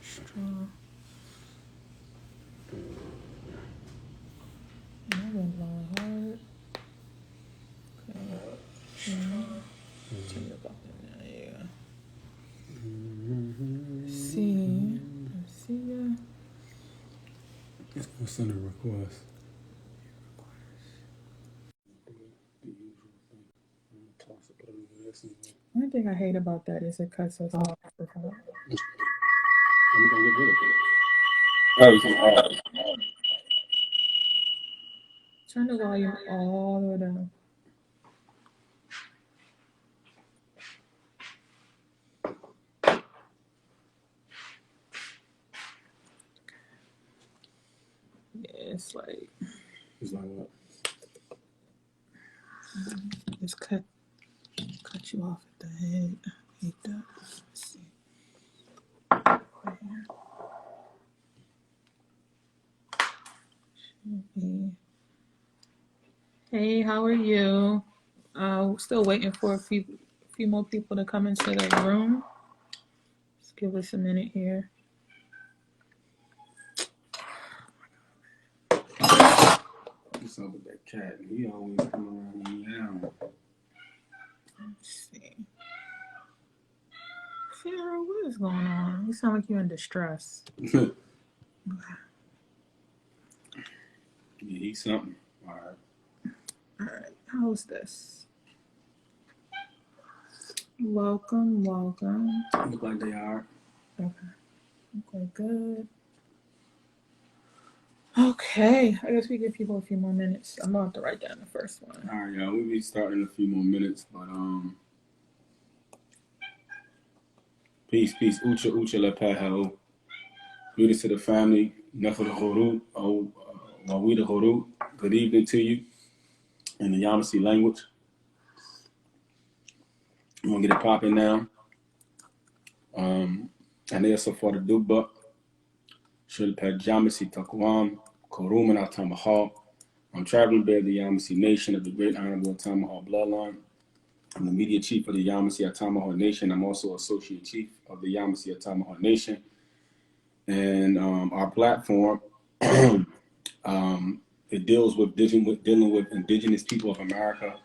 Strong. I've been blowing hard. Okay. Tell you about that now, yeah. See. Let's see. What's in the request? One thing I hate about that is it cuts us off. I'm gonna get rid of it. Oh, Turn the volume all the way down. Yeah, it's like what? just cut you off at the head. I hate that. Let's see. Right here. Hey, how are you? Still waiting for a few more people to come into the room. Just give us a minute here. What's up with that cat? He always come around and meow. Let's see. Sarah, what is going on? You sound like you're in distress. Yeah, he's something. All right. All right. How's this? Welcome. Look like they are. Okay, good. Okay, I guess we give people a few more minutes. I'm about to write down the first one. All right, y'all. We'll be starting in a few more minutes, but peace. Ucha lepeho. Greetings to the family. Nefada Horut. Wawida Horut. Good evening to you in the Yamasee language. I'm gonna get it popping now. And there's so far the Dubba. Shulpad Yamasee Takwam. Korum and Atamaha. I'm traveling bear of the Yamasee Nation of the Great Honorable Atamaha bloodline. I'm the media chief of the Yamasee Atamaha Nation. I'm also associate chief of the Yamasee Atamaha Nation. And our platform, it deals with dealing with indigenous people of America,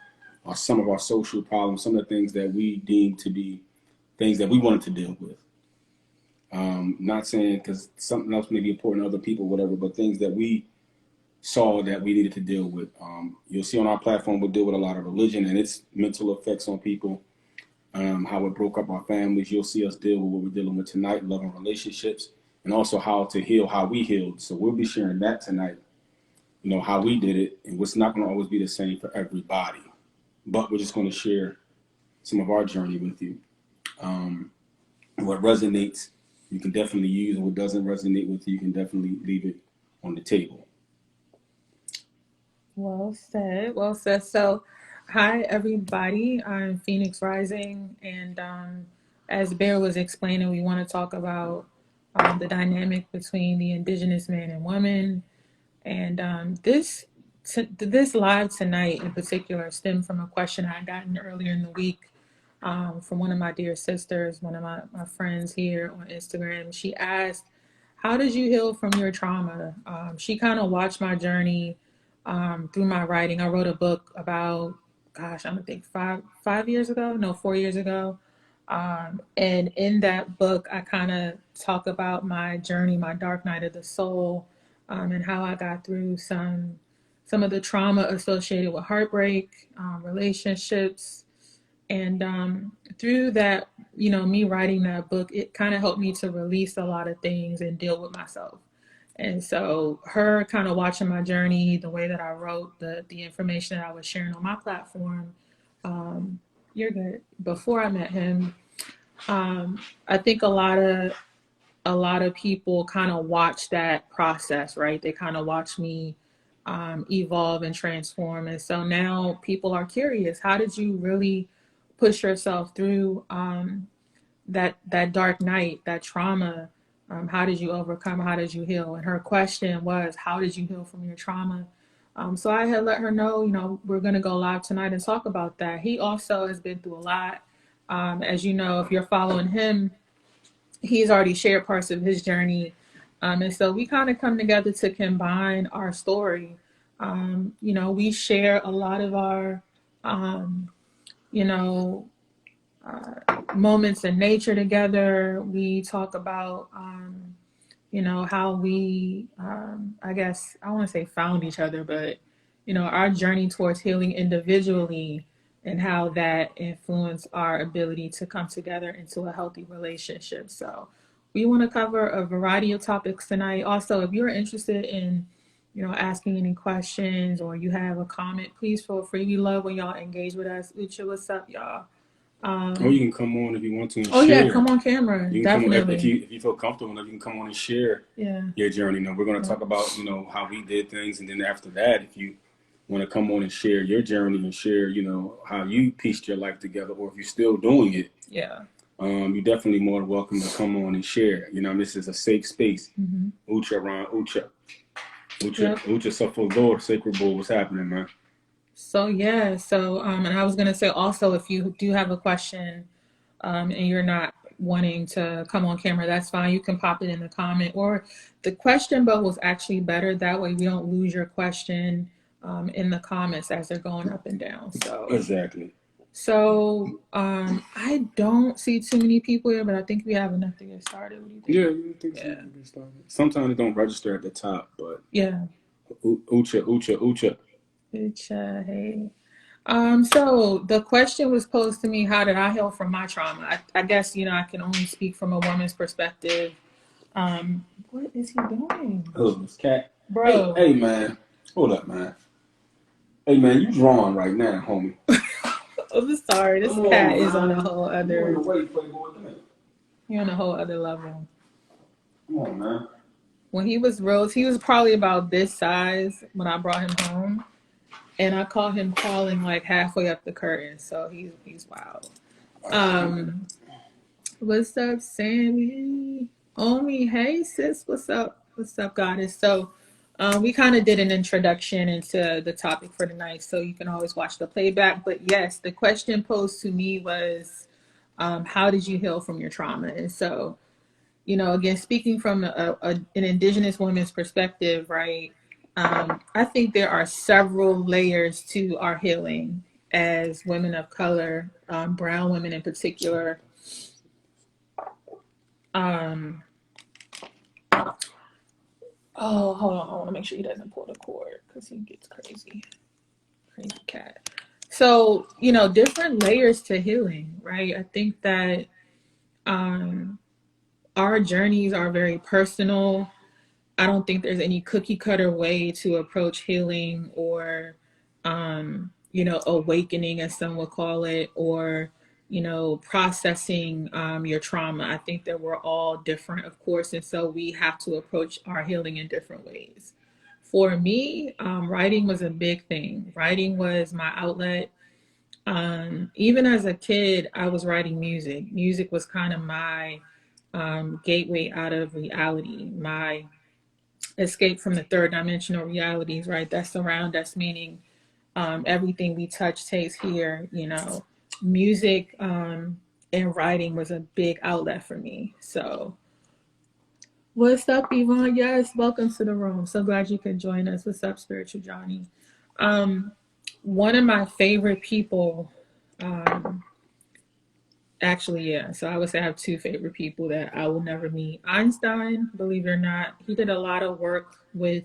or some of our social problems, some of the things that we deem to be things that we wanted to deal with. Not saying because something else may be important to other people, whatever, but things that we saw that we needed to deal with. You'll see on our platform, we'll deal with a lot of religion and its mental effects on people, how it broke up our families. You'll see us deal with what we're dealing with tonight, love and relationships, and also how to heal, how we healed. So we'll be sharing that tonight, how we did it, and what's not going to always be the same for everybody. But we're just going to share some of our journey with you. What resonates, you can definitely use, and what doesn't resonate with you, you can definitely leave it on the table. Well said. Well said. So, hi everybody. I'm Phoenix Rising, and as Bear was explaining, we want to talk about the dynamic between the Indigenous man and woman. And this live tonight in particular stemmed from a question I had gotten earlier in the week from one of my dear sisters, one of my friends here on Instagram. She asked, how did you heal from your trauma? She kind of watched my journey through my writing. I wrote a book about, gosh, I'm gonna think 4 years ago. And in that book, I kind of talk about my journey, my dark night of the soul, and how I got through some of the trauma associated with heartbreak, relationships, and through that, me writing that book, it kind of helped me to release a lot of things and deal with myself. And so her kind of watching my journey, the way that I wrote, the information that I was sharing on my platform, you're good. Before I met him, I think a lot of people kind of watch that process, right? They kind of watch me evolve and transform. And so now people are curious, how did you really push yourself through that dark night, that trauma? How did you overcome? How did you heal? And her question was, how did you heal from your trauma? So I had let her know, we're going to go live tonight and talk about that. He also has been through a lot. As you know, if you're following him, he's already shared parts of his journey. And so we kind of come together to combine our story. We share a lot of our, um, you know, moments in nature together. We talk about, how we, I guess, I want to say found each other, but, our journey towards healing individually and how that influenced our ability to come together into a healthy relationship. So we want to cover a variety of topics tonight. Also, if you're interested in, asking any questions or you have a comment, please feel free. We love when y'all engage with us. Ucha, what's up, y'all? Or you Um, can come on if you want to and oh yeah, share. come on camera, You can come on definitely. if you feel comfortable enough. You can come on and share Yeah. your journey. Now we're going to Yeah. talk about how we did things, and then after that, if you want to come on and share your journey and share how you pieced your life together, or if you're still doing it, Yeah. you're definitely more than welcome to come on and share. This is a safe space. Mm-hmm. Ucha Ron Ucha Ucha Yep. Ucha Suffolk Sacred Bull. What's happening, man? So yeah, and I was gonna say also if you do have a question, and you're not wanting to come on camera, that's fine. You can pop it in the comment or the question bubble is actually better. That way we don't lose your question in the comments as they're going up and down. Exactly. I don't see too many people here, but I think we have enough to get started. What do you think? Yeah, you think so? Yeah. Get started. Sometimes it don't register at the top, but Yeah. Ucha Ucha Ucha. Hey. So the question was posed to me, how did I heal from my trauma? I guess, I can only speak from a woman's perspective. What is he doing? Oh, this cat. Bro. Hey, man. Hold up, man. Hey, man, you drawing right now, homie. I'm sorry, this Come cat on, is on man. a whole You in other, the way, Playboy. Come here. you're on a whole other level. Come on, man. When he was Rose, he was probably about this size when I brought him home. And I caught him crawling like halfway up the curtain. So he's wild. Um, What's up, Sammy? Omi, hey sis, what's up? What's up, goddess? So, we kind of did an introduction into the topic for tonight, so you can always watch the playback. But yes, the question posed to me was, how did you heal from your trauma? And so, again, speaking from an Indigenous woman's perspective, right? I think there are several layers to our healing as women of color, brown women in particular. Um, Oh, hold on. I want to make sure he doesn't pull the cord because he gets crazy. Crazy cat. So, different layers to healing, right? I think that um, our journeys are very personal. I don't think there's any cookie cutter way to approach healing or, awakening, as some would call it, or, processing your trauma. I think that we're all different, of course. And so we have to approach our healing in different ways. For me, writing was a big thing. Writing was my outlet. Even as a kid, I was writing music. Music was kind of my gateway out of reality, my escape from the third dimensional realities, right? That surround us, meaning everything we touch, taste, hear, music and writing was a big outlet for me. So, what's up, Yvonne? Yes, welcome to the room. So glad you could join us. What's up, Spiritual Johnny? Um, One of my favorite people, um, actually, yeah. So I would say I have two favorite people that I will never meet. Einstein, believe it or not, he did a lot of work with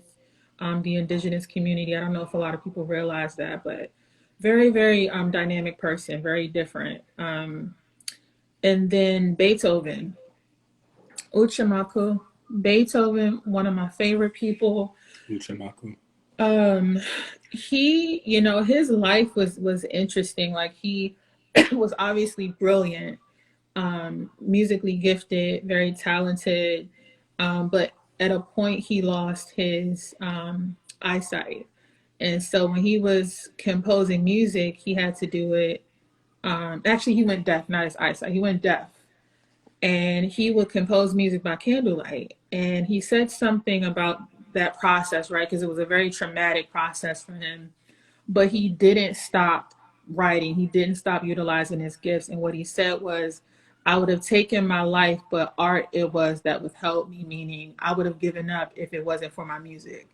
the indigenous community. I don't know if a lot of people realize that, but very, very dynamic person, very different. And then Beethoven, Uchamaku. Beethoven, one of my favorite people. Uchamaku. Um, his life was interesting. Like he was obviously brilliant, musically gifted, very talented, but at a point he lost his eyesight. And so when he was composing music, he had to do it. Actually, he went deaf, not his eyesight. He went deaf. And he would compose music by candlelight. And he said something about that process, right? Because it was a very traumatic process for him. But he didn't stop writing, he didn't stop utilizing his gifts. And what he said was, I would have taken my life, but art it was that withheld me, meaning I would have given up if it wasn't for my music.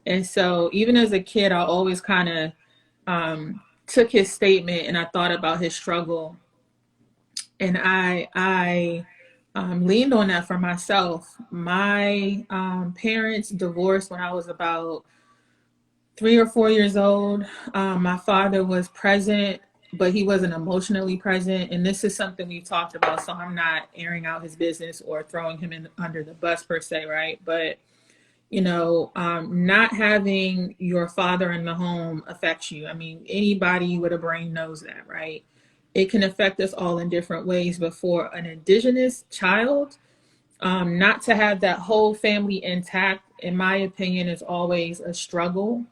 And so even as a kid, I always kind of took his statement and I thought about his struggle, and I leaned on that for myself. My parents divorced when I was about 3 or 4 years old. My father was present, but he wasn't emotionally present. And this is something we talked about. So I'm not airing out his business or throwing him in under the bus per se, right? But not having your father in the home affects you. I mean, anybody with a brain knows that, right? It can affect us all in different ways. But for an indigenous child, not to have that whole family intact, in my opinion, is always a struggle.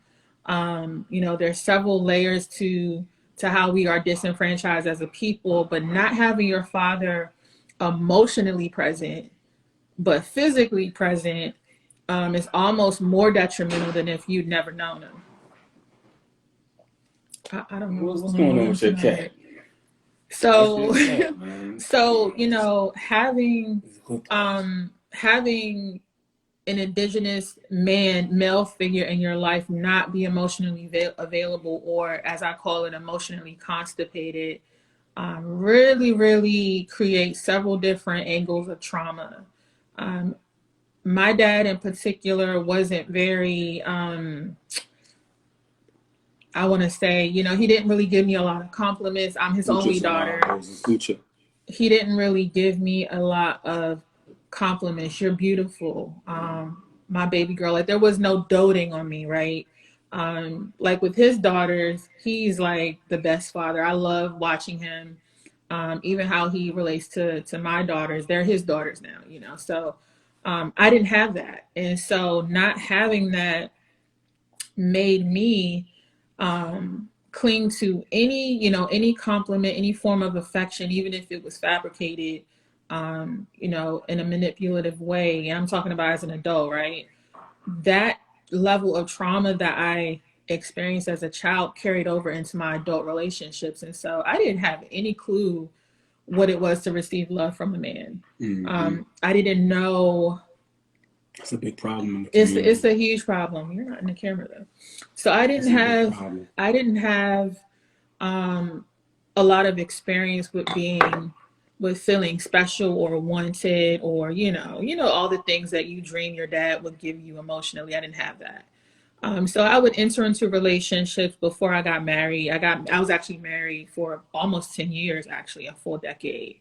There's several layers to how we are disenfranchised as a people, but not having your father emotionally present, but physically present, is almost more detrimental than if you'd never known him. I don't know what's What's going going on on with your tonight. cat? That's So, your cat, man. so having an indigenous male figure in your life not be emotionally available, or as I call it, emotionally constipated, really, really creates several different angles of trauma. Um, my dad in particular wasn't very, I want to say, he didn't really give me a lot of compliments. I'm his only Ucha's a lot. daughter. Ucha. He didn't really give me a lot of compliments. You're beautiful. My baby girl. Like, there was no doting on me, right? Like with his daughters, he's like the best father. I love watching him. Even how he relates to my daughters. They're his daughters now. So I didn't have that. And so not having that made me cling to any compliment, any form of affection, even if it was fabricated, in a manipulative way. And I'm talking about as an adult, right? That level of trauma that I experienced as a child carried over into my adult relationships. And so I didn't have any clue what it was to receive love from a man. Mm-hmm. I didn't know. That's a big problem in the It's community. a huge problem. You're not in the camera though. So I didn't That's a big have problem. I didn't have um, a lot of experience with feeling special or wanted, or all the things that you dream your dad would give you emotionally. I didn't have that. So I would enter into relationships before I got married. I was actually married for almost 10 years, actually a full decade.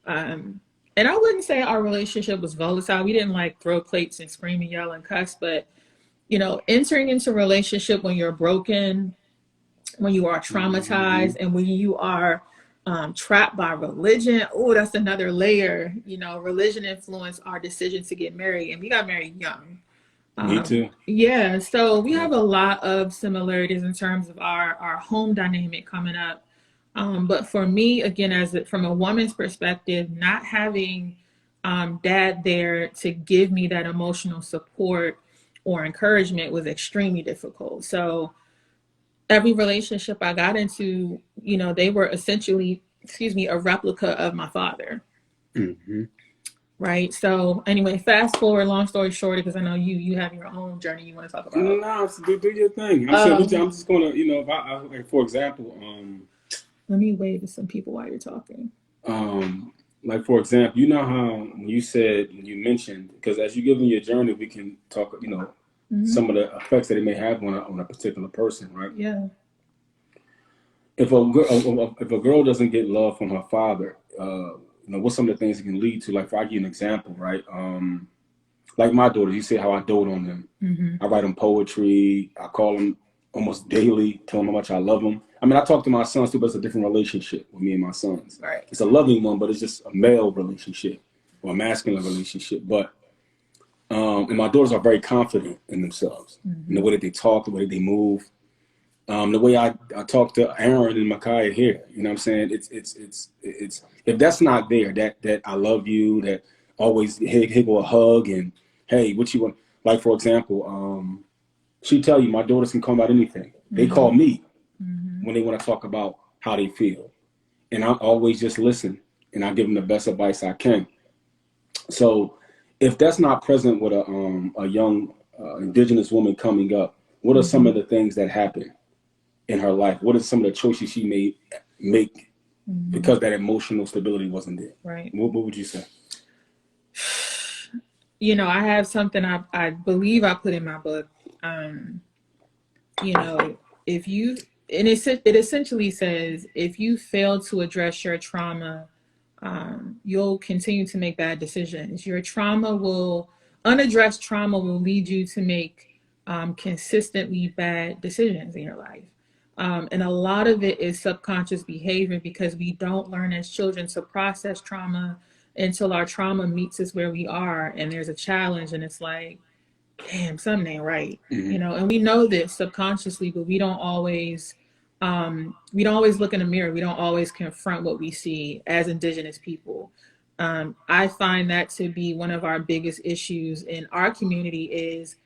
Um, and I wouldn't say our relationship was volatile. We didn't like throw plates and scream and yell and cuss, but entering into a relationship when you're broken, when you are Mm-hmm. traumatized, and when you are trapped by religion. Oh, that's another layer. Religion influenced our decision to get married, and we got married young. Me too. Yeah, so we Yeah. have a lot of similarities in terms of our home dynamic coming up. But for me, again, from a woman's perspective, not having dad there to give me that emotional support or encouragement was extremely difficult. So every relationship I got into, they were essentially, excuse me, a replica of my father. Mm-hmm. Right. So anyway, fast forward, long story short, because I know you have your own journey you want to talk about. No, do your thing. Um, I'm just gonna, if like, for example, Let me wave to some people while you're talking. um, like for example, you know how when you mentioned, because as you give me your journey, we can talk, Hmm. some of the effects that it may have on a particular person, right? Yeah. If a girl doesn't get love from her father, what's some of the things it can lead to? Like, if I give you an example, right? Like my daughters, you see how I dote on them. Hmm. I write them poetry. I call them almost daily, tell them how much I love them. I mean, I talk to my sons too, but it's a different relationship with me and my sons. Right. It's a loving one, but it's just a male relationship or a masculine relationship. But and my daughters are very confident in themselves, in the Hmm. way that they talk, the way that they move, the way I talk to Aaron and Micaiah here. You know what I'm saying? It's if that's not there, that I love you, that always higgle a hug and hey, what you want? Like for example, she tell you my daughters can come about anything. They call Hmm. me Hmm. when they want to talk about how they feel, and I always just listen. and I give them the best advice I can. So if that's not present with a young indigenous woman coming up, what are some Mm-hmm. of the things that happen in her life? What are some of the choices she may make Mm-hmm. because that emotional stability wasn't there? Right. What would you say? You know, I have something I believe I put in my book. Um, you know, if you, and it essentially says, if you fail to address your trauma, you'll continue to make bad decisions. Your trauma will, unaddressed trauma will lead you to make consistently bad decisions in your life. And a lot of it is subconscious behavior because we don't learn as children to process trauma until our trauma meets us where we are and there's a challenge and it's like, damn, something ain't right. Mm-hmm. You know, and we know this subconsciously, but we don't always look in the mirror. We don't always confront what we see as indigenous people. I find that to be one of our biggest issues in our community is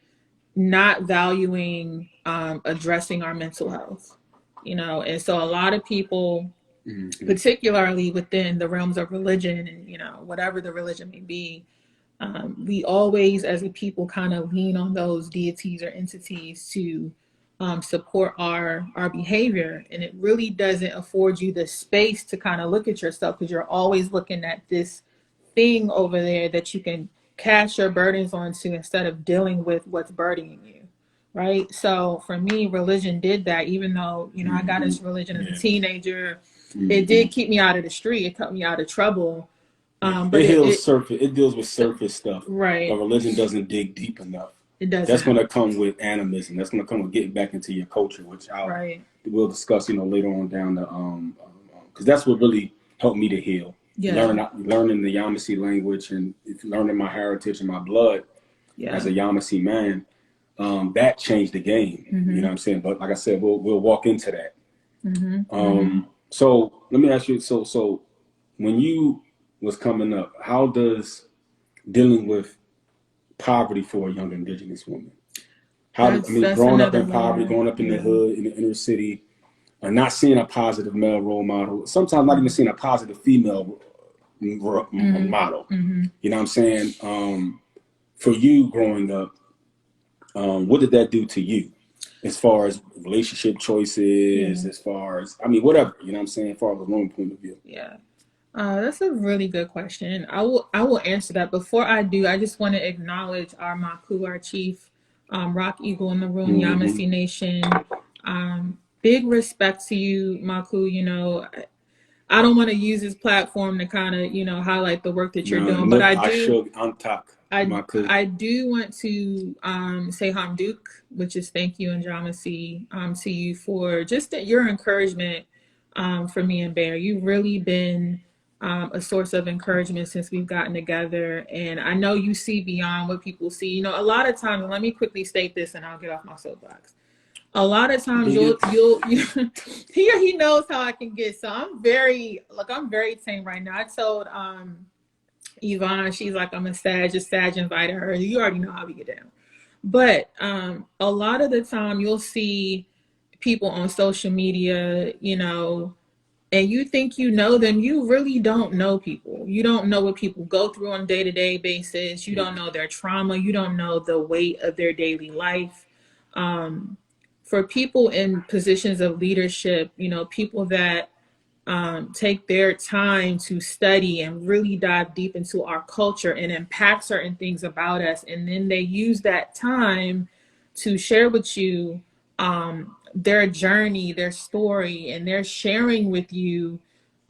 not valuing addressing our mental health. You know, and so a lot of people, Mm-hmm. particularly within the realms of religion and you know whatever the religion may be, we always, as a people, kind of lean on those deities or entities to support our behavior, and it really doesn't afford you the space to kind of look at yourself because you're always looking at this thing over there that you can cast your burdens onto instead of dealing with what's burdening you. Right. So for me, religion did that, even though, you know, I got Mm-hmm. into religion as a Yeah. teenager. It Mm-hmm. did keep me out of the street. It kept me out of trouble. Yeah. But It heals it surface. It deals with surface stuff, but right. religion doesn't dig deep enough. It That's doesn't. going to come with animism. That's going to come with getting back into your culture, which Right. we'll discuss, later on down the because that's what really helped me to heal. Yeah. Learning the Yamasee language and learning my heritage and my blood as Yeah. a Yamasee man, that changed the game. You know Mm-hmm. what I'm saying? But like I said, we'll walk into that. Mm-hmm. Mm-hmm. So let me ask you. So when you was coming up, how does dealing with poverty for a young indigenous woman? That's Growing up another in poverty, layer. growing up in the Yeah. hood, in the inner city, and not seeing a positive male role model, sometimes not even Mm-hmm. seeing a positive female Mm-hmm. model. Mm-hmm. You know what I'm saying? For you growing up, what did that do to you? As far as relationship choices, Yeah. as far as, whatever, you know what I'm saying, as far as a woman point of view. Yeah. That's a really good question. I will answer that. Before I do, I just want to acknowledge our Maku, our chief, Rock Eagle in the room, Mm-hmm. Yamasee Nation. Big respect to you, Maku. You know, I don't want to use this platform to kind of, you know, highlight the work that you're doing, but Nook, I shook, Antak, I Maku. I do want to say Hamduk, which is thank you and Jamasi to you for just your encouragement for me and Bear. You've really been a source of encouragement since we've gotten together, and I know you see beyond what people see. You know, a lot of times, and let me quickly state this, and I'll get off my soapbox. A lot of times, Bigot. he knows how I can get. So I'm very tame right now. I told Yvonne, she's like, I'm a Sag, just Sag invited her. You already know how we get down. But a lot of the time you'll see people on social media, you know, and you think you know them, you really don't know people. You don't know what people go through on a day-to-day basis. You don't know their trauma. You don't know the weight of their daily life. Um, for people in positions of leadership, you know, people that take their time to study and really dive deep into our culture and unpack certain things about us. And then they use that time to share with you their journey, their story, and they're sharing with you.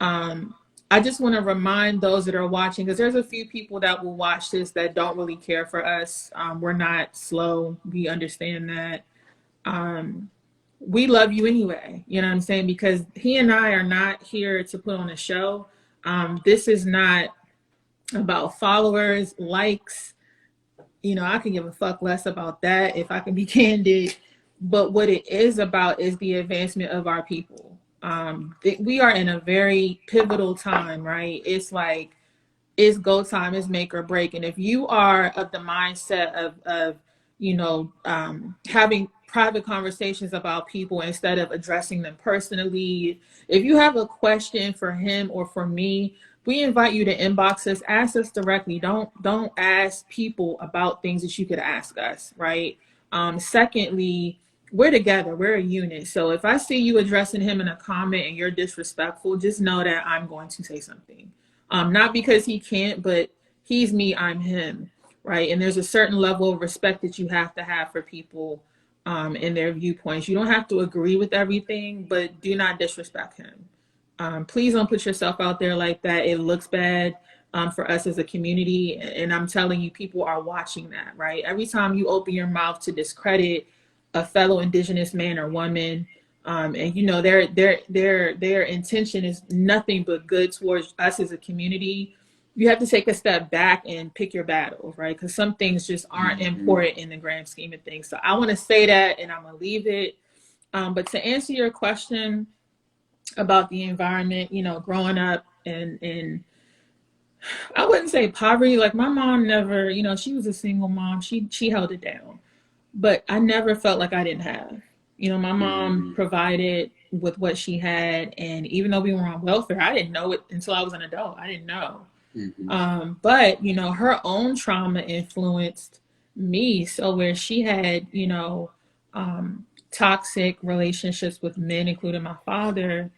Um, I just want to remind those that are watching, because there's a few people that will watch this that don't really care for us. We're not slow. We understand that. Um, we love you anyway. You know what I'm saying? Because he and I are not here to put on a show. This is not about followers, likes. You know, I can give a fuck less about that if I can be candid. But what it is about is the advancement of our people. We are in a very pivotal time, right? It's like it's go time, it's make or break. And if you are of the mindset of you know, having private conversations about people instead of addressing them personally, if you have a question for him or for me, we invite you to inbox us, ask us directly. Don't ask people about things that you could ask us, right? Secondly, we're together, we're a unit. So if I see you addressing him in a comment and you're disrespectful, just know that I'm going to say something. Not because he can't, but he's me, I'm him, right? And there's a certain level of respect that you have to have for people in their viewpoints. You don't have to agree with everything, but do not disrespect him. Please don't put yourself out there like that. It looks bad for us as a community. And I'm telling you, people are watching that, right? Every time you open your mouth to discredit a fellow Indigenous man or woman, and you know their intention is nothing but good towards us as a community, you have to take a step back and pick your battles, right? Because some things just aren't important in the grand scheme of things. So I want to say that, and I'm gonna leave it. But to answer your question about the environment, you know, growing up in I wouldn't say poverty. Like my mom never, you know, she was a single mom. She held it down. But I never felt like I didn't have. You know, my mom provided with what she had, and even though we were on welfare, I didn't know it until I was an adult. I didn't know. But you know, her own trauma influenced me. So where she had, you know, toxic relationships with men, including my father,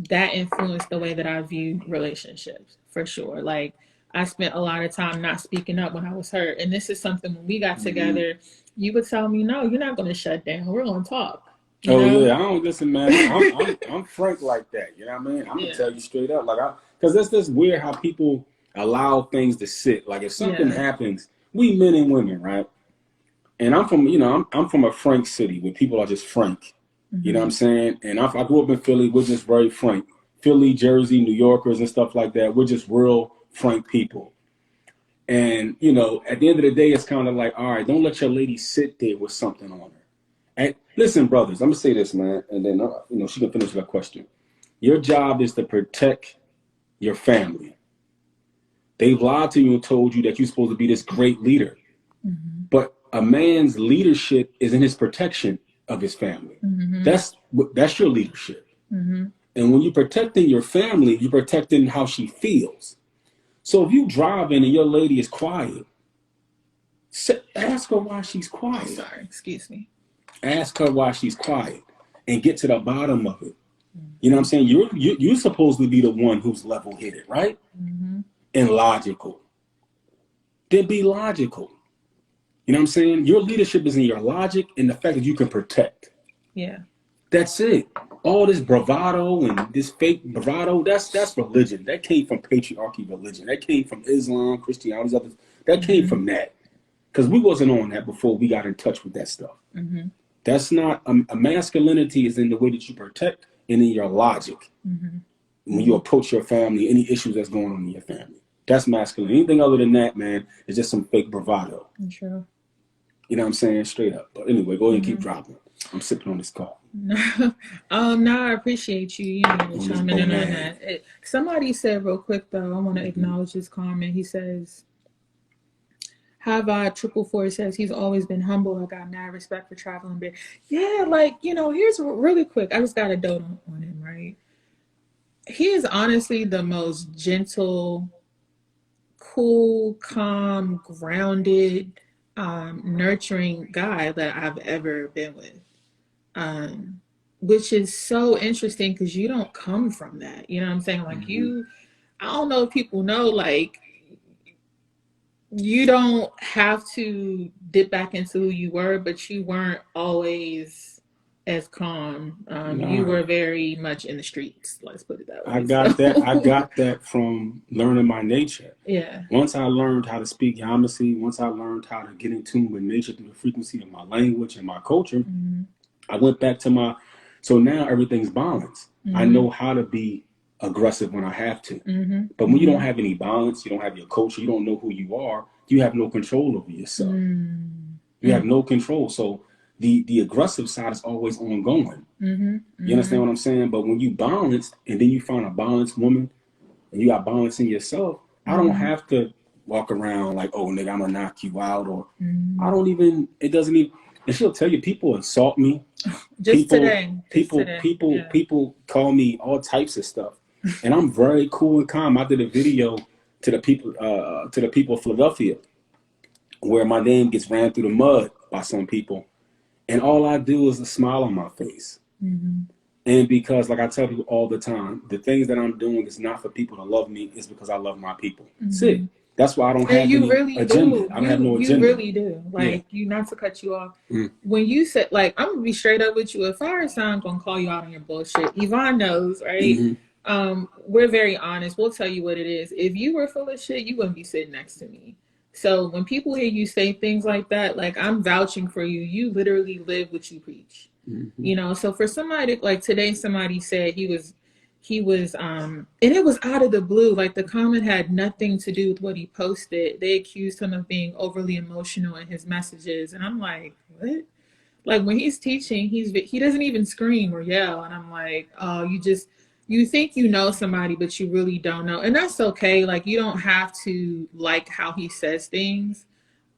that influenced the way that I viewed relationships for sure. Like I spent a lot of time not speaking up when I was hurt. And this is something when we got together, you would tell me, no, you're not going to shut down. We're going to talk. You know? Yeah, I don't listen, man. I'm frank like that. You know what I mean? I'm gonna tell you straight up, like because it's this weird how people allow things to sit. Like if something happens, we men and women, right? And I'm from, you know, I'm from a frank city where people are just frank. You know what I'm saying? And I grew up in Philly. We're just very frank. Philly, Jersey, New Yorkers, and stuff like that. We're just real frank people. And you know, at the end of the day, it's kind of like, all right, don't let your lady sit there with something on her. And listen, brothers, I'm gonna say this, man, and then you know she can finish that question. Your job is to protect your family. They've lied to you and told you that you're supposed to be this great leader, but a man's leadership is in his protection of his family. That's your leadership. And when you're protecting your family, you're protecting how she feels. So if you driving and your lady is quiet, ask her why she's quiet. Sorry, excuse me. Ask her why she's quiet and get to the bottom of it. You know what I'm saying? You're supposed to be the one who's level-headed, right? And logical. Then be logical. You know what I'm saying? Your leadership is in your logic and the fact that you can protect. Yeah. That's it. All this bravado and this fake bravado, that's religion. That came from patriarchy religion. That came from Islam, Christianity, others. That came from that. Because we wasn't on that before we got in touch with that stuff. That's not, a masculinity is in the way that you protect and in your logic. When you approach your family, any issues that's going on in your family. That's masculine. Anything other than that, man, is just some fake bravado. True. You know what I'm saying? Straight up. But anyway, go ahead and keep dropping. I'm sipping on this coffee. No, I appreciate you, you know, chiming in on that. Somebody said real quick though, I want to acknowledge this comment. He says, High Vibe 444 says he's always been humble. I got mad respect for traveling big. Yeah, like, you know, here's really quick. I just got a dote on him, right? He is honestly the most gentle, cool, calm, grounded, nurturing guy that I've ever been with. Which is so interesting because you don't come from that. You know what I'm saying? Like I don't know if people know, like you don't have to dip back into who you were, but you weren't always as calm. You were very much in the streets. Let's put it that way. I got that from learning my nature. Yeah. Once I learned how to speak Yamasee, once I learned how to get in tune with nature through the frequency of my language and my culture, I went back to so now everything's balanced. I know how to be aggressive when I have to. But when you don't have any balance, you don't have your culture, you don't know who you are, you have no control over yourself. You have no control. So the aggressive side is always ongoing. You understand what I'm saying? But when you balance and then you find a balanced woman and you got balance in yourself, I don't have to walk around like, oh nigga, I'm gonna knock you out, or I don't even, it doesn't even, and she'll tell you people insult me. People call me all types of stuff. And I'm very cool and calm. I did a video to the people of Philadelphia where my name gets ran through the mud by some people, and all I do is a smile on my face. Mm-hmm. And because, like I tell people all the time, the things that I'm doing is not for people to love me, it's because I love my people. That's Mm-hmm. it. That's why I don't And have you any really agenda. do. I don't have no You agenda. really do. Yeah. Like, you, not to cut you off. Mm. When you said, like, I'm gonna be straight up with you. If I I'm gonna call you out on your bullshit. Yvonne knows, right? Mm-hmm. We're very honest. We'll tell you what it is. If you were full of shit, you wouldn't be sitting next to me. So when people hear you say things like that, like, I'm vouching for you. You literally live what you preach. Mm-hmm. You know, so for somebody like today, somebody said he was and it was out of the blue. Like, the comment had nothing to do with what he posted. They accused him of being overly emotional in his messages, and I'm like, what? Like, when he's teaching, he doesn't even scream or yell, and I'm like, oh, you think you know somebody, but you really don't know, and that's okay. Like, you don't have to like how he says things,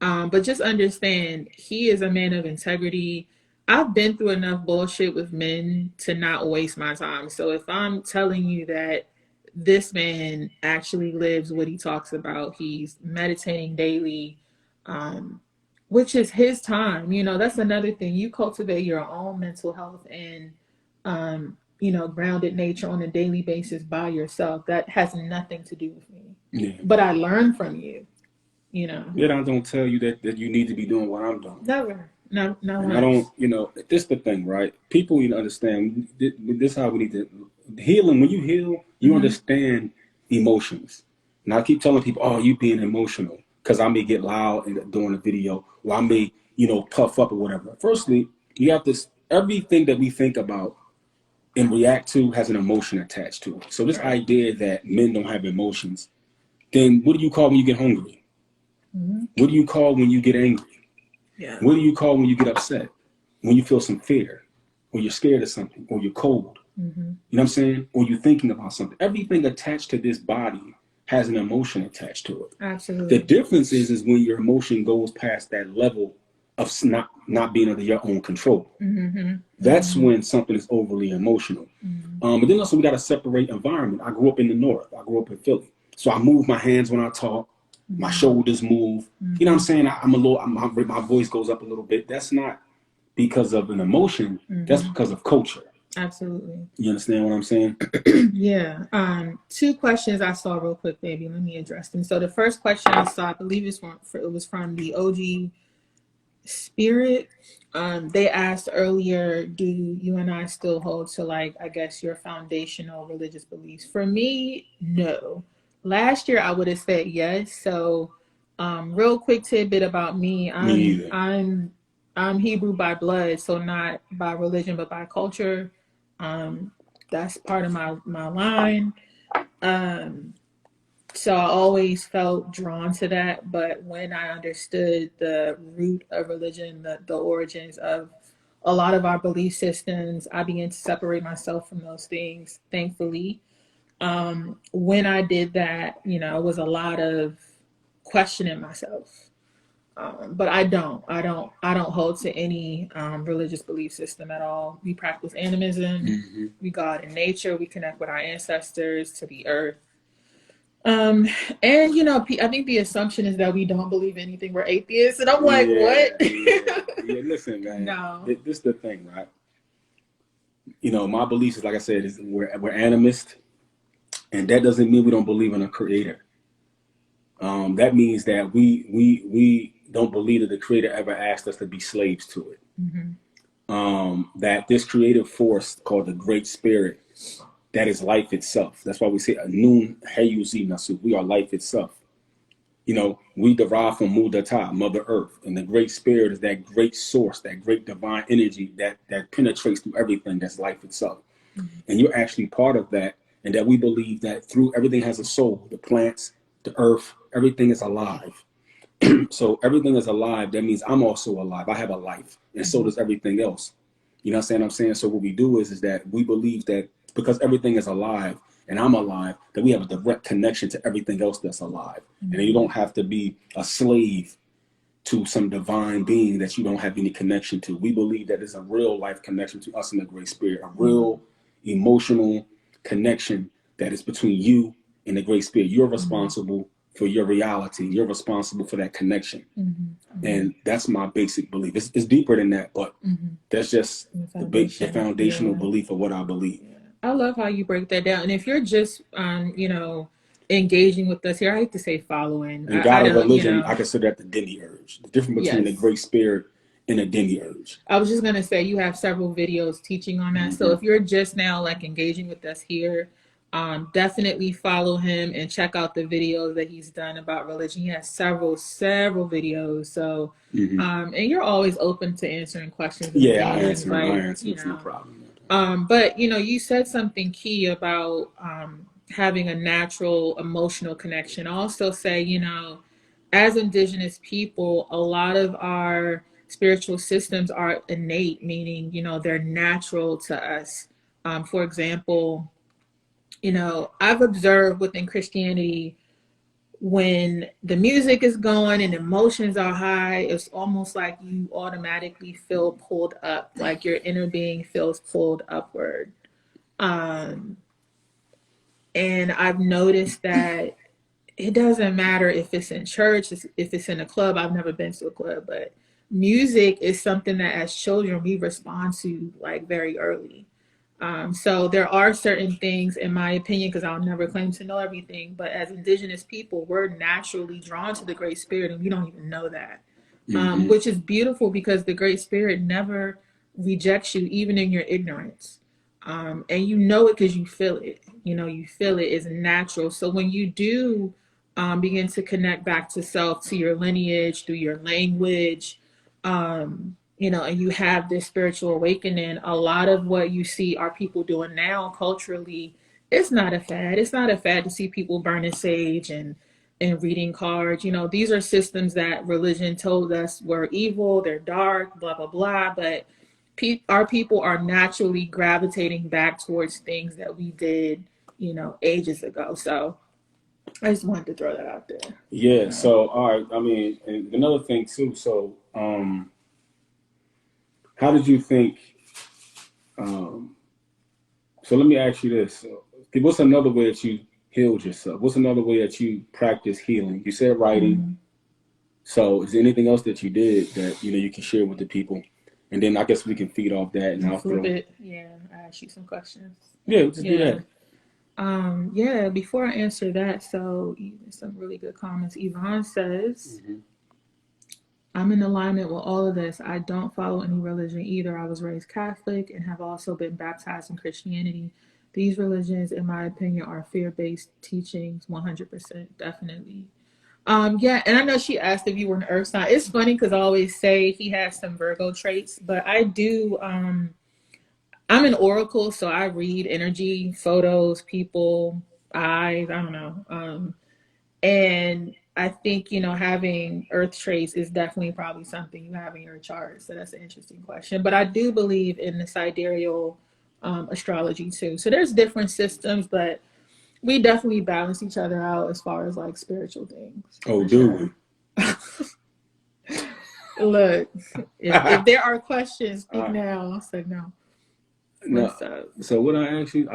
but just understand he is a man of integrity. I've been through enough bullshit with men to not waste my time. So if I'm telling you that this man actually lives what he talks about, he's meditating daily, um, which is his time. You know, that's another thing. You cultivate your own mental health and, grounded nature on a daily basis by yourself. That has nothing to do with me. Yeah. But I learn from you. You know. Yet I don't tell you that you need to be doing what I'm doing. Never. No, no And once. I don't, this is the thing, right? People need to understand, this is how we need to, healing, when you heal, you understand emotions. And I keep telling people, oh, you being emotional, because I may get loud during a video, or I may, puff up or whatever. Firstly, you have this, everything that we think about and react to has an emotion attached to it. So this idea that men don't have emotions, then what do you call when you get hungry? What do you call when you get angry? Yeah. What do you call when you get upset? When you feel some fear, or you're scared of something, or you're cold. You know what I'm saying? Or you're thinking about something. Everything attached to this body has an emotion attached to it. Absolutely. The difference is when your emotion goes past that level of not being under your own control. That's when something is overly emotional. But then also we got to separate environment. I grew up in the North. I grew up in Philly. So I move my hands when I talk. My shoulders move. You know what I'm saying? My voice goes up a little bit. That's not because of an emotion. That's because of culture. Absolutely. You understand what I'm saying? Yeah. Two questions I saw real quick, baby. Let me address them. So the first question I saw, I believe it was from the OG Spirit. They asked earlier, do you and I still hold to, like, I guess, your foundational religious beliefs? For me, no. Last year I would have said yes. So, real quick tidbit about me. Me either. I'm Hebrew by blood, so not by religion, but by culture. That's part of my line. So I always felt drawn to that. But when I understood the root of religion, the origins of a lot of our belief systems, I began to separate myself from those things, thankfully. When I did that, it was a lot of questioning myself. But I don't hold to any religious belief system at all. We practice animism. We God in nature. We connect with our ancestors, to the earth. Um, and I think the assumption is that we don't believe anything. We're atheists, and I'm like, what? Yeah. Listen, man. No. This is the thing, right? My beliefs is, like I said, is we're animist, and that doesn't mean we don't believe in a creator. That means that we don't believe that the creator ever asked us to be slaves to it. That this creative force called the Great Spirit, that is life itself. That's why we say Anun Hayuzi Nasu. We are life itself. We derive from Mudata, Mother Earth, and the Great Spirit is that great source, that great divine energy that penetrates through everything. That's life itself, and you're actually part of that. And that we believe that through everything has a soul. The plants, the earth, everything is alive. So everything is alive. That means I'm also alive. I have a life, and so does everything else. You know what I'm saying? So what we do is that we believe that because everything is alive and I'm alive, that we have a direct connection to everything else that's alive. And then you don't have to be a slave to some divine being that you don't have any connection to. We believe that there's a real life connection to us in the Great Spirit, a real emotional connection that is between you and the Great Spirit. You're responsible for your reality. You're responsible for that connection. And that's my basic belief. It's deeper than that, but that's just the foundational belief of what I believe. I love how you break that down. And if you're just, engaging with us here, I hate to say following. And God I of don't, religion, I consider that the demiurge. The difference between the Great Spirit and a demiurge. I was just going to say you have several videos teaching on that. So if you're just now like engaging with us here, definitely follow him and check out the videos that he's done about religion. He has several videos. So, and you're always open to answering questions. Yeah, I answer. It's no problem. But you said something key about having a natural emotional connection. I also say, as Indigenous people, a lot of our spiritual systems are innate, meaning, they're natural to us. For example, I've observed within Christianity, when the music is going and emotions are high, it's almost like you automatically feel pulled up, like your inner being feels pulled upward. And I've noticed that it doesn't matter if it's in church, if it's in a club. I've never been to a club, but music is something that as children we respond to like very early. So there are certain things, in my opinion, because I'll never claim to know everything, but as Indigenous people, we're naturally drawn to the Great Spirit, and we don't even know that, which is beautiful because the Great Spirit never rejects you, even in your ignorance. And you know it because you feel it. You feel it is natural. So when you do begin to connect back to self, to your lineage, through your language, and you have this spiritual awakening, a lot of what you see our people doing now culturally, it's not a fad. It's not a fad to see people burning sage and reading cards. These are systems that religion told us were evil, they're dark, blah, blah, blah. But our people are naturally gravitating back towards things that we did, ages ago. So I just wanted to throw that out there. Yeah. So, all right. I mean, and another thing too. So, how did you think? So let me ask you this: what's another way that you healed yourself? What's another way that you practice healing? You said writing. So, is there anything else that you did that you can share with the people? And then I guess we can feed off that, and I'll throw it. Yeah, I ask you some questions. Yeah, just do that. Yeah, before I answer that, so some really good comments. Yvonne says, I'm in alignment with all of this. I don't follow any religion either. I was raised Catholic and have also been baptized in Christianity. These religions, in my opinion, are fear-based teachings, 100%, definitely. Yeah, and I know she asked if you were an earth sign. It's funny because I always say he has some Virgo traits, but I do. I'm an oracle, so I read energy, photos, people, eyes. I don't know. And I think, having earth traits is definitely probably something you have in your chart. So that's an interesting question. But I do believe in the sidereal astrology too. So there's different systems, but we definitely balance each other out as far as like spiritual things. Oh, do we? Look, if there are questions, speak now. I'll say no. No. So what I actually,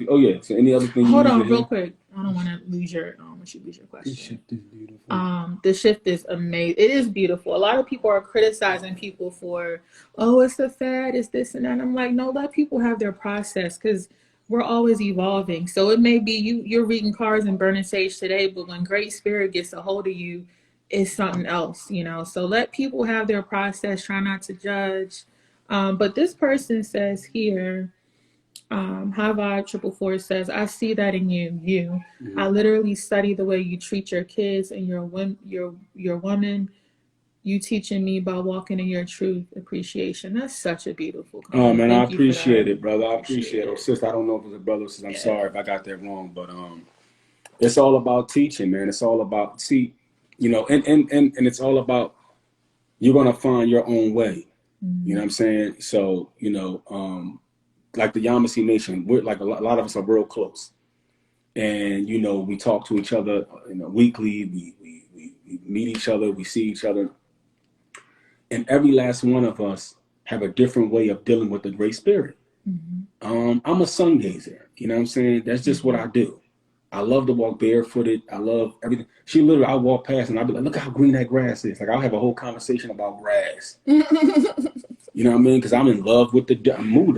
oh yeah. So any other thing? Hold on, real quick. I don't want to lose your question. The shift is beautiful. The shift is amazing. It is beautiful. A lot of people are criticizing people for, oh, it's a fad, it's this and that. I'm like, no, let people have their process because we're always evolving. So it may be you're reading cards and burning sage today, but when Great Spirit gets a hold of you, it's something else, So let people have their process. Try not to judge. But this person says here, High Vibe 444 says, I see that in you. I literally study the way you treat your kids and your woman. You teaching me by walking in your truth. Appreciation. That's such a beautiful comment. Oh man, I appreciate it, brother. I appreciate it. Sister, I don't know if it was a brother or sister. I'm sorry if I got that wrong, but it's all about teaching, man. It's all about and it's all about you're gonna find your own way. You know what I'm saying? So, like the Yamasee Nation, we're like a lot of us are real close. And, we talk to each other, weekly, we meet each other, we see each other. And every last one of us have a different way of dealing with the Great Spirit. I'm a sun gazer, you know what I'm saying? That's just what I do. I love to walk barefooted. I love everything. She literally, I walk past and I'll be like, look how green that grass is. Like, I'll have a whole conversation about grass. You know what I mean? Because I'm in love with the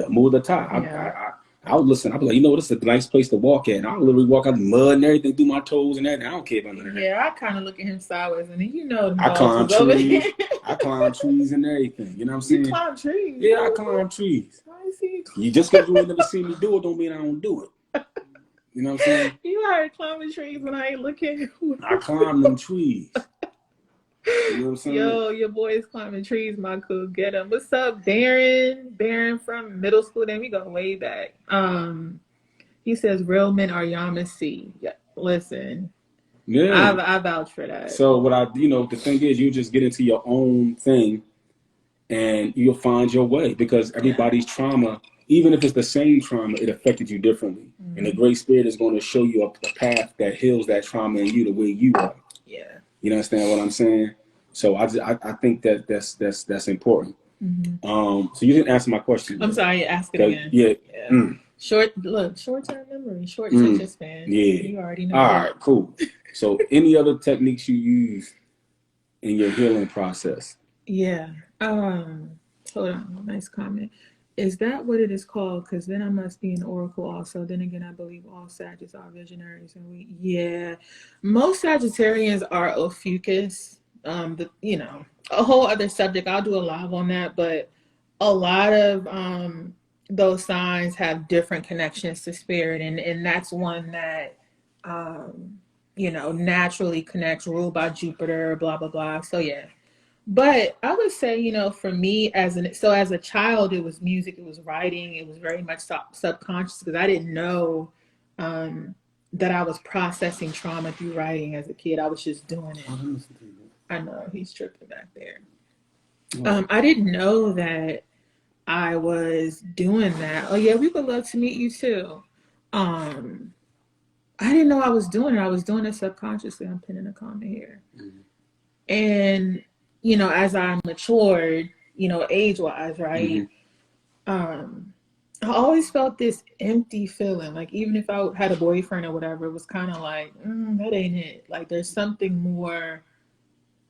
Muda Thai. Yeah. I would listen. I'd be like, you know, this is a nice place to walk at. And I'll literally walk out in mud and everything through my toes and that. And I don't care about none of that. Yeah, I kind of look at him sideways, and then you know the I dogs climb was over trees. there. I climb trees and everything. You know what I'm You saying? climb trees? Yeah, I climb trees. I see. You just because you ain't never seen me do it don't mean I don't do it. You know what I'm saying? You already climbing trees when I ain't looking. I climb them trees. You know what I'm saying? Yo, your boy is climbing trees, my cool. Get him. What's up, Darren? Darren from middle school. Then we go way back. He says real men are Yamasee. Yeah, listen. Yeah. I vouch for that. So the thing is, you just get into your own thing, and you'll find your way because everybody's trauma, even if it's the same trauma, it affected you differently. And the Great Spirit is going to show you a path that heals that trauma in you the way you are. Yeah. You understand what I'm saying? So I think that's important. So you didn't answer my question. I'm sorry, ask it again. Yeah. Short term memory, short attention span. Yeah. You already know. All right, cool. So any other techniques you use in your healing process? Yeah. Hold on. Nice comment. Is that what it is called? Because then I must be an oracle also. Then again, I believe all Sagittarians are visionaries, and most Sagittarians are Ophiuchus. A whole other subject. I'll do a live on that, but a lot of those signs have different connections to spirit, and that's one that naturally connects, ruled by Jupiter, blah blah blah. So yeah. But I would say, for me as a child, it was music, it was writing, it was very much subconscious because I didn't know that I was processing trauma through writing as a kid. I was just doing it. I know he's tripping back there. I didn't know that I was doing that. Oh yeah, we would love to meet you too. I didn't know I was doing it. I was doing it subconsciously. I'm pinning a comment here. And as I matured, age-wise, right? I always felt this empty feeling. Like even if I had a boyfriend or whatever, it was kind of like, that ain't it. Like there's something more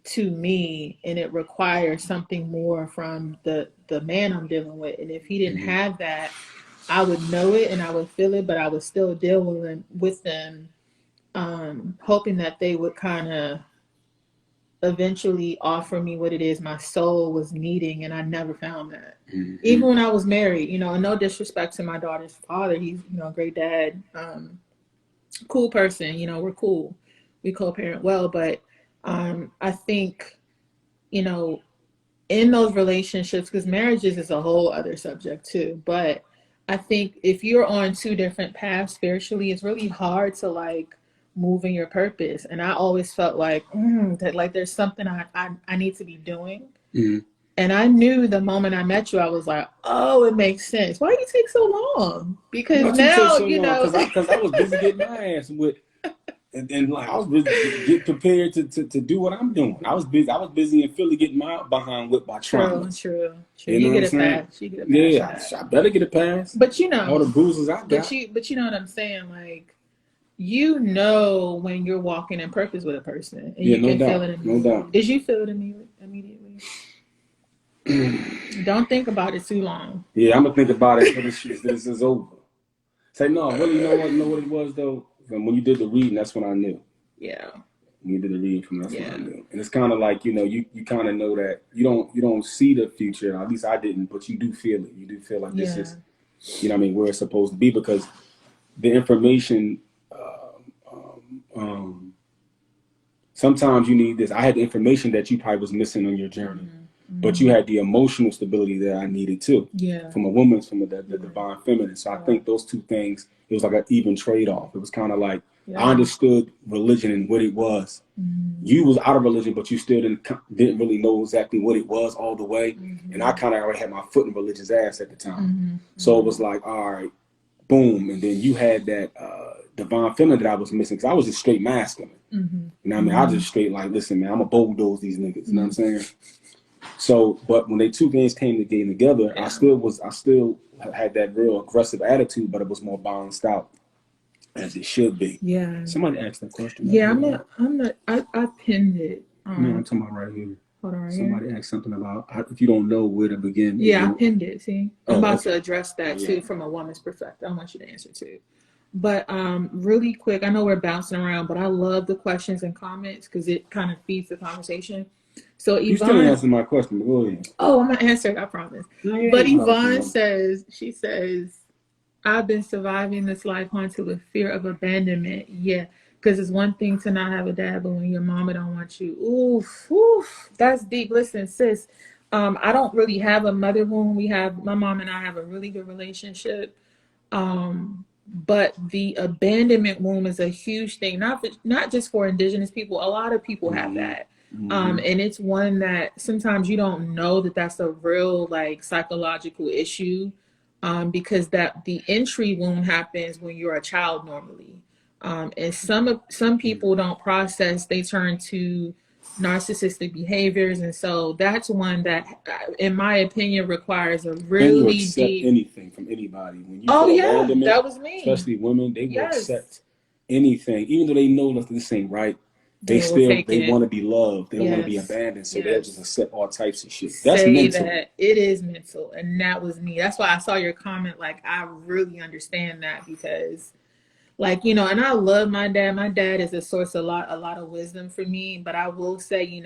to me, and it requires something more from the man I'm dealing with. And if he didn't have that, I would know it and I would feel it, but I would still deal with them, hoping that they would kind of eventually offer me what it is my soul was needing, and I never found that. Even when I was married, and no disrespect to my daughter's father, he's a great dad, cool person, we're cool, we co-parent well, but I think in those relationships, because marriages is a whole other subject too, but I think if you're on two different paths spiritually, it's really hard to like move in your purpose. And I always felt like that, like there's something I need to be doing. And I knew the moment I met you, I was like, oh, it makes sense. Why do you take so long? Because now, because I was busy getting my ass whipped. And like I was busy get prepared to do what I'm doing. I was busy in Philly getting my behind whipped by trauma. True. You know get what I'm a pass. You get a pass. Yeah, I better get a pass. But all the bruises I got. But you know what I'm saying? Like, when you're walking in purpose with a person, and you can feel it immediately. No doubt. Did you feel it immediately? Don't think about it too long. Yeah, I'm gonna think about it until this is over. Say no, really know what it was though. When you did the reading, that's when I knew. Yeah. When you did the reading, that's when I knew. And it's kind of like you kind of know that you don't see the future. At least I didn't, but you do feel it. You do feel like this is, where it's supposed to be, because the information. Sometimes you need this. I had the information that you probably was missing on your journey, but you had the emotional stability that I needed too. Yeah. From the divine feminine. So I think those two things, it was like an even trade-off. It was kind of like I understood religion and what it was. You was out of religion, but you still didn't really know exactly what it was all the way. And I kind of already had my foot in religion's ass at the time. So it was like, all right, boom. And then you had that divine feminine that I was missing, because I was just straight masculine. You know what I mean? I just straight like, listen, man, I'm going to bulldoze these niggas. You know what I'm saying? So, but when they two things came together, I still had that real aggressive attitude, but it was more balanced out. as it should be. Yeah. Somebody asked that question. Yeah, I pinned it. No, I'm talking about right here. Hold on, right Somebody here. asked something about if you don't know where to begin. Yeah, I pinned it. See, I'm about to address that too from a woman's perspective. I want you to answer too. But really quick, I know we're bouncing around, but I love the questions and comments because it kind of feeds the conversation. So Yvonne, you still ain't answering my question. But go ahead. Oh, I'm gonna answer it. I promise. No, but Yvonne says, I've been surviving this life haunted with fear of abandonment. Yeah, because it's one thing to not have a dad, but when your mama don't want you, oof, that's deep. Listen, sis, I don't really have a mother wound. My mom and I have a really good relationship. But the abandonment wound is a huge thing, not just for Indigenous people. A lot of people have that. And it's one that sometimes you don't know that that's a real like psychological issue, because that the entry wound happens when you're a child normally, and some people don't process. They turn to narcissistic behaviors, and so that's one that, in my opinion, requires a really and you accept deep anything from anybody when you Oh feel yeah, abandonment, that was me. especially women. They will Yes. accept anything, even though they know that this ain't right. They want to be loved. They don't want to be abandoned, so they'll just accept all types of shit. That's mental. That it is mental, and that was me. That's why I saw your comment. Like, I really understand that because, like, and I love my dad. My dad is a source of a lot of wisdom for me. But I will say,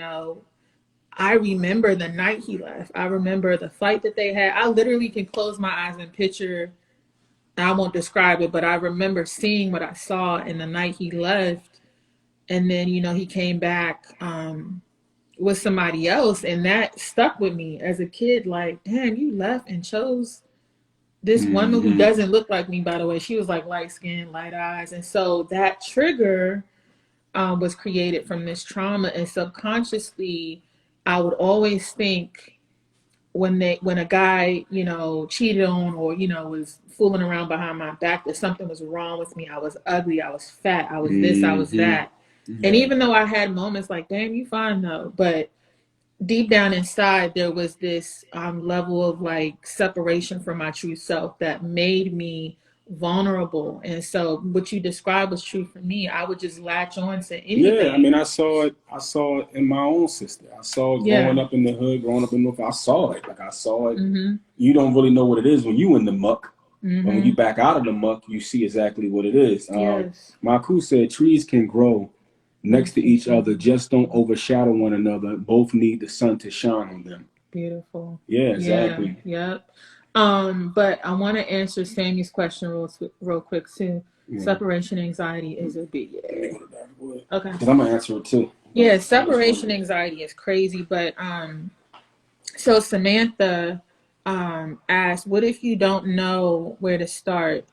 I remember the night he left. I remember the fight that they had. I literally can close my eyes and picture. I won't describe it, but I remember seeing what I saw in the night he left. And then, he came back with somebody else. And that stuck with me as a kid. Like, damn, you left and chose this woman who doesn't look like me, by the way. She was like light skin, light eyes. And so that trigger was created from this trauma. And subconsciously, I would always think, when a guy, cheated on, or, was fooling around behind my back, that something was wrong with me. I was ugly. I was fat. I was this. I was that. Yeah. And even though I had moments like, damn, you fine though. But deep down inside, there was this level of like separation from my true self that made me vulnerable. And so what you described was true for me. I would just latch on to anything. Yeah, I mean, I saw it in my own sister. I saw it growing up in the hood, growing up in North. I saw it. You don't really know what it is when you in the muck. But when you back out of the muck, you see exactly what it is. Maku said trees can grow next to each other, just don't overshadow one another. Both need the sun to shine on them. Beautiful. Yeah, exactly. Yeah, yep. But I want to answer Sammy's question real quick too. Yeah. Separation anxiety is a big Okay. Because I'm gonna answer it too. Yeah, separation anxiety is crazy. But so Samantha asked, what if you don't know where to start,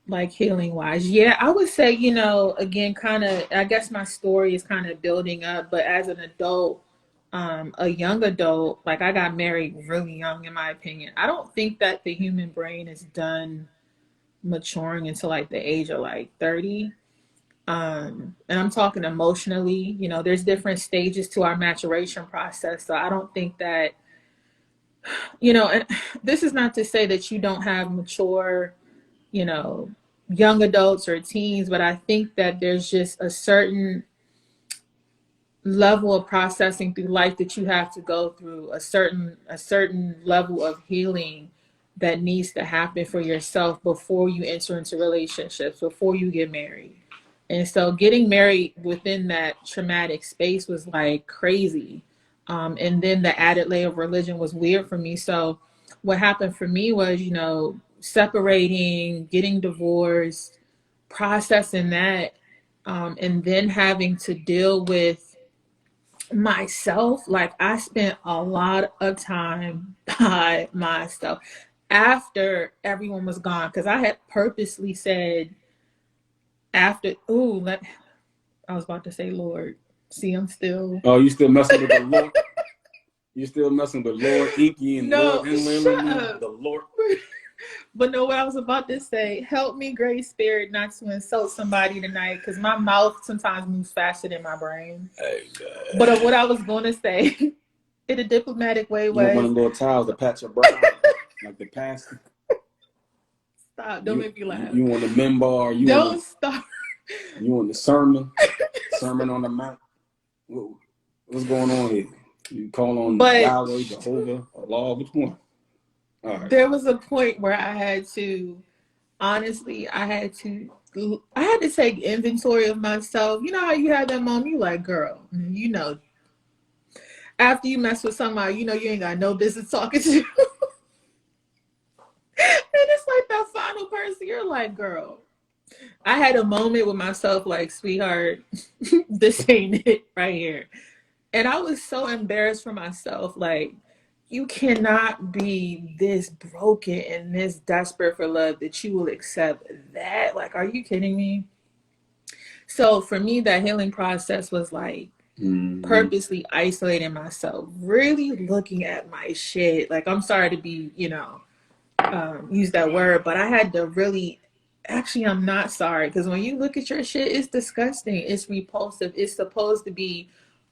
like healing wise? Yeah, I would say, again, kind of, I guess my story is kind of building up, but as an adult, a young adult, like I got married really young, in my opinion. I don't think that the human brain is done maturing until like the age of like 30. And I'm talking emotionally, there's different stages to our maturation process. So I don't think that, and this is not to say that you don't have mature, young adults or teens, but I think that there's just a certain level of processing through life that you have to go through, a certain level of healing that needs to happen for yourself before you enter into relationships, before you get married. And so getting married within that traumatic space was like crazy. And then the added layer of religion was weird for me. So what happened for me was, separating, getting divorced, processing that, and then having to deal with myself. Like, I spent a lot of time by myself after everyone was gone, because I had purposely said after, I was about to say Lord. See, I'm still. Oh, you still messing with the Lord? You still messing with Lord Iki and Lord Inland, the Lord. But no, what I was about to say, help me, Great Spirit, not to insult somebody tonight, because my mouth sometimes moves faster than my brain. Hey, but what I was going to say, in a diplomatic way, was one of the little towels to pat your brow, like the pastor. Stop. Don't make me laugh. You on the minbar? Don't stop. You on the sermon on the mount? What's going on here? You call on Yahweh, Jehovah, Allah? Which one? All right. There was a point where I had to, honestly, I had to take inventory of myself. You know how you had that moment, you like, girl, you know, after you mess with somebody, you know, you ain't got no business talking to. And it's like that final person, you're like, girl. I had a moment with myself like, sweetheart, this ain't it right here. And I was so embarrassed for myself. Like, you cannot be this broken and this desperate for love that you will accept that. Like, are you kidding me? So for me, that healing process was like purposely isolating myself, really looking at my shit. Like, I'm sorry to be, you know, use that word, but I had to really, actually, I'm not sorry, because when you look at your shit, it's disgusting, it's repulsive, it's supposed to be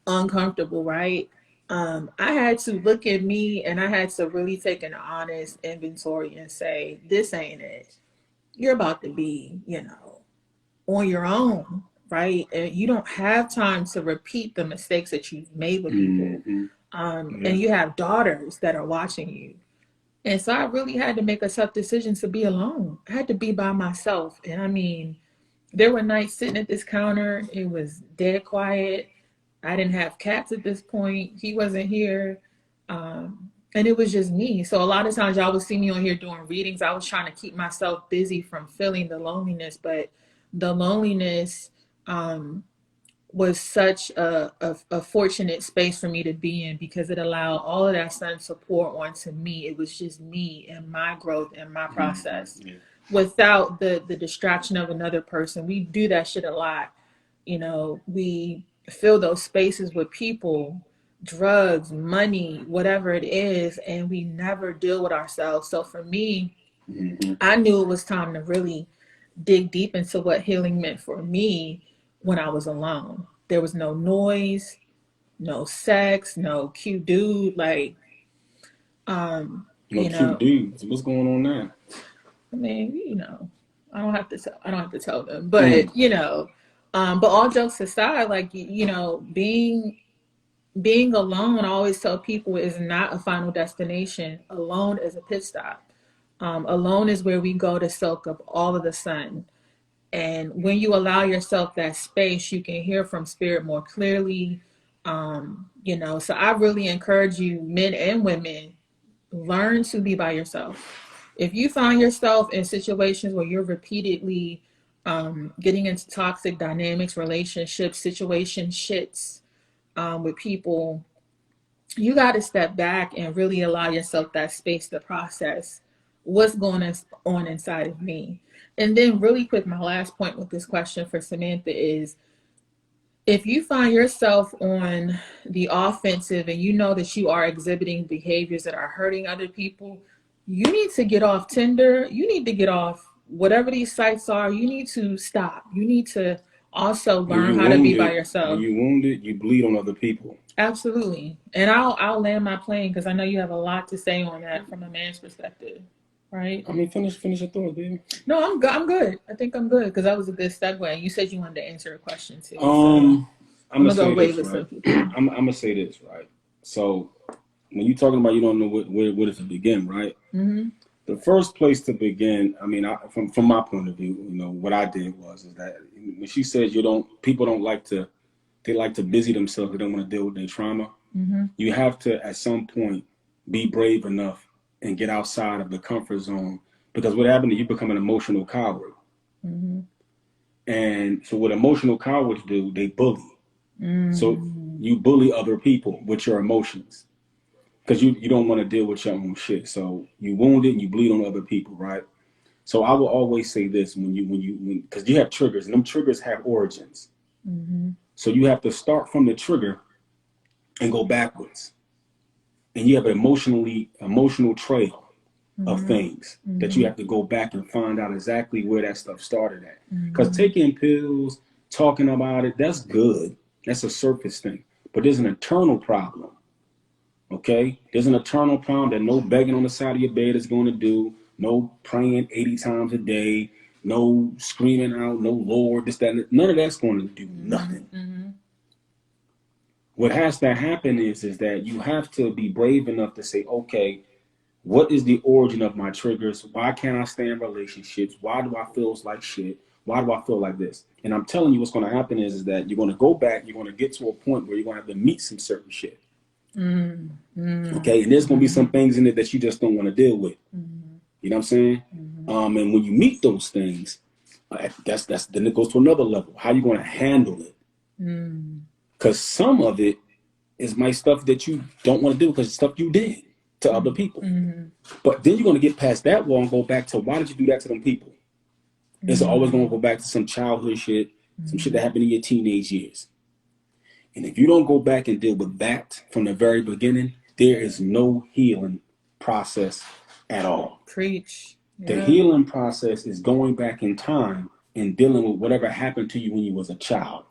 uncomfortable, right? I had to look at me and I had to really take an honest inventory and say, this ain't it. You're about to be, you know, on your own, right? And you don't have time to repeat the mistakes that you've made with people. And you have daughters that are watching you. And so I really had to make a tough decision to be alone. I had to be by myself. And I mean, there were nights sitting at this counter, it was dead quiet. I didn't have cats at this point. He wasn't here. And it was just me. So a lot of times y'all would see me on here doing readings. I was trying to keep myself busy from feeling the loneliness, but the loneliness was such a fortunate space for me to be in, because it allowed all of that sun to pour onto me. It was just me and my growth and my process without the distraction of another person. We do that shit a lot. You know, we fill those spaces with people, drugs, money, whatever it is, and we never deal with ourselves. So for me, I knew it was time to really dig deep into what healing meant for me when I was alone. There was no noise, no sex, no cute dude. Like, no cute dudes. What's going on now? I mean, you know, I don't have to tell them, but you know, but all jokes aside, like, you know, being alone, I always tell people, is not a final destination. Alone is a pit stop. Alone is where we go to soak up all of the sun. And when you allow yourself that space, you can hear from spirit more clearly. You know, so I really encourage you, men and women, learn to be by yourself. If you find yourself in situations where you're repeatedly getting into toxic dynamics, relationships, situation shits with people, you got to step back and really allow yourself that space to process what's going on inside of me. And then really quick, my last point with this question for Samantha is, if you find yourself on the offensive and you know that you are exhibiting behaviors that are hurting other people, you need to get off Tinder. You need to get off whatever these sites are. You need to stop. You need to also learn how to be by yourself. When you're wounded, you bleed on other people. Absolutely. And I'll land my plane because I know you have a lot to say on that from a man's perspective. Right? I mean, finish your thought, baby. No, I'm good. I think I'm good because that was a good segue. You said you wanted to answer a question too. So I'm gonna go say this, right? I'm gonna say this, right? So when you're talking about you don't know where to begin, right? Mm-hmm. The first place to begin, I mean, from my point of view, you know, what I did is that when she says people don't like to, they like to busy themselves, they don't want to deal with their trauma. Mm-hmm. You have to, at some point, be brave enough and get outside of the comfort zone, because what happens is you become an emotional coward. Mm-hmm. And so what emotional cowards do, they bully. Mm-hmm. So you bully other people with your emotions because you don't want to deal with your own shit. So you wound it and you bleed on other people, right? So I will always say this because you have triggers, and them triggers have origins. Mm-hmm. So you have to start from the trigger and go backwards. And you have an emotional trail of things that you have to go back and find out exactly where that stuff started at. Because taking pills, talking about it, that's good. That's a surface thing. But there's an internal problem. Okay? There's an internal problem that no begging on the side of your bed is going to do. no praying 80 times a day, no screaming out, no Lord, this, that, none of that's going to do nothing. Mm-hmm. What has to happen is that you have to be brave enough to say, okay, what is the origin of my triggers? Why can't I stay in relationships? Why do I feel like shit? Why do I feel like this? And I'm telling you, what's going to happen is that you're going to go back. You're going to get to a point where you're going to have to meet some certain shit. Okay, and there's going to be some things in it that you just don't want to deal with. You know what I'm saying? And when you meet those things, that's then it goes to another level. How you going to handle it? Because some of it is my stuff that you don't want to do because it's stuff you did to other people. But then you're going to get past that wall and go back to, why did you do that to them people? It's always going to go back to some childhood shit, some shit that happened in your teenage years. And if you don't go back and deal with that from the very beginning, there is no healing process at all. Preach. The healing process is going back in time and dealing with whatever happened to you when you was a child.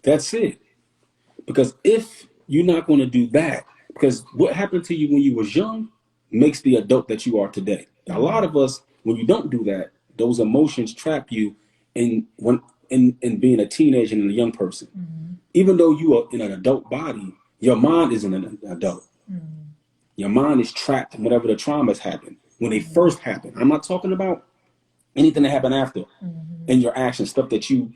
That's it. Because if you're not going to do that, because what happened to you when you was young makes the adult that you are today. A lot of us, when you don't do that, those emotions trap you in being a teenager and a young person. Even though you are in an adult body, your mind isn't an adult. Your mind is trapped in whatever the traumas happened when they first happened. I'm not talking about anything that happened after in your actions, stuff that you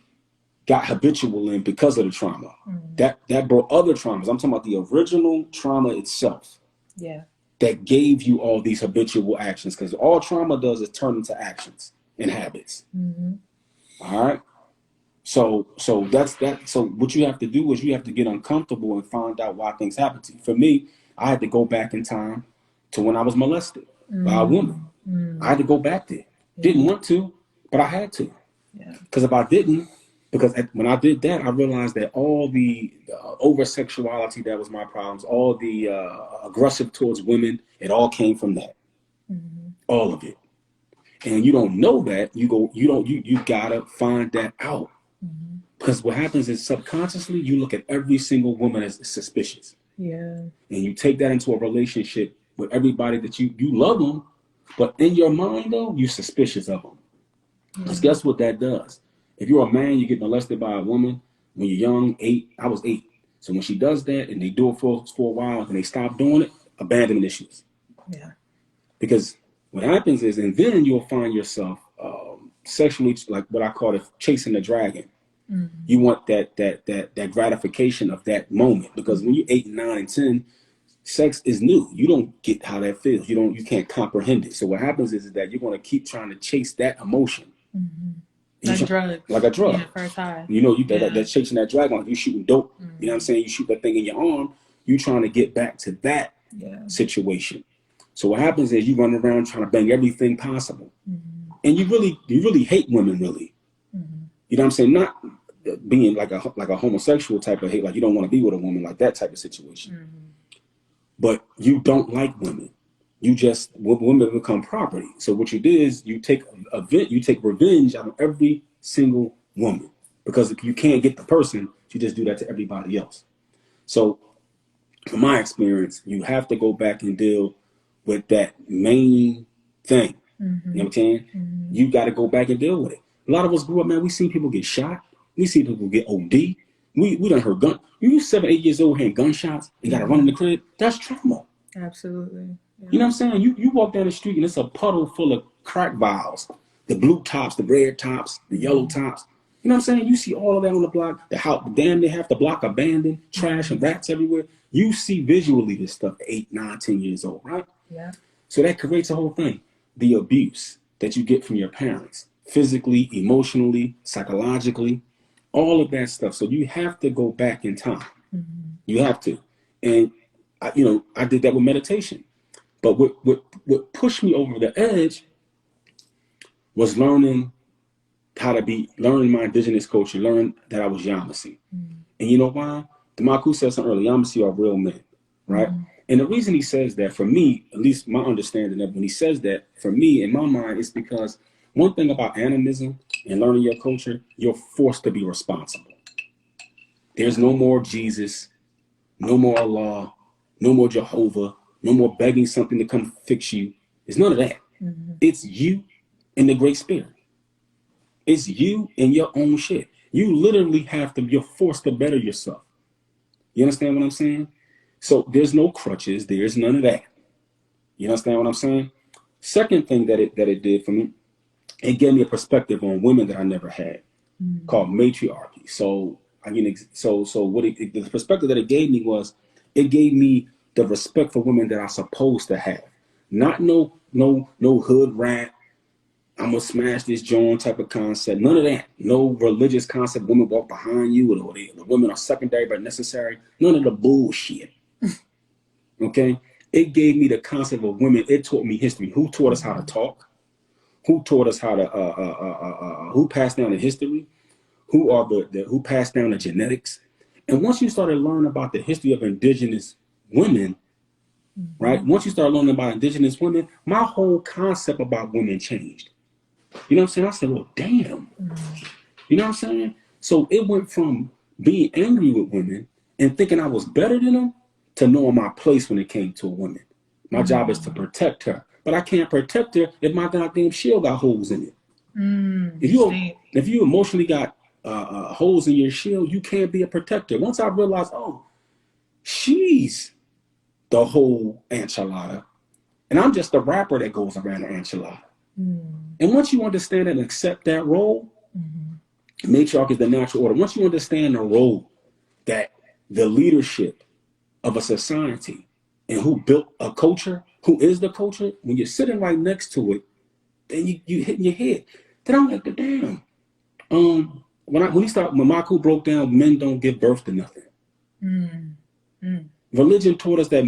got habitual in because of the trauma. That brought other traumas. I'm talking about the original trauma itself. Yeah. That gave you all these habitual actions, because all trauma does is turn into actions and habits. All right. So that's that. So what you have to do is you have to get uncomfortable and find out why things happen to you. For me, I had to go back in time to when I was molested by a woman. I had to go back there. Didn't want to, but I had to. Because if I didn't, because when I did that, I realized that all the over-sexuality that was my problems, all the aggressive towards women, it all came from that. All of it. And you don't know that, you gotta find that out. Because what happens is subconsciously, you look at every single woman as suspicious. And you take that into a relationship with everybody that you love them, but in your mind, though, you're suspicious of them. Because guess what that does? If you're a man, you get molested by a woman when you're young, 8. I was 8. So when she does that and they do it for a while and they stop doing it, abandonment issues. Because what happens is, and then you'll find yourself sexually, like what I call it, chasing the dragon. You want that gratification of that moment, because when you're 8 and 9 and 10, sex is new. You don't get how that feels. You can't comprehend it. So what happens is that you're going to keep trying to chase that emotion. Like drugs. Like a drug. Yeah, first high. You know, that's chasing that dragon. Like you shooting dope. You know what I'm saying? You shoot that thing in your arm. You trying to get back to that situation. So what happens is you run around trying to bang everything possible. And you really hate women, really. You know what I'm saying? Not being like a homosexual type of hate, like you don't want to be with a woman, like that type of situation. But you don't like women. Women become property. So what you did is you take revenge out of every single woman, because if you can't get the person, you just do that to everybody else. So from my experience, you have to go back and deal with that main thing. You know what I'm saying? You got to go back and deal with it. A lot of us grew up, man, we seen people get shot. We see people get OD. We done heard gun. You 7, 8 years old hearing gunshots and got to run in the crib. That's trauma. Absolutely. You know what I'm saying? You walk down the street and it's a puddle full of crack vials. The blue tops, the red tops, the yellow tops. You know what I'm saying? You see all of that on the block. The house, damn, they have the block abandoned, trash and rats everywhere. You see visually this stuff at 8, 9, 10 years old, right? Yeah. So that creates a whole thing. The abuse that you get from your parents, physically, emotionally, psychologically, all of that stuff. So you have to go back in time. You have to. And, I did that with meditation. But what pushed me over the edge was learning my indigenous culture, learn that I was Yamasee. And you know why? Damaku said something earlier, Yamasee are real men, right? And the reason he says that, for me, at least my understanding of when he says that, for me, in my mind, is because one thing about animism and learning your culture, you're forced to be responsible. There's no more Jesus, no more Allah, no more Jehovah, no more begging something to come fix you. It's none of that. It's you and the Great Spirit. It's you and your own shit. You literally you're forced to better yourself. You understand what I'm saying? So there's no crutches. There's none of that. You understand what I'm saying? Second thing that it did for me, it gave me a perspective on women that I never had, called matriarchy. So I mean, the perspective that it gave me was, it gave me the respect for women that I'm supposed to have, not no hood rat. I'm gonna smash this joint type of concept. None of that. No religious concept. Women walk behind you, or the women are secondary but necessary. None of the bullshit. Okay. It gave me the concept of women. It taught me history. Who taught us how to talk? Who taught us how to? Who passed down the history? Who are who passed down the genetics? And once you started learning about the history of indigenous women, right? Once you start learning about indigenous women, my whole concept about women changed. You know what I'm saying? I said, well, damn. You know what I'm saying? So it went from being angry with women and thinking I was better than them to knowing my place when it came to a woman. My job is to protect her. But I can't protect her if my goddamn shield got holes in it. If you emotionally got holes in your shield, you can't be a protector. Once I realized, oh, she's the whole enchilada, and I'm just the wrapper that goes around the enchilada. And once you understand and accept that role, matriarch is the natural order. Once you understand the role that the leadership of a society and who built a culture, who is the culture, when you're sitting right next to it, then you hitting your head. Then I'm like, damn. When Maku broke down, men don't give birth to nothing. Religion taught us that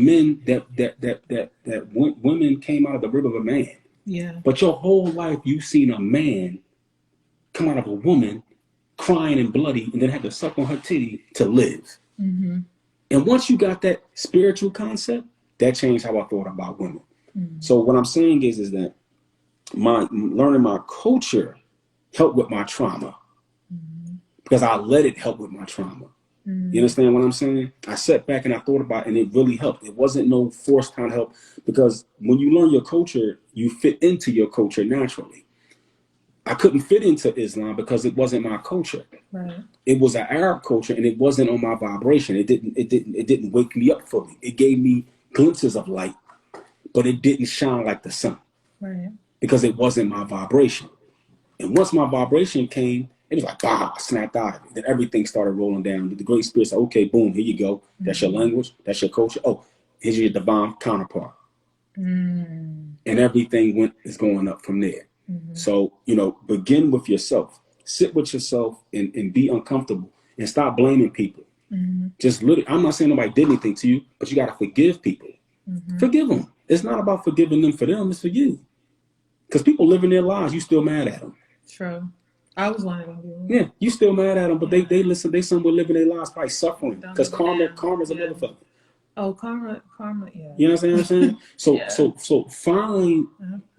women came out of the rib of a man. Yeah. But your whole life you've seen a man come out of a woman crying and bloody and then have to suck on her titty to live. And once you got that spiritual concept, that changed how I thought about women. So what I'm saying is that learning my culture helped with my trauma, because I let it help with my trauma. You understand what I'm saying? I sat back and I thought about it, and it really helped. It wasn't no forced kind of help, because when you learn your culture, you fit into your culture naturally. I couldn't fit into Islam because it wasn't my culture. Right. It was an Arab culture, and it wasn't on my vibration. It didn't wake me up fully. It gave me glimpses of light, but it didn't shine like the sun. Right. Because it wasn't my vibration. And once my vibration came, it was like, I snapped out of it. Then everything started rolling down. The Great Spirit said, okay, boom, here you go. That's your language. That's your culture. Oh, here's your divine counterpart. And everything is going up from there. So, begin with yourself. Sit with yourself and be uncomfortable and stop blaming people. Just literally, I'm not saying nobody did anything to you, but you got to forgive people. Forgive them. It's not about forgiving them for them. It's for you. Because people living their lives, you still mad at them. True. I was one of them. Yeah, you still mad at them, but they listen. They somewhere living their lives probably suffering because karma's a motherfucker. Oh, karma, yeah. You know what I'm saying? So find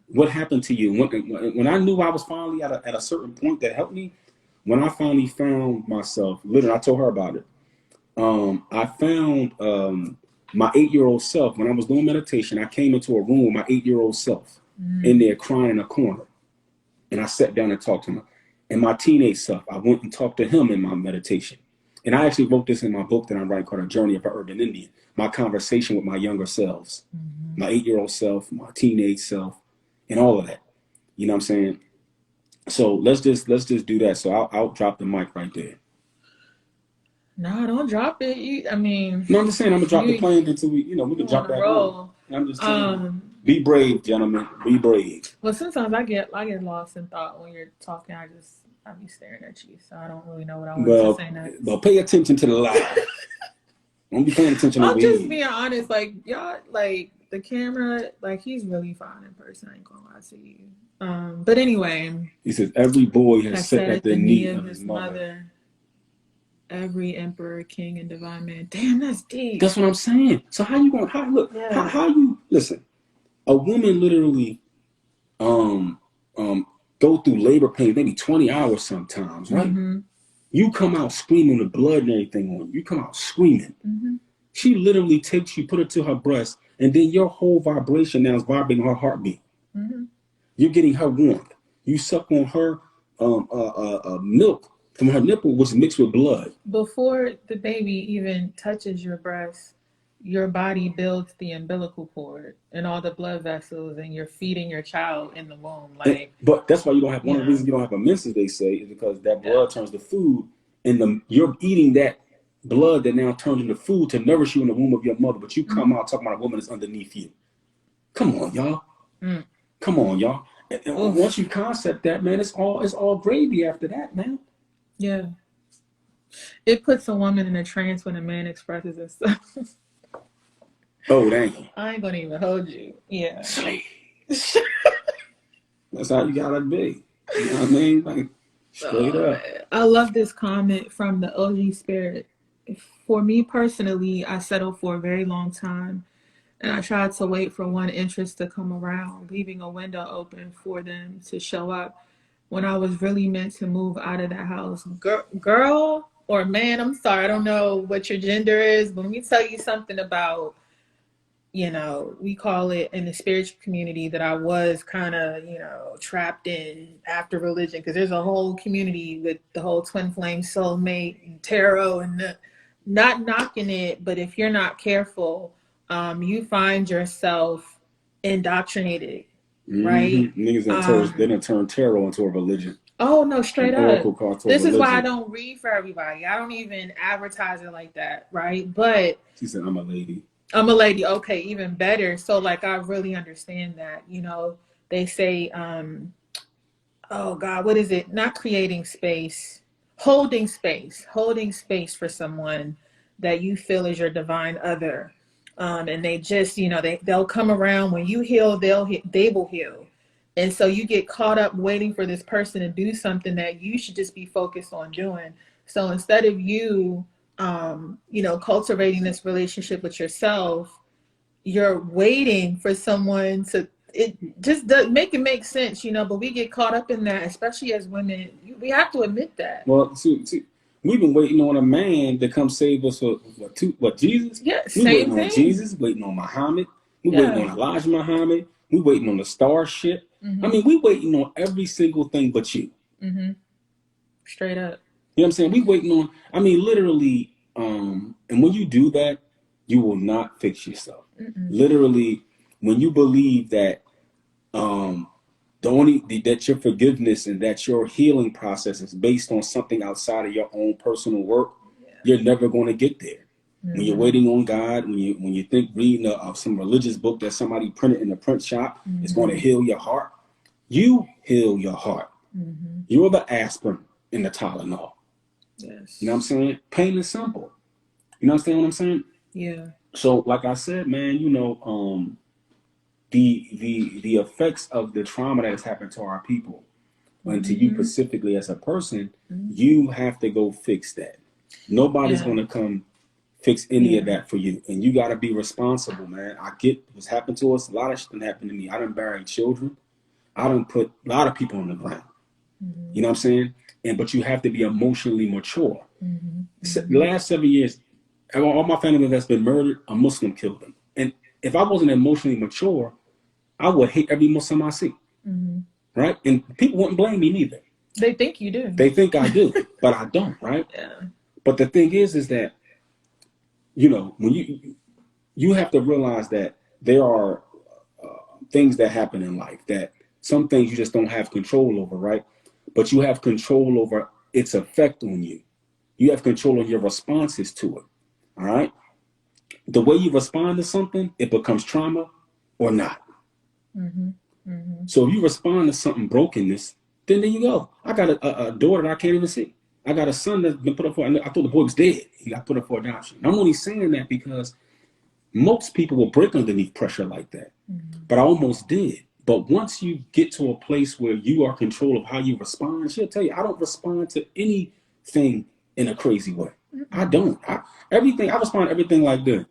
what happened to you. When I knew I was finally at a certain point that helped me, when I finally found myself, literally, I told her about it. I found my 8-year-old self when I was doing meditation. I came into a room with my 8-year-old self in there crying in a corner, and I sat down and talked to him. And my teenage self, I went and talked to him in my meditation. And I actually wrote this in my book that I'm writing called A Journey of an Urban Indian. My conversation with my younger selves, my 8-year-old self, my teenage self, and all of that. You know what I'm saying? So let's just do that. So I'll drop the mic right there. No, don't drop it. No, I'm just saying I'm gonna drop the plane until we can jump back on. I'm just saying, be brave, gentlemen. Be brave. Well, sometimes I get lost in thought when you're talking. I be staring at you, so I don't really know what I want to say next. Well, pay attention to the live. Don't be paying attention. I'm just being honest. Like y'all, like the camera, like he's really fine in person. I ain't gonna lie to you. But anyway, he says every boy has sat at the knee of his mother. Every emperor, king, and divine man. Damn, that's deep. That's what I'm saying. So how you going? How you listen? A woman literally, go through labor pain, maybe 20 hours sometimes, right? You come out screaming with blood and everything on you. You come out screaming. She literally takes you, put it to her breast, and then your whole vibration now is vibrating her heartbeat. You're getting her warmth. You suck on her milk from her nipple, was mixed with blood. Before the baby even touches your breast, your body builds the umbilical cord and all the blood vessels, and you're feeding your child in the womb. Like, But that's why you don't have, you one of the know, reasons you don't have a menses, they say, is because that yeah. blood turns to food, and you're eating that blood that now turns into food to nourish you in the womb of your mother. But you come out talking about a woman that's underneath you. Come on, y'all. Come on, y'all. And once you concept that, man, it's all gravy after that, man. Yeah. It puts a woman in a trance when a man expresses himself. Oh, dang. I ain't gonna even hold you. Yeah. That's how you gotta be. You know what I mean? Like, straight up. I love this comment from the OG Spirit. For me personally, I settled for a very long time, and I tried to wait for one interest to come around, leaving a window open for them to show up when I was really meant to move out of that house. Girl or man, I'm sorry, I don't know what your gender is, but let me tell you something about, we call it in the spiritual community that I was kind of, trapped in after religion, because there's a whole community with the whole twin flame soulmate and tarot and not knocking it, but if you're not careful, you find yourself indoctrinated, right? Niggas they done turn tarot into a religion. Oh no, straight An up. oracle card to a This is why I religion. don't read for everybody. I don't even advertise it like that, right? But She said, I'm a lady. I'm a lady. Okay, even better. So like I really understand that. They say, oh God, what is it? Not creating space, holding space for someone that you feel is your divine other. And they just, they'll come around when you heal, they will heal. And so you get caught up waiting for this person to do something that you should just be focused on doing. So instead of you, cultivating this relationship with yourself, you're waiting for someone to, it just does make sense, but we get caught up in that, especially as women. We have to admit that. Well, see, we've been waiting on a man to come save us for what, Jesus? Yeah, We same waiting on thing. Jesus, waiting on Muhammad. We Yeah. waiting on Elijah Muhammad. We waiting on the starship. I mean, we waiting on every single thing but you. Straight up. You know what I'm saying? We waiting on, I mean, literally, and when you do that, you will not fix yourself. Literally, when you believe that that your forgiveness and that your healing process is based on something outside of your own personal work, you're never going to get there. When you're waiting on God, when you think reading some religious book that somebody printed in a print shop is going to heal your heart, you heal your heart. You're the aspirin in the Tylenol. Yes. You know what I'm saying? Plain and simple. You know what I'm saying? Yeah. So, like I said, man, the effects of the trauma that has happened to our people, and to you specifically as a person, you have to go fix that. Nobody's going to come fix any of that for you, and you got to be responsible, man. I get what's happened to us. A lot of shit done happened to me. I done buried children. I done put a lot of people on the ground. You know what I'm saying? But you have to be emotionally mature. The last 7 years, all my family that's been murdered, a Muslim killed them. And if I wasn't emotionally mature, I would hate every Muslim I see. Right? And people wouldn't blame me neither. They think you do. They think I do, but I don't, right? Yeah. But the thing is that, when you have to realize that there are things that happen in life, that some things you just don't have control over, right? But you have control over its effect on you. You have control of your responses to it. All right? The way you respond to something, it becomes trauma or not. So if you respond to something brokenness, then there you go. I got a daughter that I can't even see. I got a son that's been put up for, I thought the boy was dead. He got put up for adoption. I'm only saying that because most people will break underneath pressure like that. But I almost did. But once you get to a place where you are in control of how you respond, she'll tell you, I don't respond to anything in a crazy way. I don't. I respond to everything like this.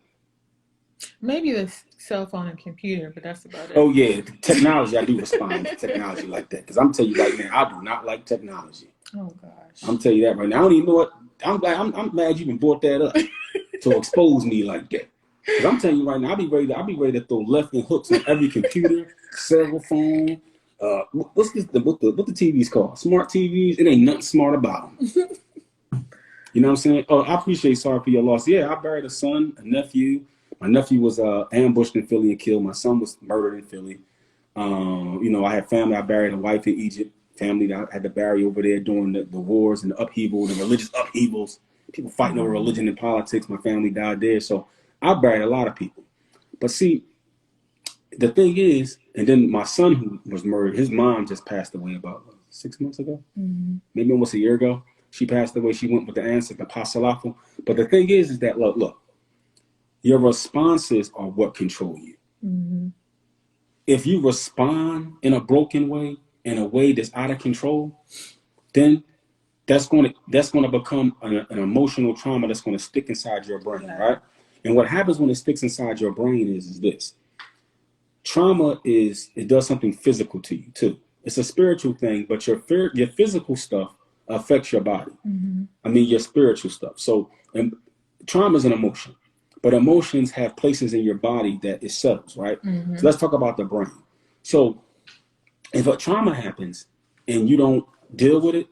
Maybe the cell phone and computer, but that's about it. Oh yeah, technology. I do respond to technology like that because I'm telling you right now, I do not like technology. Oh gosh. I'm telling you that right now. I don't even know what. I'm glad you even brought that up to expose me like that. Because I'm telling you right now, I'll be ready to throw left and hooks on every computer, cell phone, what's this, what the TV's called? Smart TVs. It ain't nothing smart about them. You know what I'm saying? Oh, I appreciate sorry for your loss. Yeah, I buried a son, a nephew. My nephew was ambushed in Philly and killed. My son was murdered in Philly. You know, I had family. I buried a wife in Egypt. Family that I had to bury over there during the wars and the upheaval, the religious upheavals. People fighting over religion and politics. My family died there. So I buried a lot of people. But see, the thing is, and then my son who was murdered, his mom just passed away about 6 months ago, maybe almost a year ago. She passed away. She went with the ancestor, the Pasalafu. But the thing is that look, your responses are what control you. If you respond in a broken way, in a way that's out of control, then that's going to become an emotional trauma that's going to stick inside your brain, right? And what happens when it sticks inside your brain is this. Trauma it does something physical to you too. It's a spiritual thing, but your physical stuff affects your body. I mean, your spiritual stuff. So trauma is an emotion, but emotions have places in your body that it settles, right? So let's talk about the brain. So if a trauma happens and you don't deal with it,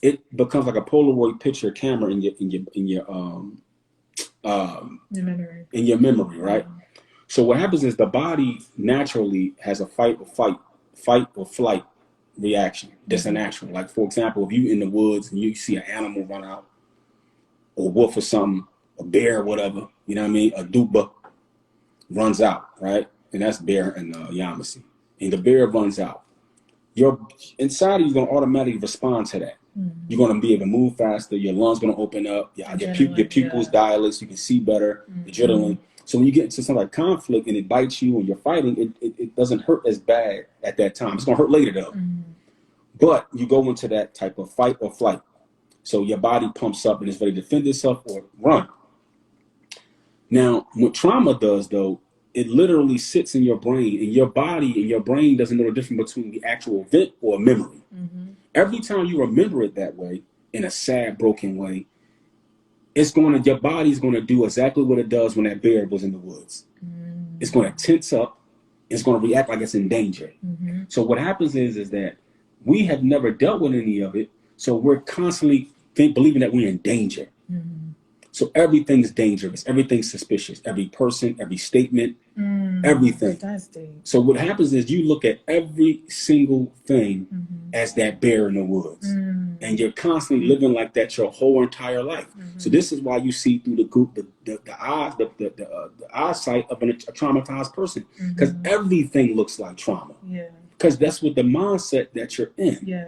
it becomes like a Polaroid picture camera in your memory, right? So what happens is the body naturally has a fight or flight reaction. That's a natural. Like for example, if you in the woods and you see an animal run out, or a wolf or something, a bear or whatever, you know what I mean? A duba runs out, right? And that's bear and Yamasee. And the bear runs out. Your inside of you going to automatically respond to that. You're going to be able to move faster. Your lungs going to open up. Your pupils dilate so you can see better. Adrenaline. So when you get into some like conflict and it bites you and you're fighting, it doesn't hurt as bad at that time. It's going to hurt later though. But you go into that type of fight or flight. So your body pumps up and is ready to defend itself or run. Now, what trauma does though, it literally sits in your brain, and your body and your brain doesn't know the difference between the actual event or a memory. Every time you remember it that way, in a sad, broken way, your body's going to do exactly what it does when that bear was in the woods. It's going to tense up. It's going to react like it's in danger. So what happens is that we have never dealt with any of it, so we're constantly believing that we're in danger. So everything's dangerous. Everything's suspicious. Every person, every statement, everything. So what happens is you look at every single thing as that bear in the woods. And you're constantly living like that your whole entire life. So this is why you see through the eyesight of a traumatized person. Because everything looks like trauma. Because that's what the mindset that you're in.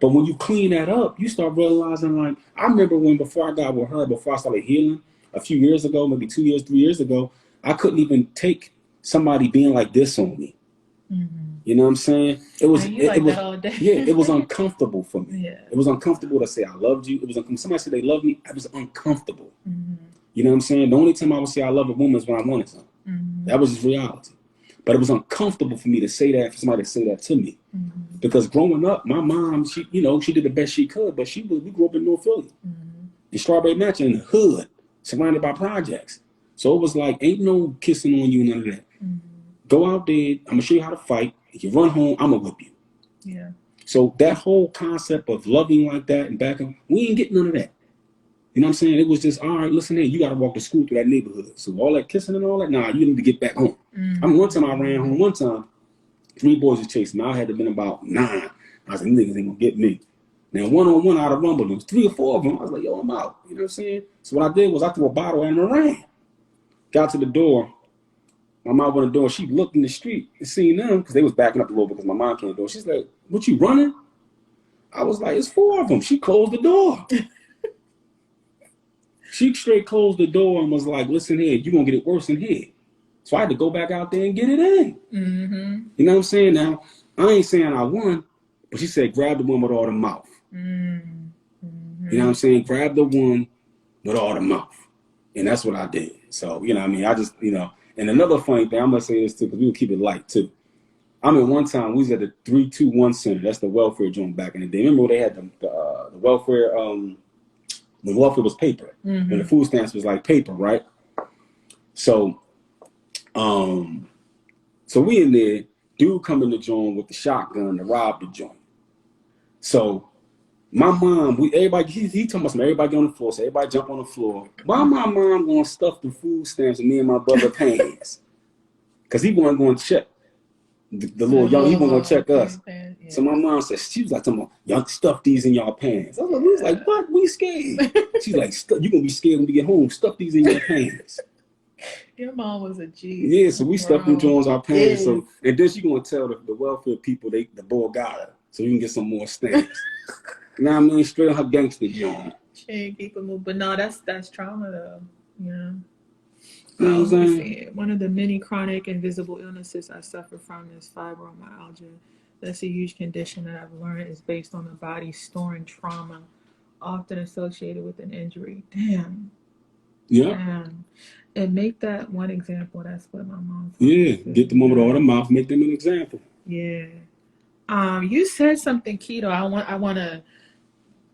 But when you clean that up, you start realizing, like, I remember before I got with her, before I started healing a few years ago, maybe 2 years, 3 years ago, I couldn't even take somebody being like this on me. You know what I'm saying? It was it was uncomfortable for me. It was uncomfortable to say I loved you. It was somebody said they loved me. It was uncomfortable. You know what I'm saying? The only time I would say I love a woman is when I wanted something. That was just reality. But it was uncomfortable for me to say that, for somebody to say that to me. Because growing up, my mom, she did the best she could, but we grew up in North Philly. In Strawberry Mansion, in the hood, surrounded by projects. So it was like, ain't no kissing on you, none of that. Go out there, I'm going to show you how to fight. If you run home, I'm going to whip you. So that whole concept of loving like that and back up, we ain't getting none of that. You know what I'm saying? It was just, all right, listen here, you got to walk to school through that neighborhood. So all that kissing and all that, nah, you need to get back home. I mean, one time I ran home, 3 boys was chasing me. I had to been about 9. I was like, niggas ain't gonna get me. Now, one-on-one out of Rumble, there was 3 or 4 of them. I was like, yo, I'm out. You know what I'm saying? So what I did was I threw a bottle at him and ran. Got to the door. My mom went to the door. She looked in the street and seen them because they was backing up a little bit because my mom came to the door. She's like, what, you running? I was like, it's 4 of them. She closed the door. She straight closed the door and was like, listen here, you're going to get it worse in here. So I had to go back out there and get it in. You know what I'm saying? Now, I ain't saying I won, but she said, grab the one with all the mouth. You know what I'm saying? Grab the one with all the mouth. And that's what I did. So, you know what I mean? I just, and another funny thing, I'm going to say this too, because we'll keep it light too. I mean, one time we was at the 321 Center. That's the welfare joint back in the day. Remember when they had the welfare, when welfare was paper, when the food stamps was like paper, right? So we in there, Dude come in the joint with the shotgun to rob the joint. So my mom, everybody, he talking about some, everybody get on the floor, so everybody jump on the floor. Why my mom gonna stuff the food stamps in me and my brother pants? Because he wasn't going to check the little young, he wasn't going to check us. Yeah. So my mom said, she was like, y'all stuff these in y'all pants. I was like, we was like, what? We scared. She's like, you gonna be scared when we get home. Stuff these in your pants. Your mom was a G. Yeah, so we stuffed them joints in our pants. So, and then she gonna tell the welfare people the boy got her, so you can get some more stamps. You know what I mean? Straight on her gangster joint. She ain't keep it moving, but no, that's trauma though. You know. You know what I'm saying? One of the many chronic invisible illnesses I suffer from is fibromyalgia. That's a huge condition that I've learned is based on the body storing trauma, often associated with an injury. Damn. Yeah. Damn. And make that one example. That's what my mom. Yeah, get the moment out of the mouth, make them an example. Yeah. You said something, Keto. I want to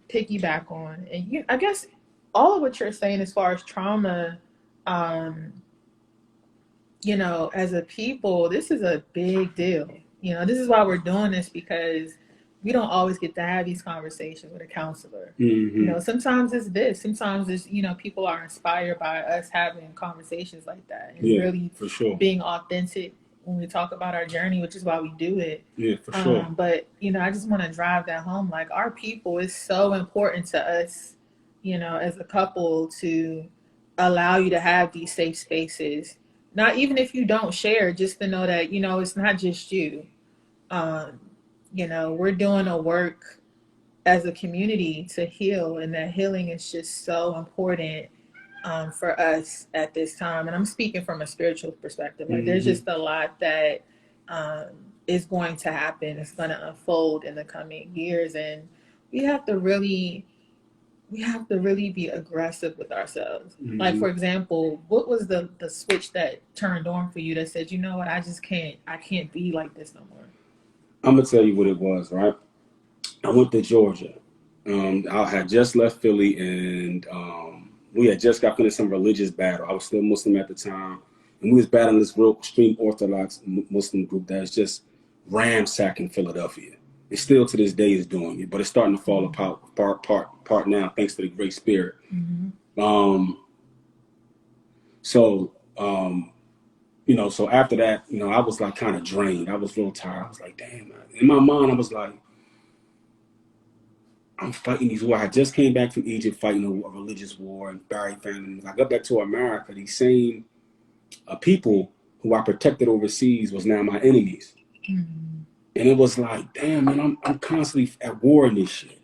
piggyback on, and I guess all of what you're saying as far as trauma. You know, as a people, this is a big deal. You know, this is why we're doing this, because we don't always get to have these conversations with a counselor. Mm-hmm. You know, sometimes it's this. Sometimes it's, you know, people are inspired by us having conversations like that and really for sure. being authentic when we talk about our journey, which is why we do it. Yeah, for sure. But, you know, I just want to drive that home. Like, our people is so important to us, you know, as a couple, to allow you to have these safe spaces. Not even if you don't share, just to know that, you know, it's not just you. You know, we're doing a work as a community to heal, and that healing is just so important for us at this time. And I'm speaking from a spiritual perspective. Like, there's just a lot that is going to happen. It's going to unfold in the coming years, and we have to really be aggressive with ourselves. Mm-hmm. Like, for example, what was the switch that turned on for you that said, you know what, I can't be like this no more? I'm going to tell you what it was, right? I went to Georgia. I had just left Philly, and we had just got finished some religious battle. I was still Muslim at the time, and we was battling this real extreme Orthodox Muslim group that's just ransacking Philadelphia. It still to this day is doing it, but it's starting to fall apart now, thanks to the Great Spirit. Mm-hmm. You know, so after that, you know, I was like kind of drained. I was real tired. I was like, damn, man. In my mind, I was like, I'm fighting these wars. I just came back from Egypt fighting a religious war and Barry famine. I got back to America. These same people who I protected overseas was now my enemies. Mm-hmm. And it was like, damn, man, I'm constantly at war in this shit.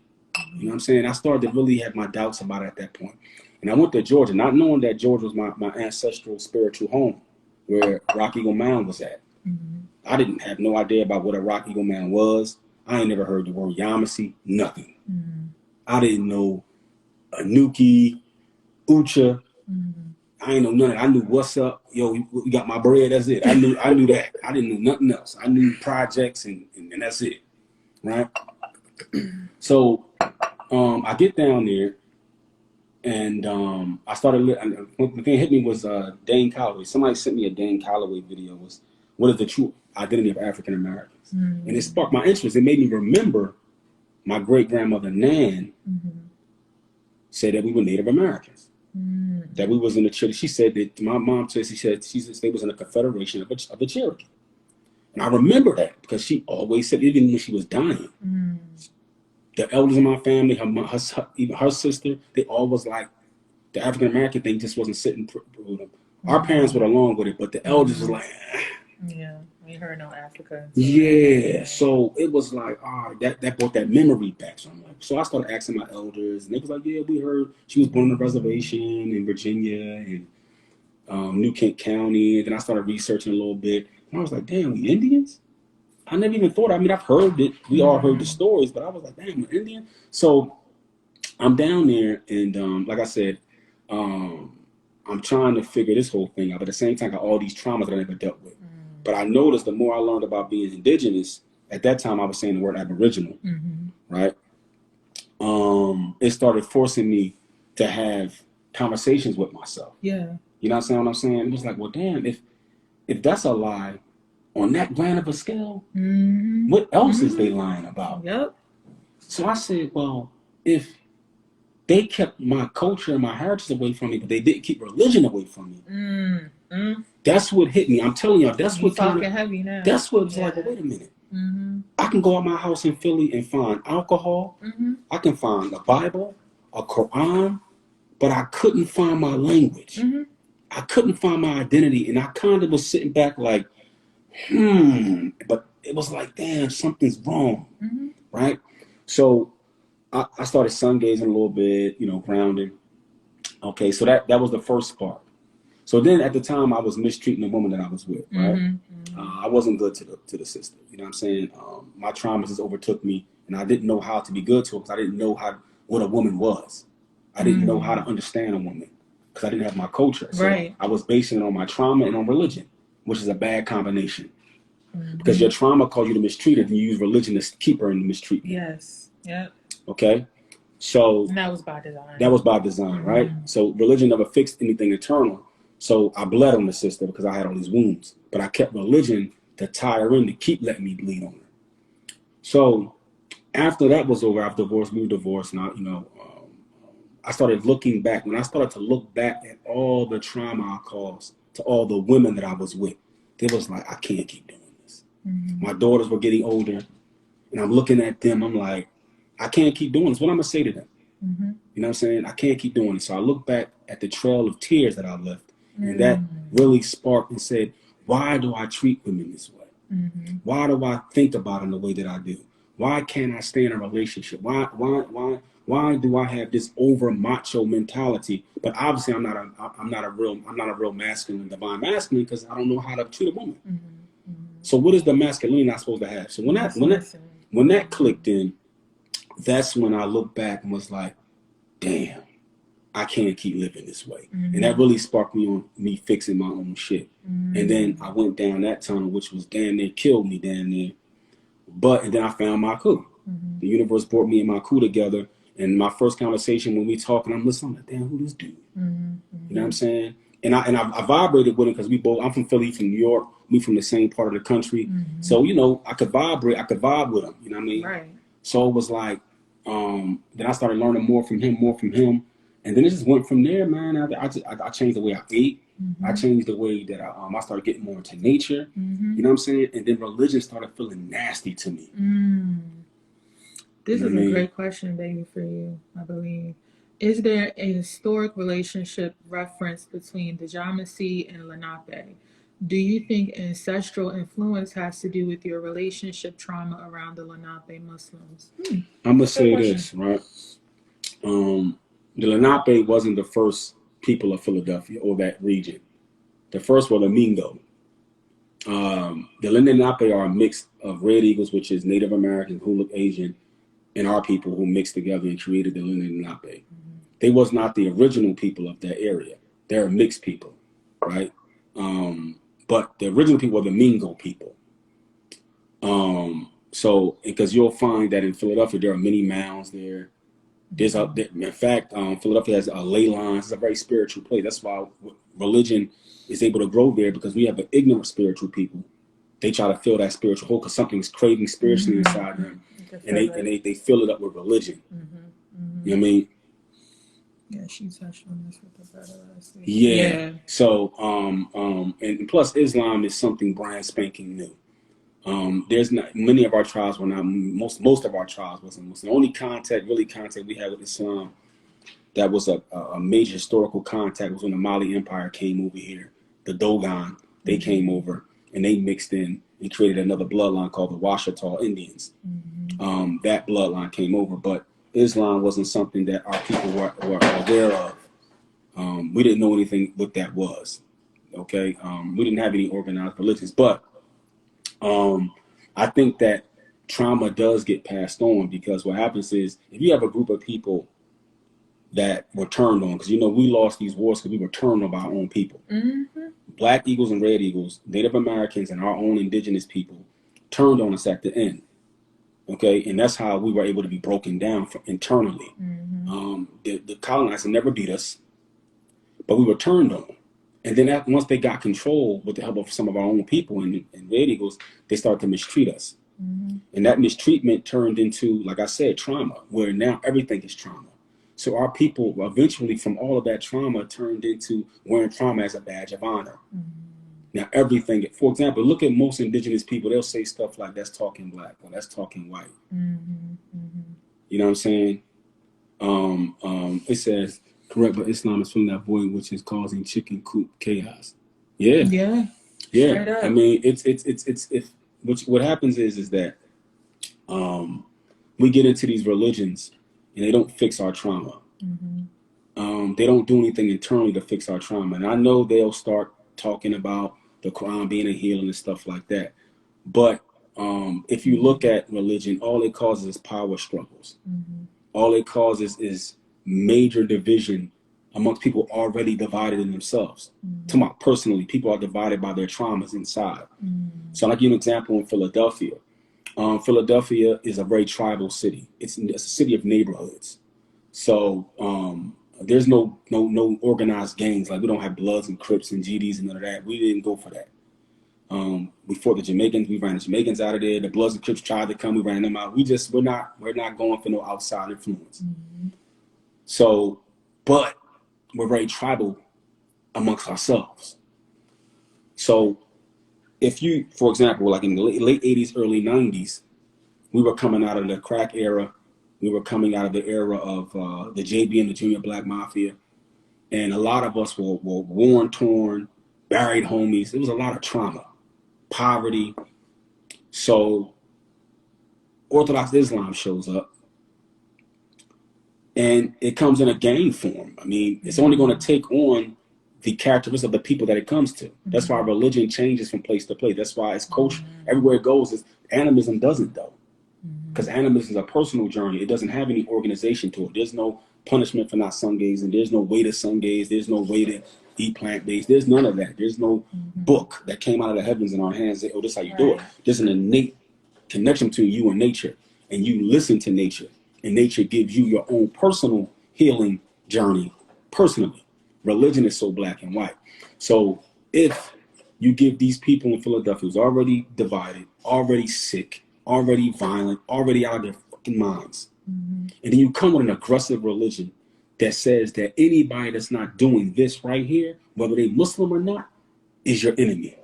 You know what I'm saying? I started to really have my doubts about it at that point. And I went to Georgia, not knowing that Georgia was my ancestral spiritual home, where Rock Eagle Mound was at. Mm-hmm. I didn't have no idea about what a Rock Eagle Mound was. I ain't never heard the word Yamasee, nothing. Mm-hmm. I didn't know Anuki, Ucha. Mm-hmm. I ain't know none of it. I knew what's up. Yo, we got my bread. That's it. I knew that. I didn't know nothing else. I knew projects and that's it. Right? So I get down there, and I started. The thing hit me was Dane Calloway. Somebody sent me a Dane Calloway video. Was what is the true identity of African Americans? Mm-hmm. And it sparked my interest. It made me remember my great grandmother Nan said that we were Native Americans. That we was in the Cherokee. She said that my mom said they was in a confederation of the Cherokee. And I remember that because she always said, even when she was dying, the elders in my family, even her sister, they always like the African American thing just wasn't sitting with them. Our parents were along with it, but the elders was like, yeah, we heard no Africa. Yeah, so it was like, that brought that memory back. So I started asking my elders, and they was like, yeah, we heard she was born on a reservation in Virginia and New Kent County. And then I started researching a little bit, and I was like, damn, we Indians? I never even thought. I mean, I've heard it. We all heard the stories, but I was like, damn, we're Indian? So I'm down there, and like I said, I'm trying to figure this whole thing out. But at the same time, I got all these traumas that I never dealt with. But I noticed the more I learned about being indigenous, at that time I was saying the word aboriginal, right? It started forcing me to have conversations with myself. Yeah. You know what I'm saying? It was like, well, damn, if that's a lie on that grand of a scale, Mm-hmm. what else is they lying about? Yep. So I said, well, if they kept my culture and my heritage away from me, but they didn't keep religion away from me. Mm-hmm. That's what hit me. I'm telling y'all, that's You what kind talking of, heavy now. that's what was Yeah. like, well, wait a minute. Mm-hmm. I can go out my house in Philly and find alcohol. Mm-hmm. I can find a Bible, a Quran, but I couldn't find my language. Mm-hmm. I couldn't find my identity. And I kind of was sitting back like, but it was like, damn, something's wrong. Mm-hmm. Right? So I started sun gazing a little bit, grounding. Okay, so that was the first spark. So then at the time I was mistreating the woman that I was with, right? Mm-hmm. I wasn't good to the sister. You know what I'm saying? My traumas just overtook me, and I didn't know how to be good to her because I didn't know what a woman was. I didn't know how to understand a woman because I didn't have my culture. So Right. I was basing it on my trauma and on religion, which is a bad combination. Because your trauma caused you to mistreat her, and you use religion to keep her in the mistreatment. Yes. Yep. Okay? So And that was by design. that was by design, right? So religion never fixed anything internal. So I bled on the sister because I had all these wounds. But I kept religion to tie her in to keep letting me bleed on her. So after that was over, after divorce, we were divorced, and I started looking back. When I started to look back at all the trauma I caused to all the women that I was with, it was like, I can't keep doing this. My daughters were getting older, and I'm looking at them. I'm like, I can't keep doing this. What I'm going to say to them? You know what I'm saying? I can't keep doing it. So I look back at the trail of tears that I left, and that really sparked and said, why do I treat women this way? Why do I think about them the way that I do? Why can't I stay in a relationship? Why do I have this over macho mentality? But obviously, I'm not a real masculine, divine masculine, because I don't know how to treat a woman. So what is the masculinity I'm supposed to have? So when that clicked in, that's when I looked back and was like, damn, I can't keep living this way. And that really sparked me on me fixing my own shit. And then I went down that tunnel, which was damn near killed me damn near. And then I found my coup. The universe brought me and my coup together. And my first conversation when we talking, I'm listening, I'm like, damn, who this dude? You know what I'm saying? And I vibrated with him because I'm from Philly, from New York, we from the same part of the country. So, I could vibe with him, you know what I mean? Right. So it was like, then I started learning more from him. And then it just went from there, man. I changed the way I ate. I changed the way that I started getting more into nature. You know what I'm saying? And then religion started feeling nasty to me. This is a great question, baby, for you, I believe. Is there a historic relationship reference between Dajamasi and Lenape? Do you think ancestral influence has to do with your relationship trauma around the Lenape Muslims? I'm going to say this, right? The Lenape wasn't the first people of Philadelphia or that region. The first were the Mingo. The Lenape are a mix of Red Eagles, which is Native Americans who look Asian, and our people who mixed together and created the Lenape. They was not the original people of that area. They're mixed people, right? But the original people were the Mingo people. So because you'll find that in Philadelphia there are many mounds there. In fact, Philadelphia has ley lines. It's a very spiritual place. That's why religion is able to grow there, because we have an ignorant spiritual people. They try to fill that spiritual hole because something's craving spiritually inside them, and they fill it up with religion. You know what I mean? Yeah, she touched on this with the brother last week. Yeah. So, and plus Islam is something brand spanking new. There's not many of our tribes were not most of our tribes wasn't Muslim. The only contact we had with Islam that was a major historical contact was when the Mali Empire came over here. The Dogon, they came over and they mixed in and created another bloodline called the Washita Indians. That bloodline came over, but Islam wasn't something that our people were aware of. We didn't know anything what that was. Okay, we didn't have any organized religions, but I think that trauma does get passed on, because what happens is if you have a group of people that were turned on, because we lost these wars because we were turned on by our own people. Black Eagles and Red Eagles, Native Americans and our own indigenous people turned on us at the end. Okay, and that's how we were able to be broken down internally. The colonizer never beat us, but we were turned on. And then once they got control with the help of some of our own people and Red Eagles, they started to mistreat us. And that mistreatment turned into, like I said, trauma, where now everything is trauma. So our people eventually, from all of that trauma, turned into wearing trauma as a badge of honor. Now everything, for example, look at most indigenous people, they'll say stuff like, that's talking black or that's talking white. You know what I'm saying? It says, correct, but Islam is from that void which is causing chicken coop chaos. Yeah. Straight I up. mean, what happens is that we get into these religions and they don't fix our trauma. They don't do anything internally to fix our trauma. And I know they'll start talking about the Quran being a healing and stuff like that. But if you look at religion, all it causes is power struggles. All it causes is major division amongst people already divided in themselves. To my personally, people are divided by their traumas inside. So I'll give you an example in Philadelphia. Philadelphia is a very tribal city. It's a city of neighborhoods. So there's no organized gangs. Like we don't have Bloods and Crips and GDs and none of that. We didn't go for that. We fought the Jamaicans. We ran the Jamaicans out of there. The Bloods and Crips tried to come. We ran them out. We're not going for no outside influence. So, but we're very tribal amongst ourselves. So if you, for example, like in the late 80s, early 90s, we were coming out of the crack era. We were coming out of the era of the JB and the Junior Black Mafia. And a lot of us were worn, torn, buried homies. It was a lot of trauma, poverty. So Orthodox Islam shows up. And it comes in a gang form. I mean, it's only going to take on the characteristics of the people that it comes to. That's why religion changes from place to place. That's why it's culture. Everywhere it goes, animism doesn't, though. Because animism is a personal journey. It doesn't have any organization to it. There's no punishment for not sun gazing. There's no way to sun gaze. There's no way to eat plant-based. There's none of that. There's no book that came out of the heavens in our hands that, oh, this is how you do it. There's an innate connection between you and nature. And you listen to nature. And nature gives you your own personal healing journey personally. Religion is so black and white. So if you give these people in Philadelphia who's already divided, already sick, already violent, already out of their fucking minds, and then you come with an aggressive religion that says that anybody that's not doing this right here, whether they Muslim or not, is your enemy.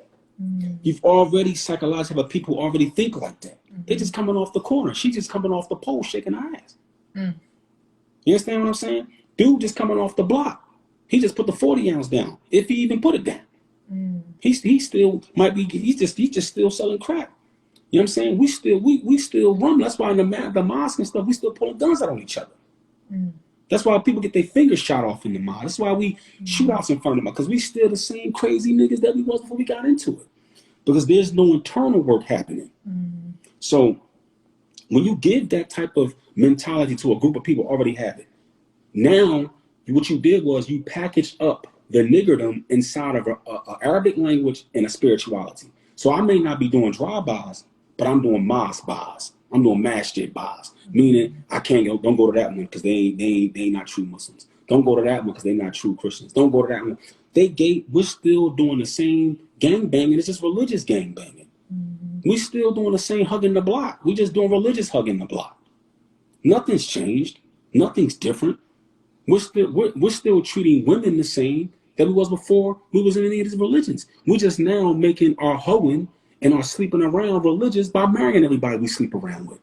You've already psychologically have people who already think like that. They're just coming off the corner. She's just coming off the pole, shaking her ass. You understand what I'm saying? Dude just coming off the block. He just put the 40 ounce down, if he even put it down. He still might be. He's just still selling crack. You know what I'm saying? We still run. That's why in the mosque and stuff, we still pulling guns out on each other. That's why people get their fingers shot off in the mosque. That's why we shoot outs in front of them, because we still the same crazy niggas that we was before we got into it. Because there's no internal work happening. So when you give that type of mentality to a group of people already have it. Now, what you did was you packaged up the niggerdom inside of a Arabic language and a spirituality. So I may not be doing drive-bys, but I'm doing mosque bars. I'm doing masjid bars. Meaning I can't go, don't go to that one because they ain't not true Muslims. Don't go to that one because they're not true Christians. Don't go to that one. We're still doing the same gang banging. It's just religious gang banging. We still doing the same hugging the block. We just doing religious hugging the block. Nothing's changed. Nothing's different. We're still treating women the same that we was before we was in any of these religions. We're just now making our hoeing and our sleeping around religious by marrying everybody we sleep around with.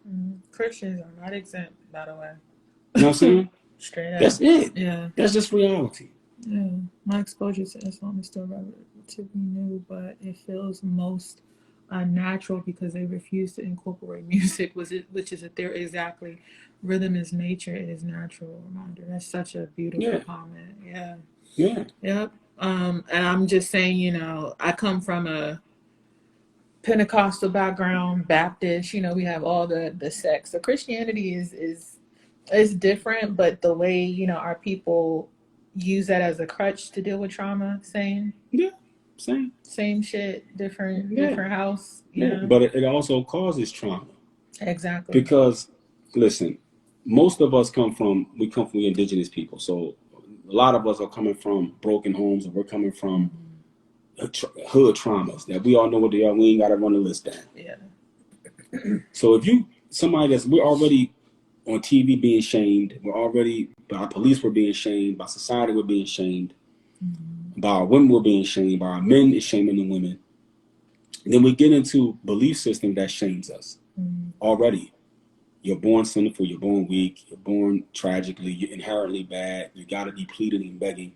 Christians are not exempt, by the way. You know what I'm saying? Straight up. That's it. Yeah. That's just reality. Yeah. My exposure to Islam is still relatively new, but it feels most unnatural because they refuse to incorporate music, which is that they're exactly rhythm is nature, it is natural. Reminder. That's such a beautiful comment. Yeah. Yep. And I'm just saying, I come from a Pentecostal background, Baptist. We have all the sects. So Christianity is different, but the way our people use that as a crutch to deal with trauma, same shit, different house. But it also causes trauma. Exactly. Because listen, most of us come from indigenous people. So a lot of us are coming from broken homes, or we're coming from hood traumas that we all know what they are. We ain't got to run the list down. Yeah. So if you somebody we're already on TV being shamed, we're already by our police, we're being shamed, by society, we're being shamed, by our women, we're being shamed, by our men is shaming the women. And then we get into belief system that shames us already. You're born sinful, you're born weak, you're born tragically, you're inherently bad, you gotta be pleading and begging.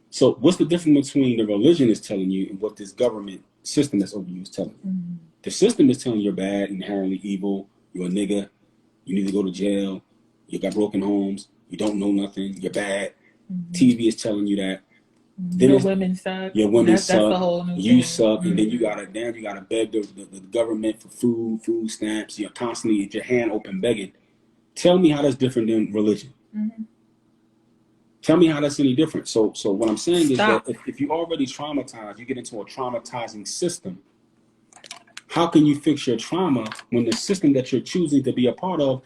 So what's the difference between the religion is telling you and what this government system that's over you is telling you? The system is telling you you're bad, inherently evil, you're a nigga, you need to go to jail, you got broken homes, you don't know nothing, you're bad. TV is telling you that. Then Your women suck. Your women suck. That's the whole new you thing. suck, and then you gotta beg the government for food stamps. You're constantly with your hand open begging. Tell me how that's different than religion. Tell me how that's any different. So what I'm saying is that if you're already traumatized, you get into a traumatizing system. How can you fix your trauma when the system that you're choosing to be a part of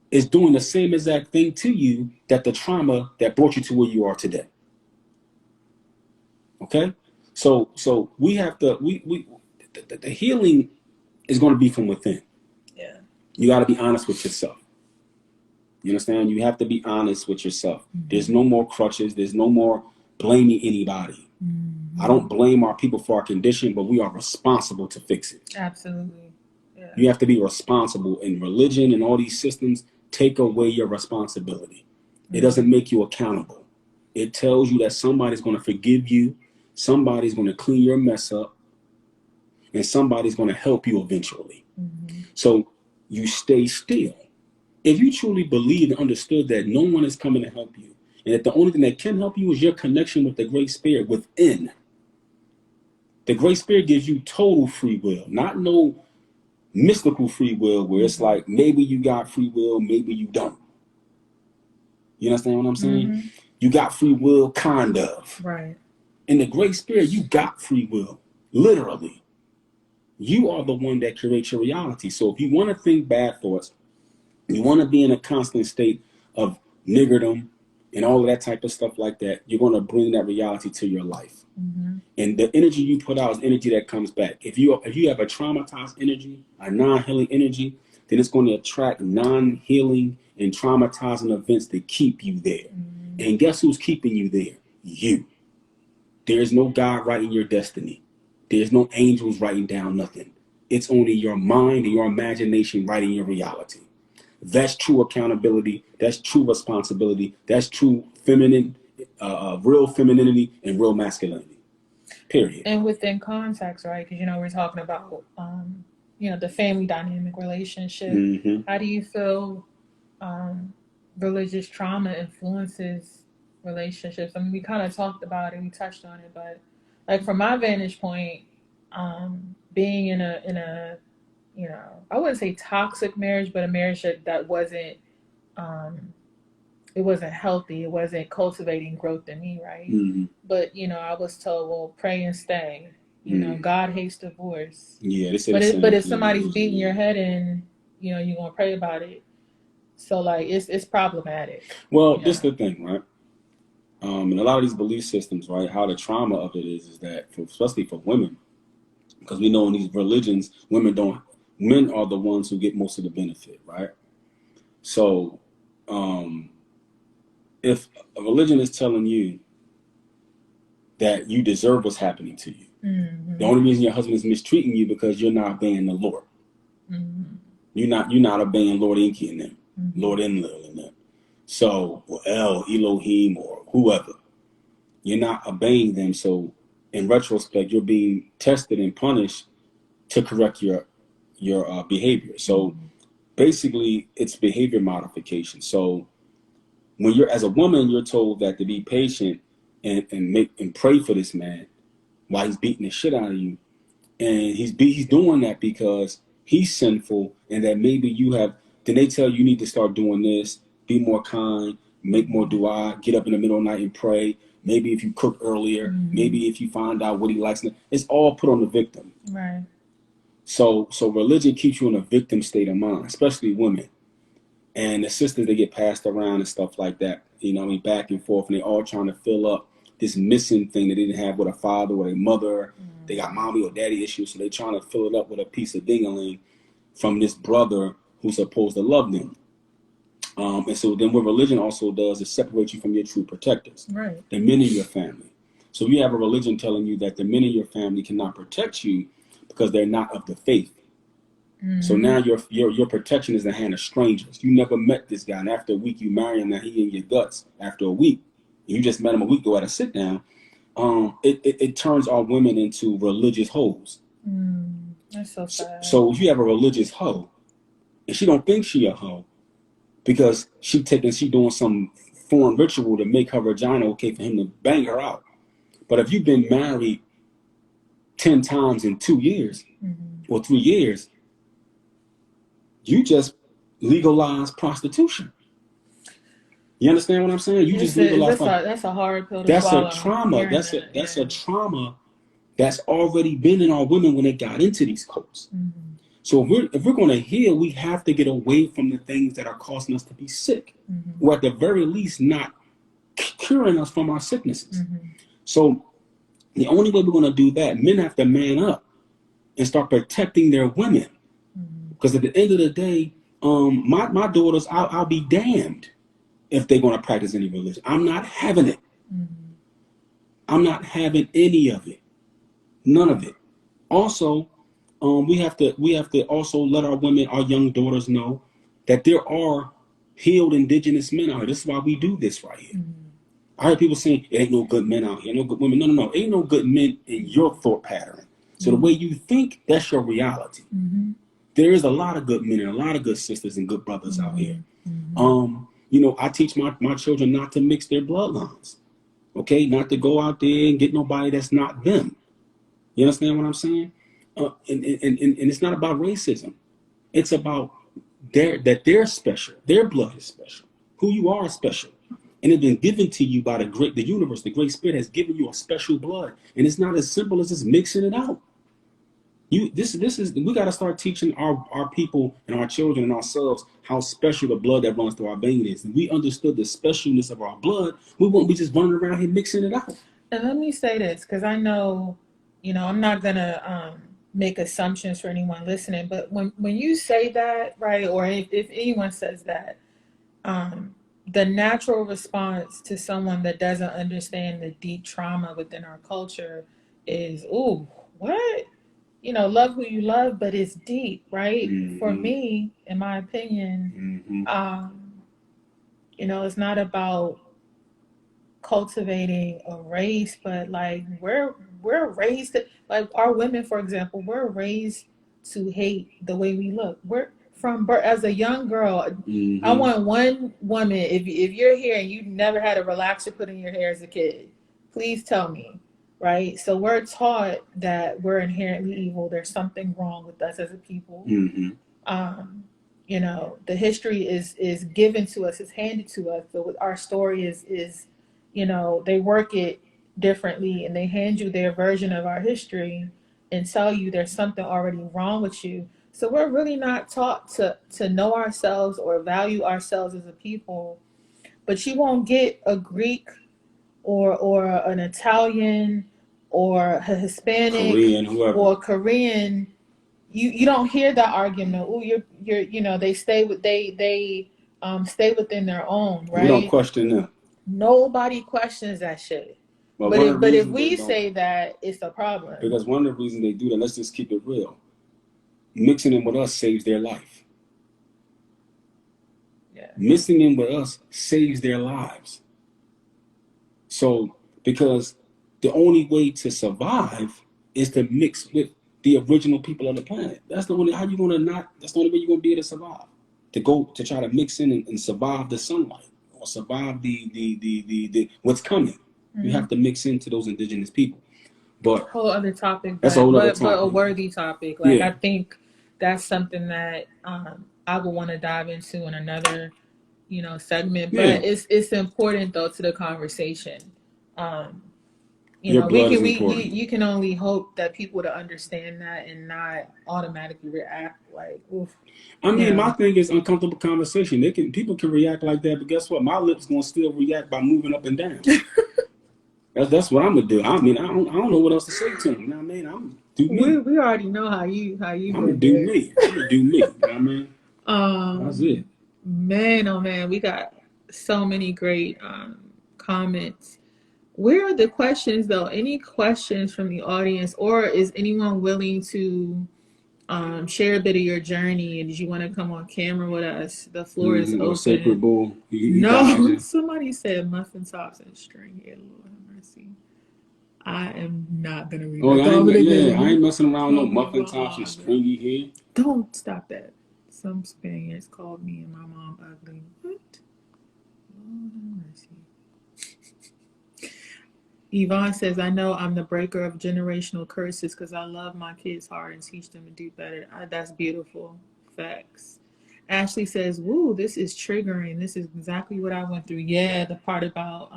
is doing the same exact thing to you that the trauma that brought you to where you are today? Okay, so we have to the healing is going to be from within. Yeah, you got to be honest with yourself. You understand? You have to be honest with yourself. There's no more crutches. There's no more blaming anybody. I don't blame our people for our condition, but we are responsible to fix it. Absolutely. Yeah. You have to be responsible. In religion and all these systems take away your responsibility. It doesn't make you accountable. It tells you that somebody's going to forgive you, somebody's going to clean your mess up, and somebody's going to help you eventually. So you stay still. If you truly believed and understood that no one is coming to help you, and that the only thing that can help you is your connection with the Great Spirit within. The Great Spirit gives you total free will, not no mystical free will where it's like maybe you got free will, maybe you don't. You understand what I'm saying? You got free will, kind of. Right. In the Great Spirit, you got free will, literally. You are the one that creates your reality. So if you want to think bad thoughts, you want to be in a constant state of niggerdom and all of that type of stuff like that, you're going to bring that reality to your life. And the energy you put out is energy that comes back. If you have a traumatized energy, a non-healing energy, then it's going to attract non-healing and traumatizing events that keep you there. And guess who's keeping you there? You. There's no God writing your destiny. There's no angels writing down nothing. It's only your mind and your imagination writing your reality. That's true accountability. That's true responsibility. That's true feminine, real femininity and real masculinity. Period. And within context, right? Because we're talking about the family dynamic relationship. How do you feel religious trauma influences relationships? I mean, we kind of talked about it, we touched on it, but like from my vantage point, being in a I wouldn't say toxic marriage, but a marriage that wasn't it wasn't healthy. It wasn't cultivating growth in me, right? But I was told, well, pray and stay. God hates divorce. Yeah, they say but if somebody's beating your head in, you're gonna pray about it. So like it's problematic. Well, this is the thing, right? And a lot of these belief systems, right? How the trauma of it is that, especially for women, because we know in these religions, men are the ones who get most of the benefit, right? So, if a religion is telling you that you deserve what's happening to you, the only reason your husband is mistreating you because you're not obeying the Lord. You're not obeying Lord Enki and them, Lord Enlil and them. So, or El, Elohim, or whoever. You're not obeying them. So, in retrospect, you're being tested and punished to correct your behavior. So, basically, it's behavior modification. So, when you're as a woman, you're told that to be patient and pray for this man while he's beating the shit out of you, and he's doing that because he's sinful, and that maybe you have. Then they tell you need to start doing this, be more kind, make more dua, get up in the middle of the night and pray. Maybe if you cook earlier, maybe if you find out what he likes, it's all put on the victim. Right. So religion keeps you in a victim state of mind, especially women, and the sisters that get passed around and stuff like that. you know what I mean, back and forth, and they all trying to fill up this missing thing that they didn't have with a father or a mother. They got mommy or daddy issues, so they trying to fill it up with a piece of ding-a-ling from this brother who's supposed to love them. And so then what religion also does is separate you from your true protectors, Right. the men in your family. So you have a religion telling you that the men in your family cannot protect you because they're not of the faith. So now your protection is in the hand of strangers. You never met this guy, and after a week you marry him, now he in your guts. After a week, you just met him a week ago at a sit down. It turns our women into religious hoes. That's so sad. So if you have a religious hoe, and she don't think she a hoe, because she doing some foreign ritual to make her vagina okay for him to bang her out. But if you've been married 10 times in 2 years or 3 years, you just legalize prostitution. You understand what I'm saying? You just legalize prostitution. That's a hard pill to swallow. That's a trauma. That's a trauma that's already been in our women when they got into these cults. So if we're going to heal, we have to get away from the things that are causing us to be sick, or at the very least not curing us from our sicknesses. So the only way we're going to do that, men have to man up and start protecting their women. Because at the end of the day, my daughters, I'll be damned if they're going to practice any religion. I'm not having it. I'm not having any of it. None of it. Also, we have to also let our women, our young daughters know that there are healed indigenous men out here. This is why we do this right here. I heard people saying, it ain't no good men out here, no good women. No. Ain't no good men in your thought pattern. So the way you think, that's your reality. There is a lot of good men and a lot of good sisters and good brothers out here. You know, I teach my children not to mix their bloodlines. Okay? Not to go out there and get nobody that's not them. You understand what I'm saying? And it's not about racism. It's about that they're special. Their blood is special. Who you are is special. And it's been given to you by the universe. The Great Spirit has given you a special blood. And it's not as simple as just mixing it out. We got to start teaching our people and our children and ourselves how special the blood that runs through our veins is. If we understood the specialness of our blood, we wouldn't be just running around here mixing it out. And let me say this, because I know, I'm not going to make assumptions for anyone listening, but when you say that, right, or if anyone says that, the natural response to someone that doesn't understand the deep trauma within our culture is, ooh, what? Love who you love, but it's deep, right? For me, in my opinion, it's not about cultivating a race, but like we're raised to, like our women, for example, we're raised to hate the way we look. We're from birth. As a young girl, I want one woman, if you're here and you never had a relaxer put in your hair as a kid, please tell me. Right? So we're taught that we're inherently evil. There's something wrong with us as a people. The history is given to us, it's handed to us. So our story is they work it differently and they hand you their version of our history and tell you there's something already wrong with you. So we're really not taught to know ourselves or value ourselves as a people. But you won't get a Greek or an Italian or a Hispanic Korean, whoever. or Korean. You don't hear that argument. Oh, you're they stay stay within their own, right? We don't question them. Nobody questions that shit. But if we say that, it's a problem. Because one of the reasons they do that, let's just keep it real. Mixing in with us saves their life. Yeah. Mixing in with us saves their lives. So, because the only way to survive is to mix with the original people of the planet. That's the only way you're gonna be able to survive. To try to mix in and survive the sunlight or survive the what's coming. You have to mix into those indigenous people. But whole other topic. That's a whole other topic. But a worthy topic. Like I think that's something that I would want to dive into in another segment. But it's important though to the conversation. Your blood is you, important. you can only hope that people to understand that and not automatically react like, oof. I mean, Yeah. my thing is uncomfortable conversation. People can react like that, but guess what? My lips gonna still react by moving up and down. That's what I'm gonna do. I mean, I don't know what else to say to him. You know what I mean? I'm do me. We already know how you I'm gonna been do there. me. I'm gonna do me. You know what I mean? That's it. Man, oh man, we got so many great comments. Where are the questions though? Any questions from the audience, or is anyone willing to share a bit of your journey? And did you want to come on camera with us? The floor is Or sacred open. bull. He No, dodging. somebody said muffin tops and string. Yeah, Lord have mercy. I am not gonna read Oh, that comment I ain't again. messing around with no Oh my muffin tops and God. stringy hair. Don't stop that. Some Spaniards called me and my mom ugly. What? Lord have mercy. Yvonne says, I know I'm the breaker of generational curses because I love my kids hard and teach them to do better. That's beautiful. Facts. Ashley says, woo, this is triggering. This is exactly what I went through. Yeah, the part about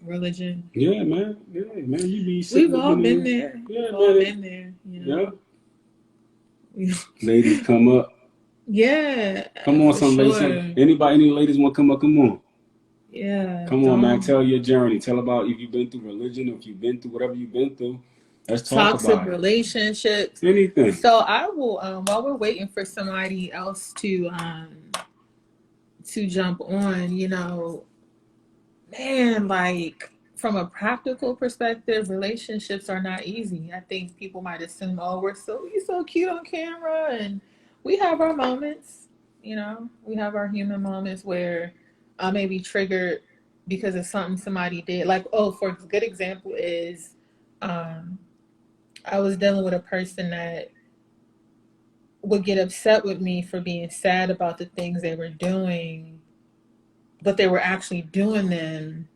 religion. Yeah, man. Yeah, man. You be We've sitting up all in been there. there. Yeah, We've all man. been there, Yeah. Ladies, come up. Yeah, Come on, for some ladies. sure. Any ladies want to come up? Come on. Yeah, Come on, man. don't. Tell your journey. Tell about if you've been through religion, or if you've been through whatever you've been through. Let's talk Toxic about it. relationships. Anything. So I will, while we're waiting for somebody else to jump on, man, like from a practical perspective, relationships are not easy. I think people might assume, oh, you're so cute on camera, and we have our moments. We have our human moments where I may be triggered because of something somebody did. Like, oh, for a good example is, um, I was dealing with a person that would get upset with me for being sad about the things they were doing, but they were actually doing them.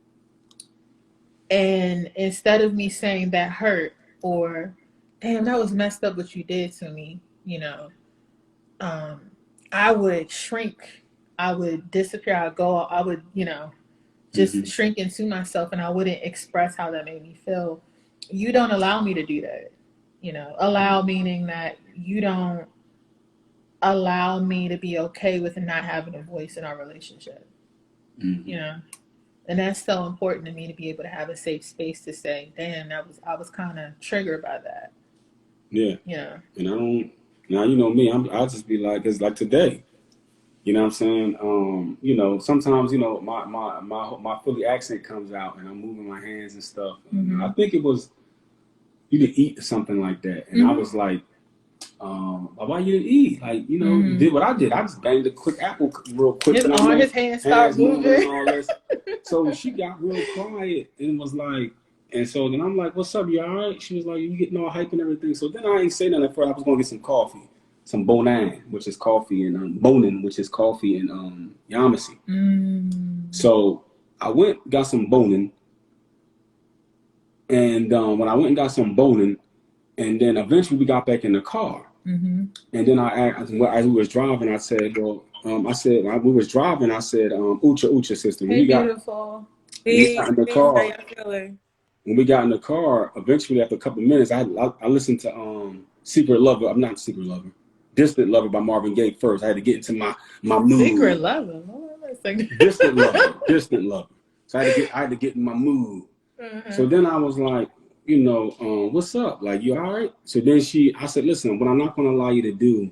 And instead of me saying that hurt or, damn, that was messed up what you did to me, um, I would shrink. I would disappear. I would, just shrink into myself and I wouldn't express how that made me feel. You don't allow me to do that. Allow meaning that you don't allow me to be okay with not having a voice in our relationship. And that's so important to me to be able to have a safe space to say, damn, I was kind of triggered by that. Yeah. And I don't, now, you know me, I'll just be like, it's like today. You know what I'm saying? Sometimes, my Philly accent comes out and I'm moving my hands and stuff. I think it was, you didn't eat or something like that. And I was like, why you didn't eat? Like, you did what I did. I just banged a quick apple real quick. His hands start moving. And all this. So she got real quiet and was like, and so then I'm like, what's up? You all right? She was like, you getting all hype and everything. So then I ain't say nothing at first. I was going to get some coffee. Some bonin, which is coffee, and bonin, which is coffee and Yamasee. So I went, got some bonin. And when I went and got some bonin, and then eventually we got back in the car. And then as we was driving, I said, well, we was driving, I said, Ucha sister. Hey, beautiful. We got in the car. How y'all feeling? When we got in the car, eventually after a couple of minutes, I listened to Secret Lover. I'm not Secret Lover. Distant Lover by Marvin Gaye first. I had to get into my mood. Secret Lover? Distant Lover. So I had to get in my mood. So then I was like, what's up? Like, you all right? So then I said, listen, what I'm not going to allow you to do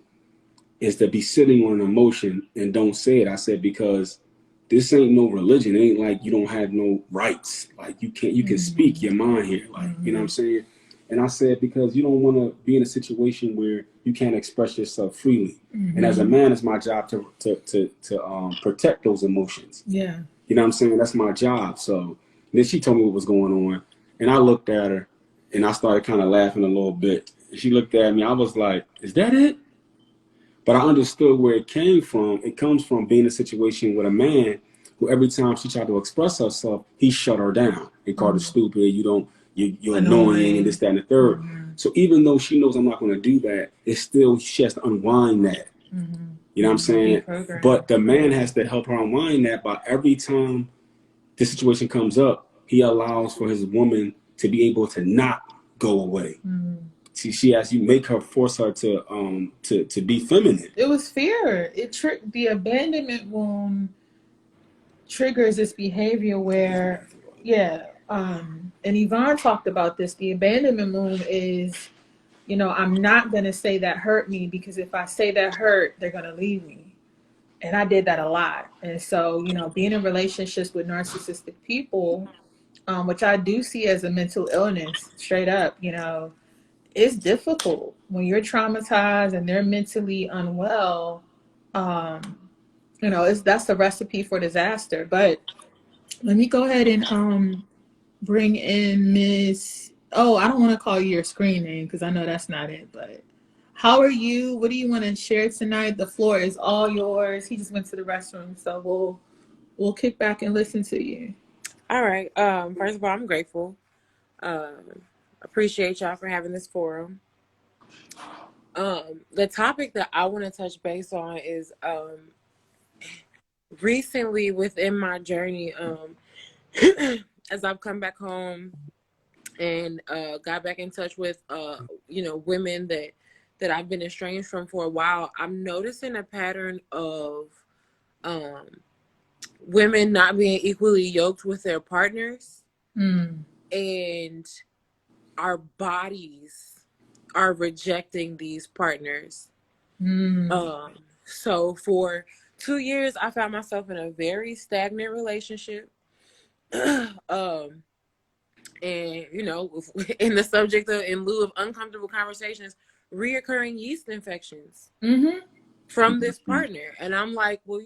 is to be sitting on an emotion and don't say it. I said, because this ain't no religion. It ain't like you don't have no rights. Like you can speak your mind here. Like, you know what I'm saying? And I said, because you don't want to be in a situation where you can't express yourself freely. And as a man, it's my job to protect those emotions. Yeah. You know what I'm saying? That's my job. So then she told me what was going on. And I looked at her and I started kind of laughing a little bit. And she looked at me. I was like, is that it? But I understood where it came from. It comes from being in a situation with a man who every time she tried to express herself, he shut her down and called her stupid. You're annoying and this, that, and the third. So even though she knows I'm not going to do that, it's still, she has to unwind that. You know what I'm saying? But the man has to help her unwind that by every time the situation comes up, he allows for his woman to be able to not go away. She asked you make her force her to be feminine. It was fear. The abandonment wound triggers this behavior where, yeah, and Yvonne talked about this. The abandonment wound is, I'm not gonna say that hurt me, because if I say that hurt, they're gonna leave me. And I did that a lot. And so, being in relationships with narcissistic people, which I do see as a mental illness, straight up, it's difficult when you're traumatized and they're mentally unwell. Um, that's the recipe for disaster. But let me go ahead and bring in Miss. Oh, I don't want to call you your screen name because I know that's not it. But how are you? What do you want to share tonight? The floor is all yours. He just went to the restroom, so we'll kick back and listen to you. All right. First of all, I'm grateful. Appreciate y'all for having this forum. The topic that I want to touch base on is recently within my journey, as I've come back home and got back in touch with women that I've been estranged from for a while, I'm noticing a pattern of women not being equally yoked with their partners, and our bodies are rejecting these partners. So for 2 years, I found myself in a very stagnant relationship. And in the subject of, in lieu of uncomfortable conversations, reoccurring yeast infections from this partner. And I'm like, well,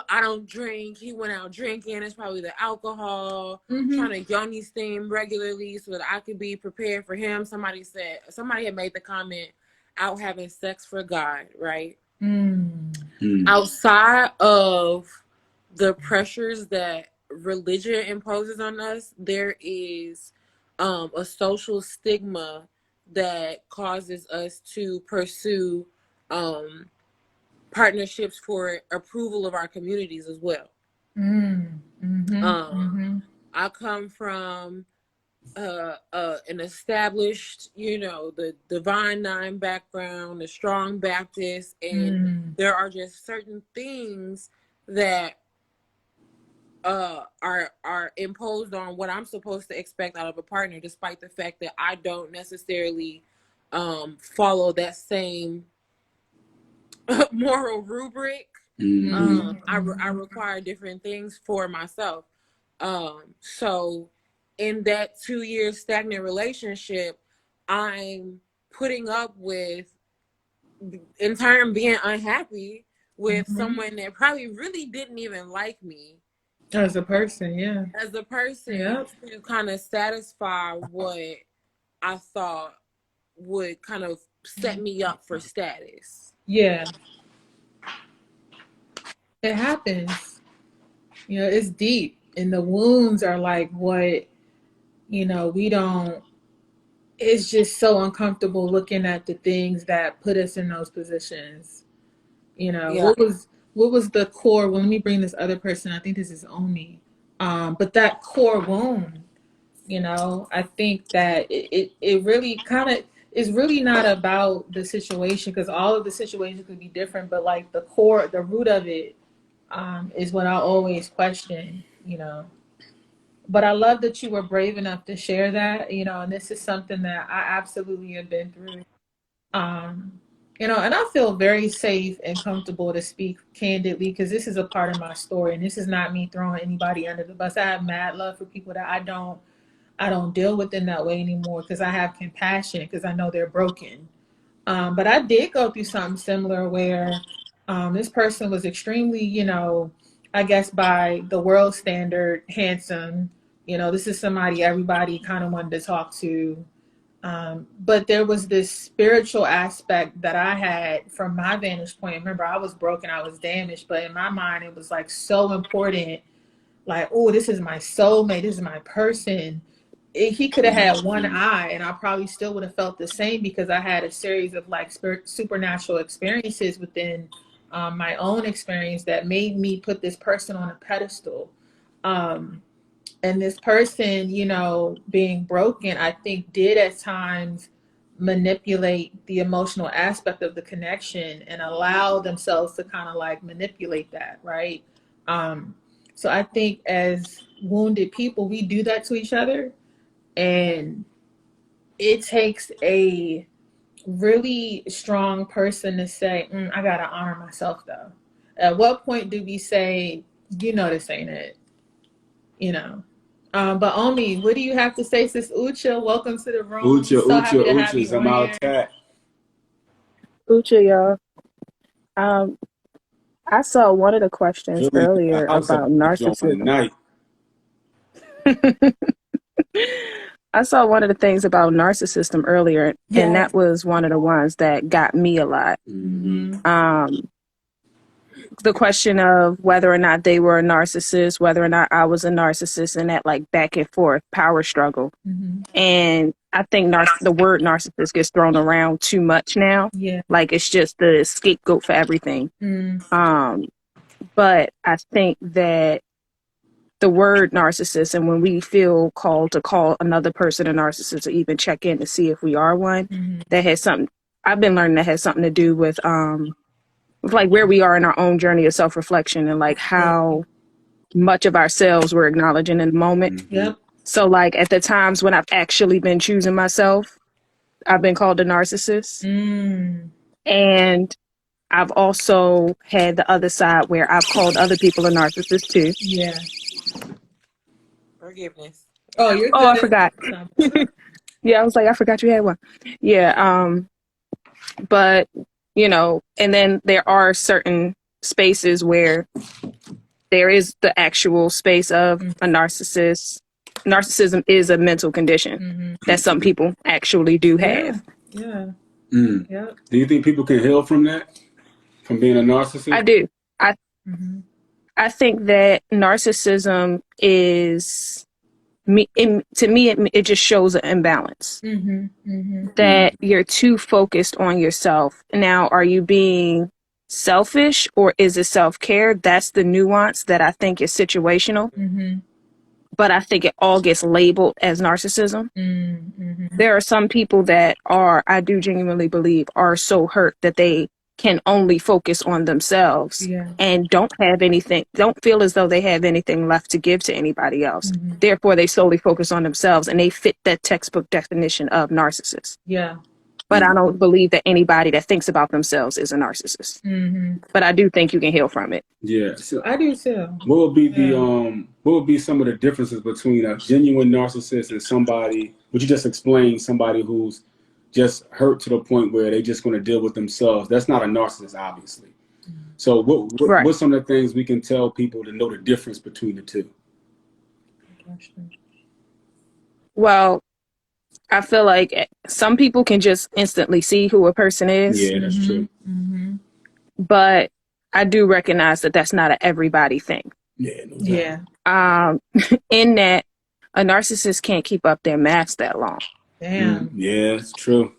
I don't drink. He went out drinking. It's probably the alcohol. Trying to yoni steam regularly so that I could be prepared for him. Somebody had made the comment, out having sex for God, right? Outside of the pressures that religion imposes on us, there is a social stigma that causes us to pursue partnerships for approval of our communities as well. I come from an established, the Divine Nine background, the strong Baptist, and there are just certain things that are imposed on what I'm supposed to expect out of a partner, despite the fact that I don't necessarily follow that same moral rubric. I require different things for myself. So in that 2 year stagnant relationship, I'm putting up with, in turn, being unhappy with someone that probably really didn't even like me as a person. To kind of satisfy what I thought would kind of set me up for status. Yeah, it happens. It's deep, and the wounds are like what we don't. It's just so uncomfortable looking at the things that put us in those positions. What was the core? Well, let me bring this other person. I think this is Omi. But that core wound, I think that it really kind of is really not about the situation, because all of the situations could be different, but like the core, the root of it, is what I always question. But I love that you were brave enough to share that, and this is something that I absolutely have been through. And I feel very safe and comfortable to speak candidly, because this is a part of my story, and this is not me throwing anybody under the bus. I have mad love for people that I don't deal with in that way anymore, because I have compassion, because I know they're broken. But I did go through something similar where this person was extremely, I guess by the world standard, handsome. This is somebody everybody kind of wanted to talk to. But there was this spiritual aspect that I had from my vantage point. Remember, I was broken, I was damaged, but in my mind, it was like so important. Like, oh, this is my soulmate, this is my person. He could have had one eye, and I probably still would have felt the same, because I had a series of like supernatural experiences within my own experience that made me put this person on a pedestal. And this person, you know, being broken, I think did at times manipulate the emotional aspect of the connection and allow themselves to kind of like manipulate that, right? Um, so I think as wounded people, we do that to each other. And it takes a really strong person to say, I got to honor myself though. At what point do we say, you know, this ain't it? You know? But Omi, what do you have to say, Sis Ucha? Welcome to the room. Ucha, So happy Ucha, to have you Uchas, I'm on out here. tat. Ucha, y'all. I saw one of the questions Philly, a earlier house up about joint narcissism. tonight. I saw one of the things about narcissism earlier, and Yes. that was one of the ones that got me a lot. Mm-hmm. The question of whether or not they were a narcissist, whether or not I was a narcissist, and that like back and forth power struggle. Mm-hmm. And I think the word narcissist gets thrown around too much now. Yeah. Like it's just the scapegoat for everything. But I think that the word narcissist, and when we feel called to call another person a narcissist or even check in to see if we are one, that has something, I've been learning that has something to do with like where we are in our own journey of self-reflection and like how much of ourselves we're acknowledging in the moment. Yep. So like at the times when I've actually been choosing myself, I've been called a narcissist. And I've also had the other side where I've called other people a narcissist too. Yeah. Forgiveness. Oh, you're Oh, I good. forgot. Yeah, I was like, I forgot you had one. Yeah. But you know, and then there are certain spaces where there is the actual space of a narcissist. Narcissism is a mental condition that some people actually do have. Yeah. Yeah. Do you think people can heal from that? From being a narcissist? I do. I think that narcissism is to me it just shows an imbalance. That you're too focused on yourself. Now, are you being selfish or is it self-care? That's the nuance that I think is situational. But I think it all gets labeled as narcissism. There are some people that I do genuinely believe, are so hurt that they can only focus on themselves and don't feel as though they have anything left to give to anybody else. Therefore, they solely focus on themselves and they fit that textbook definition of narcissist. Yeah. But I don't believe that anybody that thinks about themselves is a narcissist. But I do think you can heal from it. Yeah. So I do too. What would be what would be some of the differences between a genuine narcissist and somebody, would you just explain somebody who's just hurt to the point where they're just going to deal with themselves? That's not a narcissist, obviously. So what's some of the things we can tell people to know the difference between the two? Well, I feel like some people can just instantly see who a person is. Yeah, that's true. But I do recognize that that's not an everybody thing. Yeah, no doubt. In that a narcissist can't keep up their mask that long. Damn. Yeah, it's true.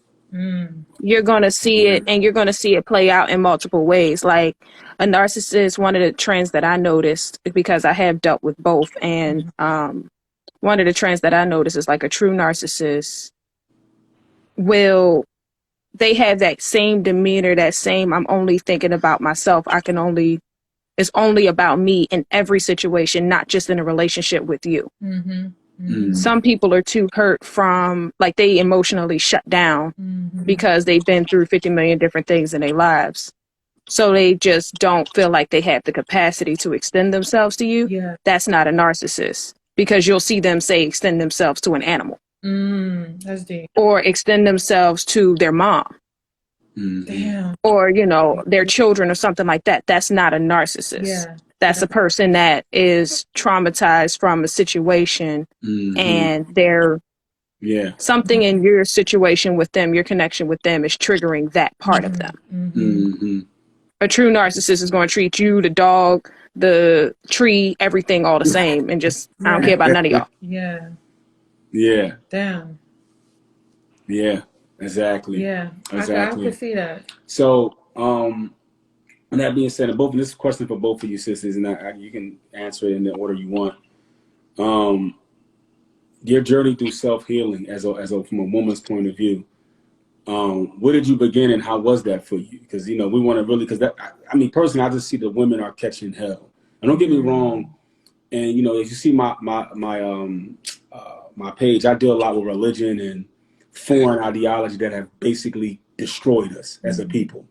You're going to see it, and you're going to see it play out in multiple ways. Like a narcissist, one of the trends that I noticed, because I have dealt with both, and one of the trends that I noticed is like a true narcissist they have that same demeanor, that same, I'm only thinking about myself. It's only about me in every situation, not just in a relationship with you. Some people are too hurt from, like, they emotionally shut down because they've been through 50 million different things in their lives. So they just don't feel like they have the capacity to extend themselves to you. Yeah. That's not a narcissist, because you'll see them say extend themselves to an animal. That's deep. Or extend themselves to their mom. Damn. Or, their children or something like that. That's not a narcissist. Yeah. That's a person that is traumatized from a situation and they're something in your situation with them, your connection with them is triggering that part of them. A true narcissist is going to treat you, the dog, the tree, everything all the same, and just, I don't care about none of y'all. Yeah. Yeah. Damn. Yeah, exactly. Yeah. Exactly. I can see that. So, and that being said, and this is a question for both of you sisters, and you can answer it in the order you want. Your journey through self-healing from a woman's point of view. Where did you begin and how was that for you? Because, we want to really, because I mean, personally, I just see the women are catching hell. And don't get me wrong. And, if you see my page, I deal a lot with religion and foreign ideology that have basically destroyed us as a people.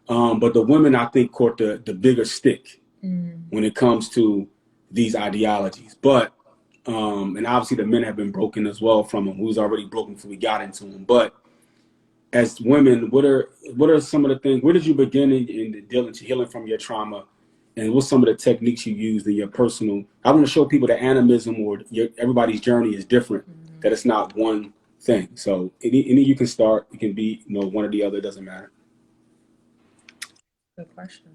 But the women, I think, caught the bigger stick when it comes to these ideologies. But, and obviously the men have been broken as well from them. We was already broken before we got into them. But as women, what are some of the things, where did you begin in healing from your trauma? And what's some of the techniques you used in your personal? I want to show people that animism or everybody's journey is different, that it's not one thing. So any you can start. It can be one or the other. It doesn't matter. Good question.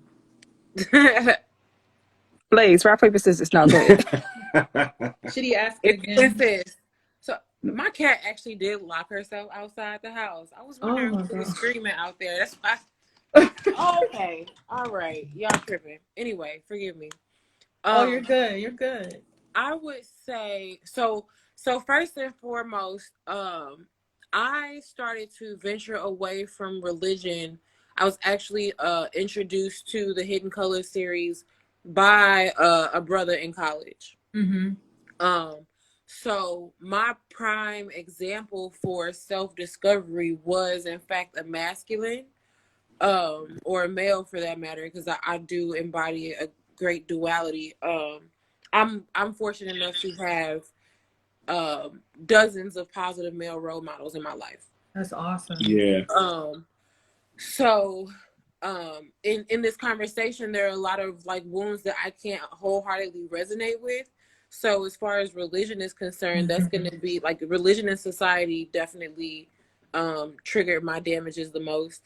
Blaze, rock, paper, scissors. No, go ahead. Should he ask it again? So my cat actually did lock herself outside the house. I was wondering who was screaming out there. That's why. Okay. All right. Y'all tripping. Anyway, forgive me. You're good. You're good. I would say so first and foremost, I started to venture away from religion. I was actually introduced to the Hidden Colors series by a brother in college. So my prime example for self-discovery was in fact a masculine, or a male for that matter, because I do embody a great duality. I'm fortunate enough to have dozens of positive male role models in my life. That's awesome. Yeah. So in this conversation, there are a lot of like wounds that I can't wholeheartedly resonate with. So as far as religion is concerned, that's going to be like religion and society definitely triggered my damages the most.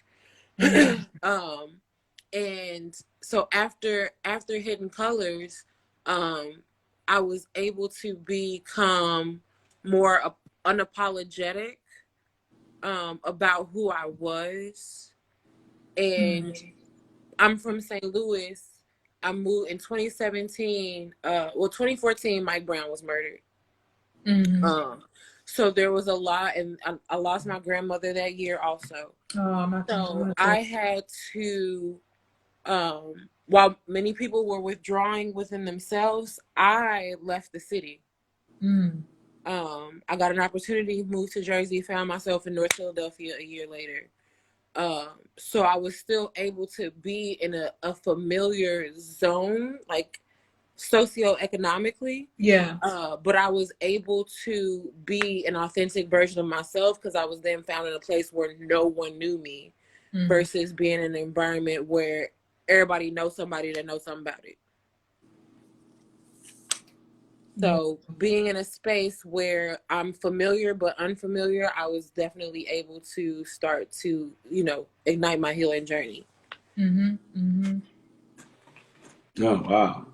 And so after Hidden Colors, I was able to become more unapologetic about who I was. And I'm from St. Louis. I moved in 2017. 2014, Mike Brown was murdered. So there was a lot, and I lost my grandmother that year also. So I had to, while many people were withdrawing within themselves, I left the city. I got an opportunity, moved to Jersey, found myself in North Philadelphia a year later. So I was still able to be in a familiar zone, like socioeconomically. Yeah. But I was able to be an authentic version of myself because I was then found in a place where no one knew me, versus being in an environment where everybody knows somebody that knows something about it. So being in a space where I'm familiar but unfamiliar, I was definitely able to start to, ignite my healing journey. Oh, wow.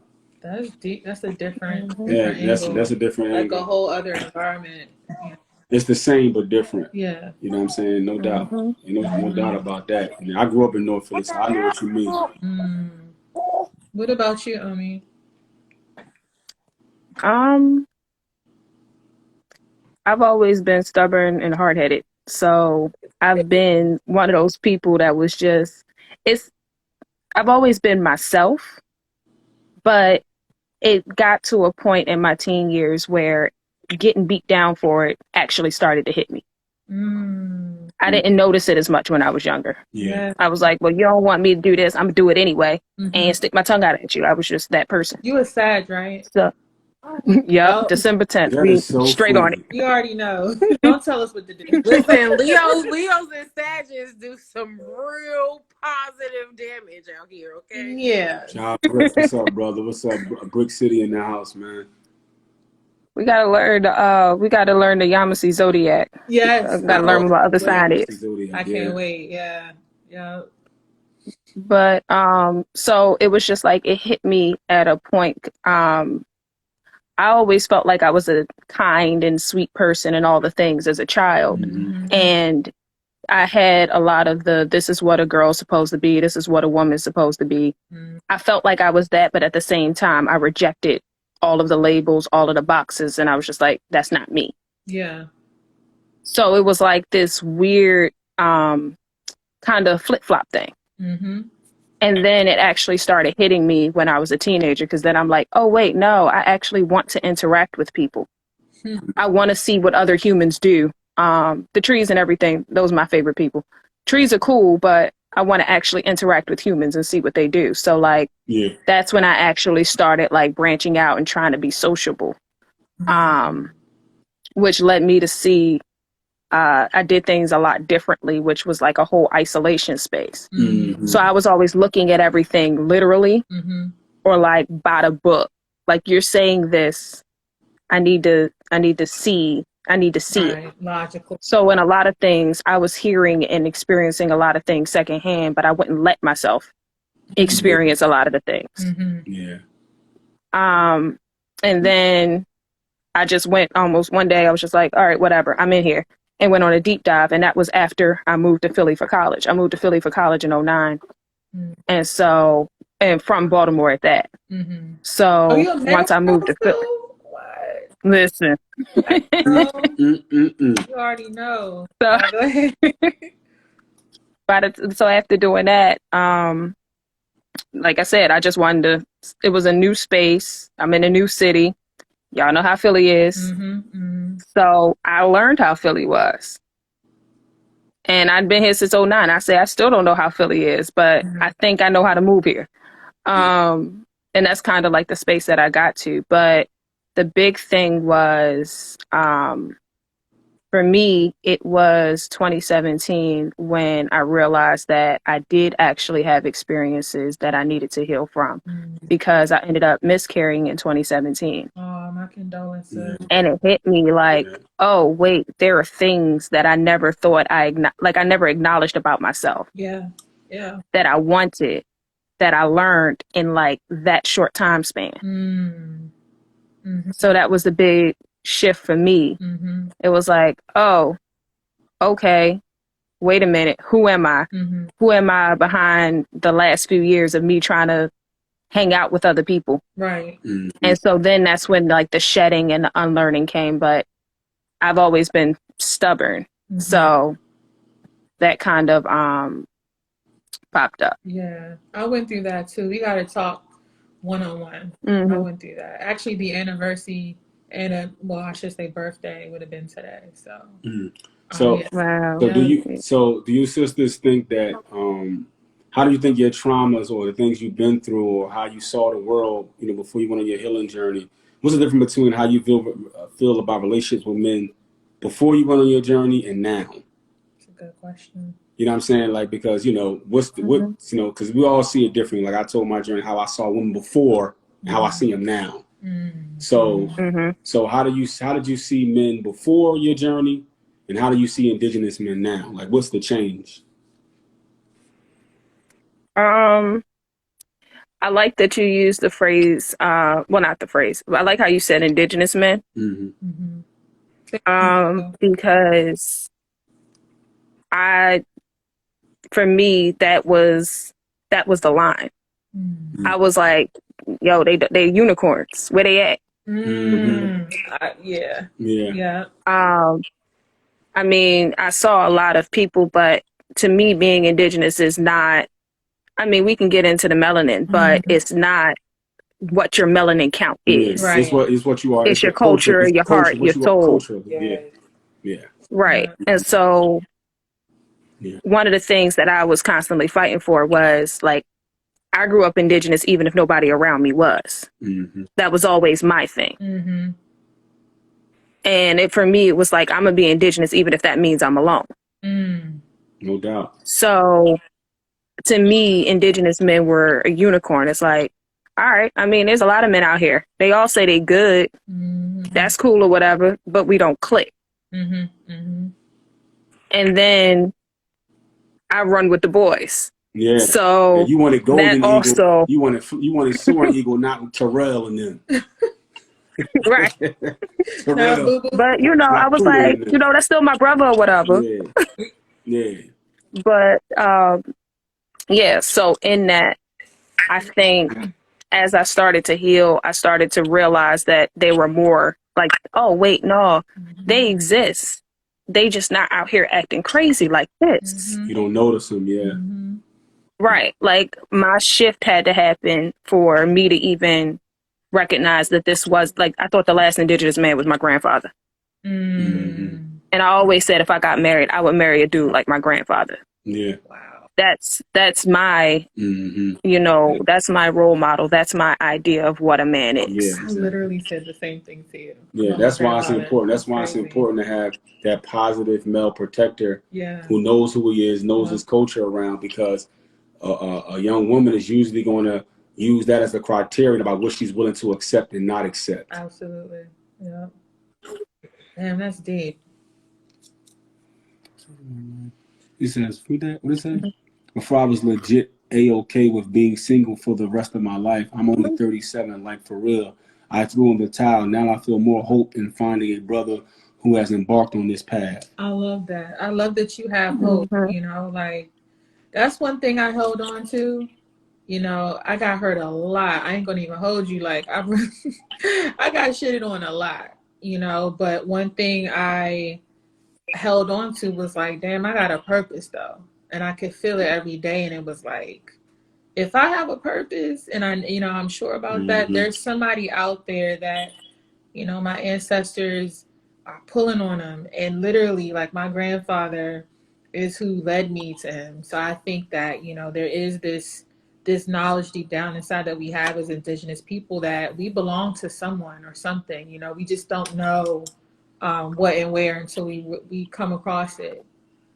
That's deep. That's a different angle. That's a different angle. Like a whole other environment. Yeah. It's the same but different. Yeah. You know what I'm saying? No doubt. No doubt about that. I mean, I grew up in North Philly, so I know what you mean. What about you, Omi? I've always been stubborn and hard-headed. So I've been one of those people that was I've always been myself, but it got to a point in my teen years where getting beat down for it actually started to hit me. I didn't notice it as much when I was younger. Yeah. I was like, well, you don't want me to do this, I'm gonna do it anyway, and stick my tongue out at you. I was just that person. You were sad, right? So, yep, December 10th. We so straight funny. on it. You already know. Don't tell us what to do. Listen, Leos and Sagittarius do some real positive damage out here, okay? Yeah. John Brick, what's up, brother? What's up? Brick City in the house, man. We gotta learn the the Yamasee Zodiac. Yes. Gotta learn what other side is. I can't wait. Yeah. Yeah. But so it was just like it hit me at a point. I always felt like I was a kind and sweet person and all the things as a child. And I had a lot of this is what a girl's supposed to be. This is what a woman's supposed to be. I felt like I was that, but at the same time, I rejected all of the labels, all of the boxes, and I was just like, that's not me. Yeah. So it was like this weird kind of flip-flop thing. Mm-hmm. And then it actually started hitting me when I was a teenager, because then I'm like, oh, wait, no, I actually want to interact with people. I want to see what other humans do. The trees and everything, those are my favorite people. Trees are cool, but I want to actually interact with humans and see what they do. So like, that's when I actually started like branching out and trying to be sociable, which led me to see I did things a lot differently, which was like a whole isolation space. Mm-hmm. So I was always looking at everything literally, or like by the book. Like, you're saying this, I need to see it. Logical. So in a lot of things, I was hearing and experiencing a lot of things secondhand, but I wouldn't let myself experience a lot of the things. Yeah. And then I just went almost one day, I was just like, all right, whatever, I'm in here, and went on a deep dive. And that was after I moved to Philly for college. I moved to Philly for college in 2009. And so, and from Baltimore at that. So once I moved to Philly, listen, you already know. So, go ahead. So after doing that, like I said, I just wanted to, it was a new space. I'm in a new city. Y'all know how Philly is. So I learned how Philly was. And I'd been here since 2009. I say I still don't know how Philly is, but I think I know how to move here. And that's kind of like the space that I got to. But the big thing was, for me, it was 2017 when I realized that I did actually have experiences that I needed to heal from, because I ended up miscarrying in 2017. Oh, my condolences. And it hit me like, oh, wait, there are things that I never thought I never acknowledged about myself. Yeah. Yeah. That I wanted, that I learned in like that short time span. So that was the big shift for me. It was like, oh, okay, wait a minute, who am I? Who am I behind the last few years of me trying to hang out with other people? Right. And so then that's when like the shedding and the unlearning came. But I've always been stubborn, so that kind of popped up. Yeah, I went through that too. We got to talk one-on-one. I went through that. Actually, the anniversary and well, I should say birthday would have been today. So, Wow. So do you sisters think that how do you think your traumas or the things you've been through or how you saw the world, before you went on your healing journey, what's the difference between how you feel about relationships with men before you went on your journey and now? That's a good question. You know what I'm saying? Like, because, because we all see it differently. Like I told my journey, how I saw women before and how I see them now. So how did you see men before your journey and how do you see Indigenous men now? Like, what's the change? I like that you use the phrase, well, not the phrase, but I like how you said Indigenous men. Because for me, that was the line. I was like, yo, they unicorns. Where they at? Yeah. I mean, I saw a lot of people, but to me, being Indigenous is not, I mean, we can get into the melanin, but it's not what your melanin count is. Right. It's what you are. It's your culture, your heart, your soul. Yeah. Right. And so one of the things that I was constantly fighting for was like, I grew up Indigenous even if nobody around me was. That was always my thing. And for me, it was like, I'm going to be Indigenous even if that means I'm alone. No doubt. So to me, Indigenous men were a unicorn. It's like, all right, I mean, there's a lot of men out here. They all say they good. That's cool or whatever, but we don't click. And then I run with the boys. Yeah. So you wanted Golden Eagle. Also, you wanted Soaring Eagle, not Terrell and them. Right. Terrell. But I was like, that's still my brother or whatever. Yeah. But so in that, I think as I started to heal, I started to realize that they were more like, oh, wait, no, they exist. They just not out here acting crazy like this. You don't notice them, yeah. Right. Like my shift had to happen for me to even recognize that this was like, I thought the last Indigenous man was my grandfather. And I always said if I got married, I would marry a dude like my grandfather. Yeah. Wow. That's my, you know, that's my role model. That's my idea of what a man is. Yeah, I literally said the same thing to you. Yeah, that's why it's important. That's why it's important to have that positive male protector who knows who he is, knows his culture around, because a young woman is usually going to use that as a criterion about what she's willing to accept and not accept. Absolutely. Yeah. Damn, that's deep. He says, what did it say? Before I was legit A-okay with being single for the rest of my life, I'm only 37, like for real. I threw in the towel. Now I feel more hope in finding a brother who has embarked on this path. I love that. I love that you have hope, you know, like that's one thing I held on to. You know, I got hurt a lot. I ain't gonna even hold you. Like I got shitted on a lot, you know, but one thing I held on to was like, damn, I got a purpose though. And I could feel it every day. And it was like, if I have a purpose and I'm sure about that, there's somebody out there that, you know, my ancestors are pulling on them. And literally, like my grandfather is who led me to him. So I think that, you know, there is this knowledge deep down inside that we have as Indigenous people that we belong to someone or something. You know, we just don't know what and where until we come across it.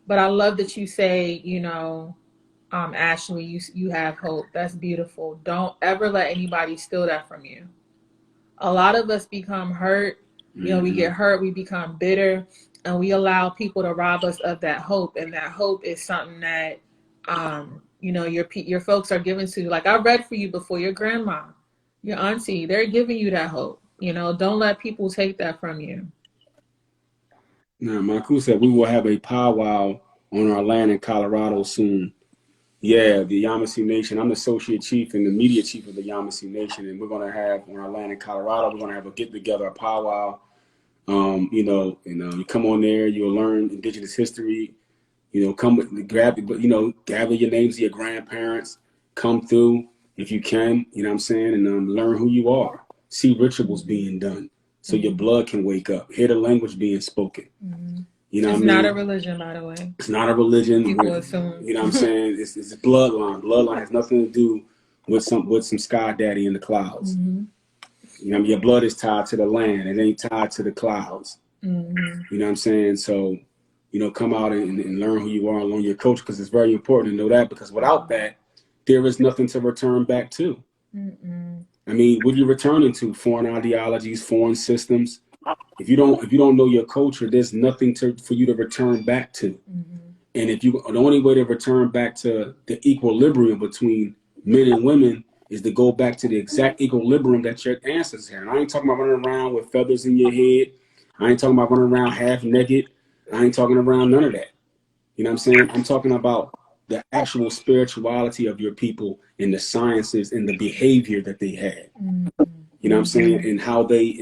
But I love that you say, you know, Ashley, you have hope. That's beautiful. Don't ever let anybody steal that from you. A lot of us become hurt. You know, we get hurt, we become bitter, and we allow people to rob us of that hope. And that hope is something that, you know, your folks are giving to you. Like I read for you before, your grandma, your auntie, they're giving you that hope. You know, don't let people take that from you. Now, Maku said we will have a powwow on our land in Colorado soon. Yeah, the Yamasee Nation. I'm the associate chief and the media chief of the Yamasee Nation, and we're going to have on our land in Colorado. We're going to have a get together, a powwow. You know, and you come on there, you'll learn Indigenous history. You know, gather your names of your grandparents. Come through if you can. You know what I'm saying, and learn who you are. See rituals being done, so your blood can wake up. Hear the language being spoken. You know, it's not a religion, by the way. It's not a religion. People assume. You know what I'm saying? It's a bloodline. Bloodline has nothing to do with some sky daddy in the clouds. You know, your blood is tied to the land. It ain't tied to the clouds. You know what I'm saying? So, you know, come out and learn who you are and learn your culture, because it's very important to know that, because without that, there is nothing to return back to. I mean, what are you returning to? Foreign ideologies, foreign systems. If you don't know your culture, there's nothing for you to return back to. And the only way to return back to the equilibrium between men and women is to go back to the exact equilibrium that your ancestors had. And I ain't talking about running around with feathers in your head. I ain't talking about running around half naked. I ain't talking around none of that. You know what I'm saying? I'm talking about the actual spirituality of your people and the sciences and the behavior that they had. You know what I'm saying? And how they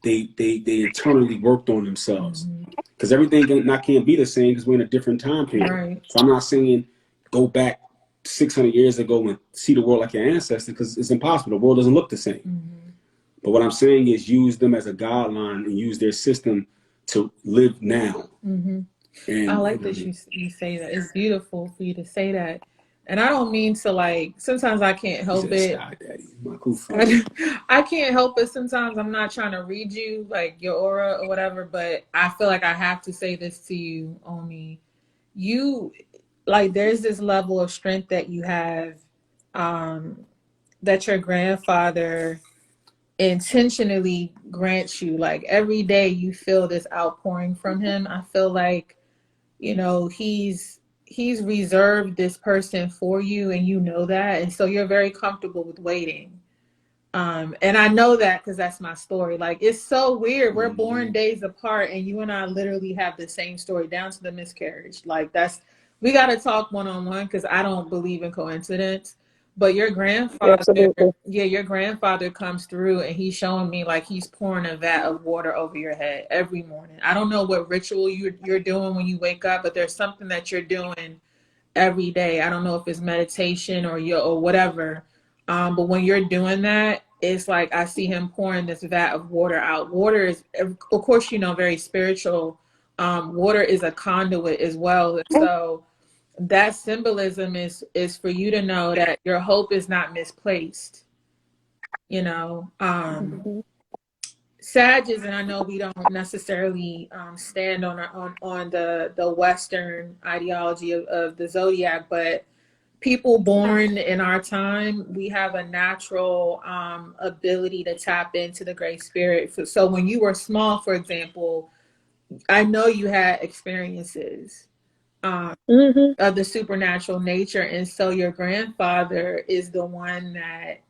internally worked on themselves. Because everything can't be the same, because we're in a different time period. Right. So I'm not saying go back 600 years ago and see the world like your ancestors, because it's impossible. The world doesn't look the same. But what I'm saying is use them as a guideline and use their system to live now. And I like that you say that. It's beautiful for you to say that. And I don't mean to, like, sometimes I can't help it. I can't help it. Sometimes I'm not trying to read you, like, your aura or whatever, but I feel like I have to say this to you, Omi. You, like, there's this level of strength that you have, that your grandfather intentionally grants you. Like, every day you feel this outpouring from him. I feel like, you know, he's reserved this person for you, and you know that, and so you're very comfortable with waiting. And I know that because that's my story. Like, it's so weird. We're born days apart, and you and I literally have the same story down to the miscarriage. Like, we got to talk one-on-one, because I don't believe in coincidence. But your grandfather, Absolutely. yeah, your grandfather comes through and he's showing me like he's pouring a vat of water over your head every morning. I don't know what ritual you're doing when you wake up, but there's something that you're doing every day. I don't know if it's meditation or whatever. But when you're doing that, it's like I see him pouring this vat of water out. Water is, of course, very spiritual. Water is a conduit as well. So that symbolism is for you to know that your hope is not misplaced. Sages, and I know we don't necessarily stand on the Western ideology of the zodiac, but people born in our time, we have a natural ability to tap into the great spirit. So when you were small, for example, I know you had experiences of the supernatural nature, and so your grandfather is the one that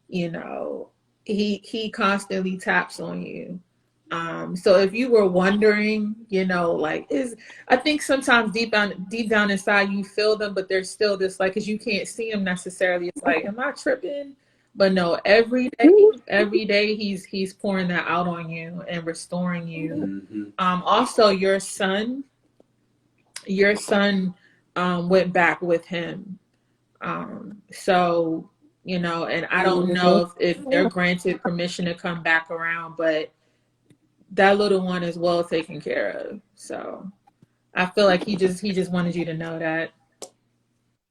you know he constantly taps on you. So if you were wondering, like, is I think sometimes deep down inside you feel them, but there's still this, like, because you can't see them necessarily, it's like, am I tripping? But no, every day he's pouring that out on you and restoring you. Also your son went back with him. So, and I don't know if they're granted permission to come back around, but that little one is well taken care of. So I feel like he just wanted you to know that.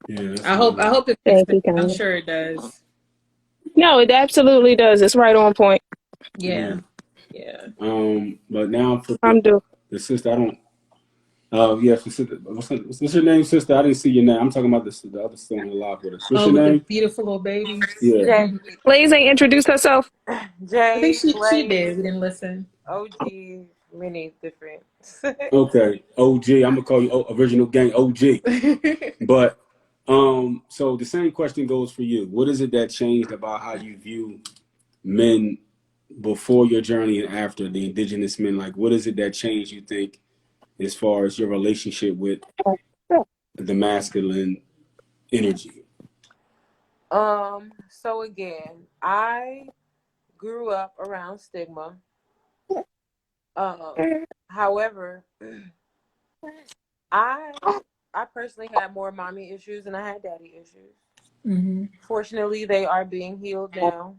Yeah, I hope it makes Thank sense. you, I'm Kanye. sure it does. No, it absolutely does. It's right on point. Yeah. But now for I'm due. the sister, I don't. Yes, the sister. What's your name, sister? I didn't see your name. I'm talking about the other sister on the live with us. What's Oh, your with the name? beautiful little babies. Yeah. Jay, Blaze ain't introduced herself. I think Jay, she Blaze, did. We didn't listen. OG, many different. Okay. OG. I'm gonna call you original gang OG. But so the same question goes for you. What is it that changed about how you view men before your journey and after, the indigenous men? Like, what is it that changed, you think, as far as your relationship with the masculine energy? So again, I grew up around stigma. However, I I personally had more mommy issues than I had daddy issues. Mm-hmm. Fortunately, they are being healed now.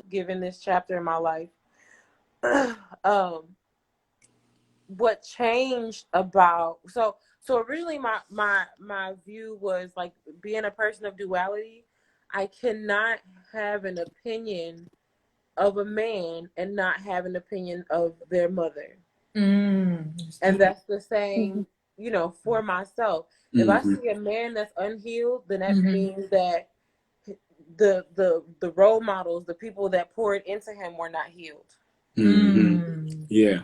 Given this chapter in my life. What changed about so originally my view was like, being a person of duality, I cannot have an opinion of a man and not have an opinion of their mother. And that's the same, for myself. If I see a man that's unhealed, then that means that the role models, the people that poured into him, were not healed. Yeah.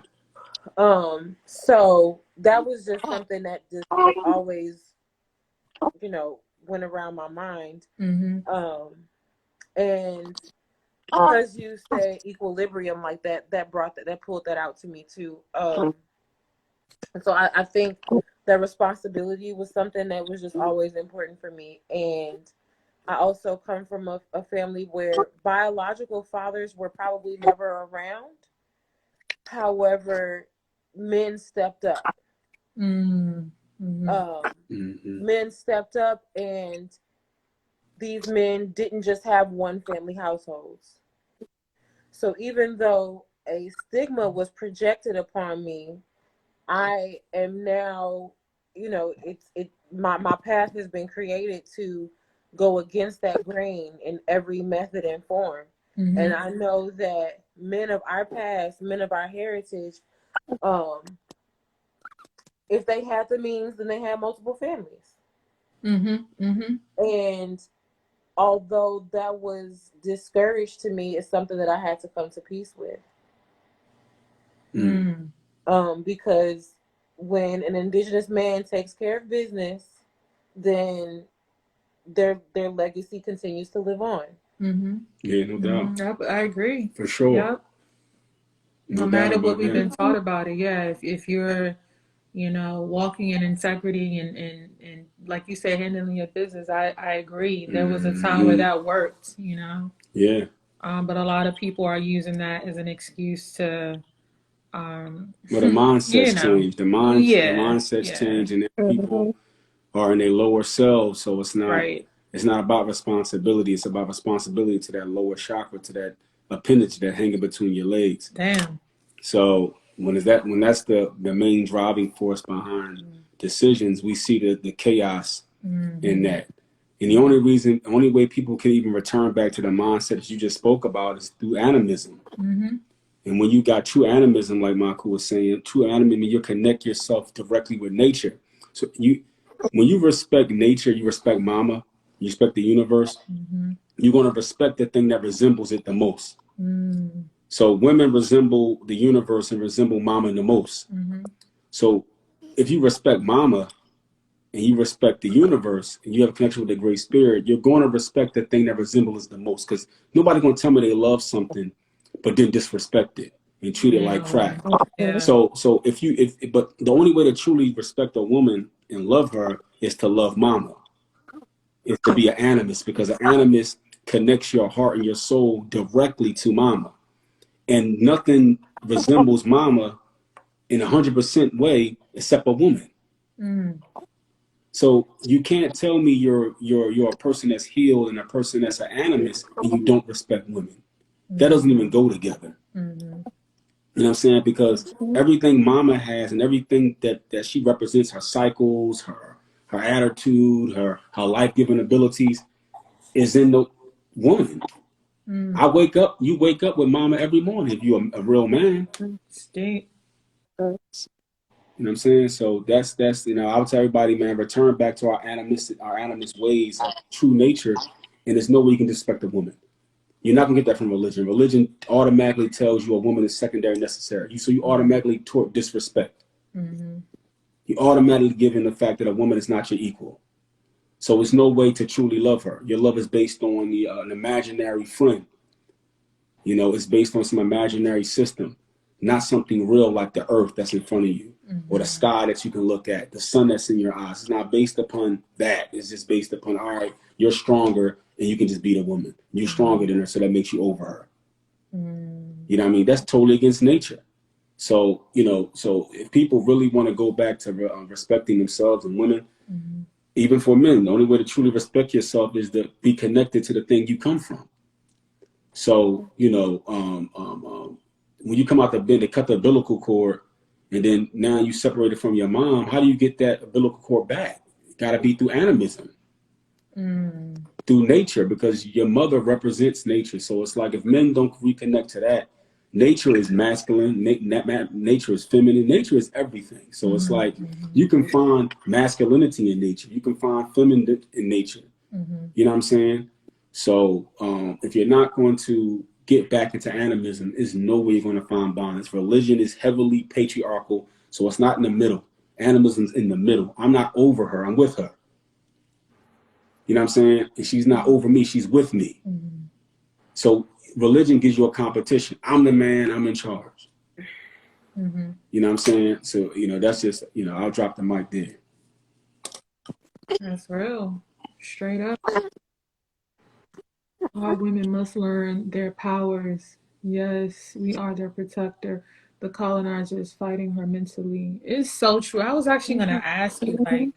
So that was just something that just always, went around my mind. And because you said equilibrium like that, that pulled that out to me too. And so I think that responsibility was something that was just always important for me. And I also come from a family where biological fathers were probably never around. However, men stepped up. Men stepped up, and these men didn't just have one family households. So even though a stigma was projected upon me, I am now, my path has been created to go against that grain in every method and form. And I know that men of our past, men of our heritage, if they had the means, then they had multiple families. And although that was discouraged to me, it's something that I had to come to peace with. Because when an indigenous man takes care of business, then their legacy continues to live on. Yeah, no doubt. Yep, I agree. For sure. Yep. No matter what we've been taught about it, yeah. If you're you know, walking in integrity and like you said, handling your business. I agree. There was a time where that worked, you know. Yeah. But a lot of people are using that as an excuse to, Well, the you mindsets know, change. The yeah, mindsets yeah, change, and then Mhm. people are in their lower selves. So it's not right. about responsibility. It's about responsibility to that lower chakra, to that appendage that hanging between your legs. Damn. So when that's the main driving force behind decisions, we see the chaos in that. And the only way people can even return back to the mindset that you just spoke about is through animism. And when you got true animism, like Michael was saying, true animism, you connect yourself directly with nature. So when you respect nature, you respect mama, you respect the universe, you're going to respect the thing that resembles it the most. So women resemble the universe and resemble mama the most. So if you respect mama and you respect the universe and you have a connection with the great spirit, you're going to respect the thing that resembles it the most, because nobody's going to tell me they love something but then disrespect it and treat it like crap. Yeah. So but the only way to truly respect a woman and love her is to love mama, is to be an animist, because an animist connects your heart and your soul directly to mama. And nothing resembles mama in 100% way except a woman. So you can't tell me you're a person that's healed and a person that's an animist and you don't respect women. That doesn't even go together. You know what I'm saying? Because everything mama has and everything that she represents, her cycles, her attitude, her life-giving abilities, is in the woman. You wake up with mama every morning if you're a real man. State. You know what I'm saying? So that's I would tell everybody, man, return back to our animist ways of true nature, and there's no way you can disrespect a woman. You're not gonna get that from religion. Religion automatically tells you a woman is secondary necessary. So you automatically toward disrespect. You automatically given the fact that a woman is not your equal. So it's no way to truly love her. Your love is based on an imaginary friend. You know, it's based on some imaginary system, not something real like the earth that's in front of you or the sky that you can look at, the sun that's in your eyes. It's not based upon that. It's just based upon, all right, you're stronger and you can just beat a woman. You're stronger than her, so that makes you over her. You know what I mean? That's totally against nature. So, so if people really want to go back to respecting themselves and women, even for men, the only way to truly respect yourself is to be connected to the thing you come from. So, when you come out the bed, they cut the umbilical cord, and then now you separated from your mom. How do you get that umbilical cord back? Got to be through animism, through nature, because your mother represents nature. So it's like if men don't reconnect to that, nature is masculine, nature is feminine, nature is everything. So it's like you can find masculinity in nature, you can find feminine in nature. You know what I'm saying? So if you're not going to get back into animism, there's no way you're going to find balance. Religion is heavily patriarchal, so it's not in the middle. Animism's in the middle. I'm not over her, I'm with her. You know what I'm saying? And she's not over me, she's with me. So religion gives you a competition. I'm the man, I'm in charge. You know what I'm saying? So, that's just, I'll drop the mic there. That's real. Straight up. All women must learn their powers. Yes, we are their protector. The colonizer is fighting her mentally. It's so true. I was actually going to ask you, like,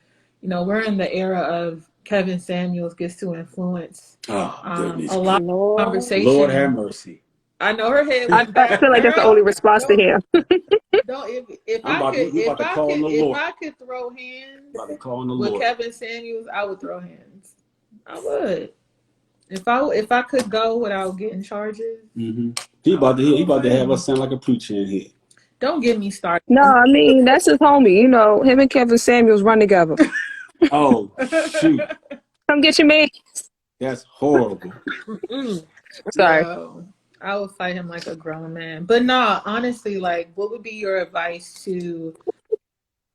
we're in the era of Kevin Samuels gets to influence Goodness. a lot of conversation. Lord have mercy. I know her head I was back. feel like that's the only response to him. Don't if I could throw hands with Kevin Samuels, I would throw hands. I would. If I could go without getting charges. He about to have us sound like a preacher in here. Don't get me started. No, I mean that's his homie. Him and Kevin Samuels run together. Oh shoot! Come get your man. That's horrible. Sorry. Yo, I would fight him like a grown man. But nah, honestly, like, what would be your advice to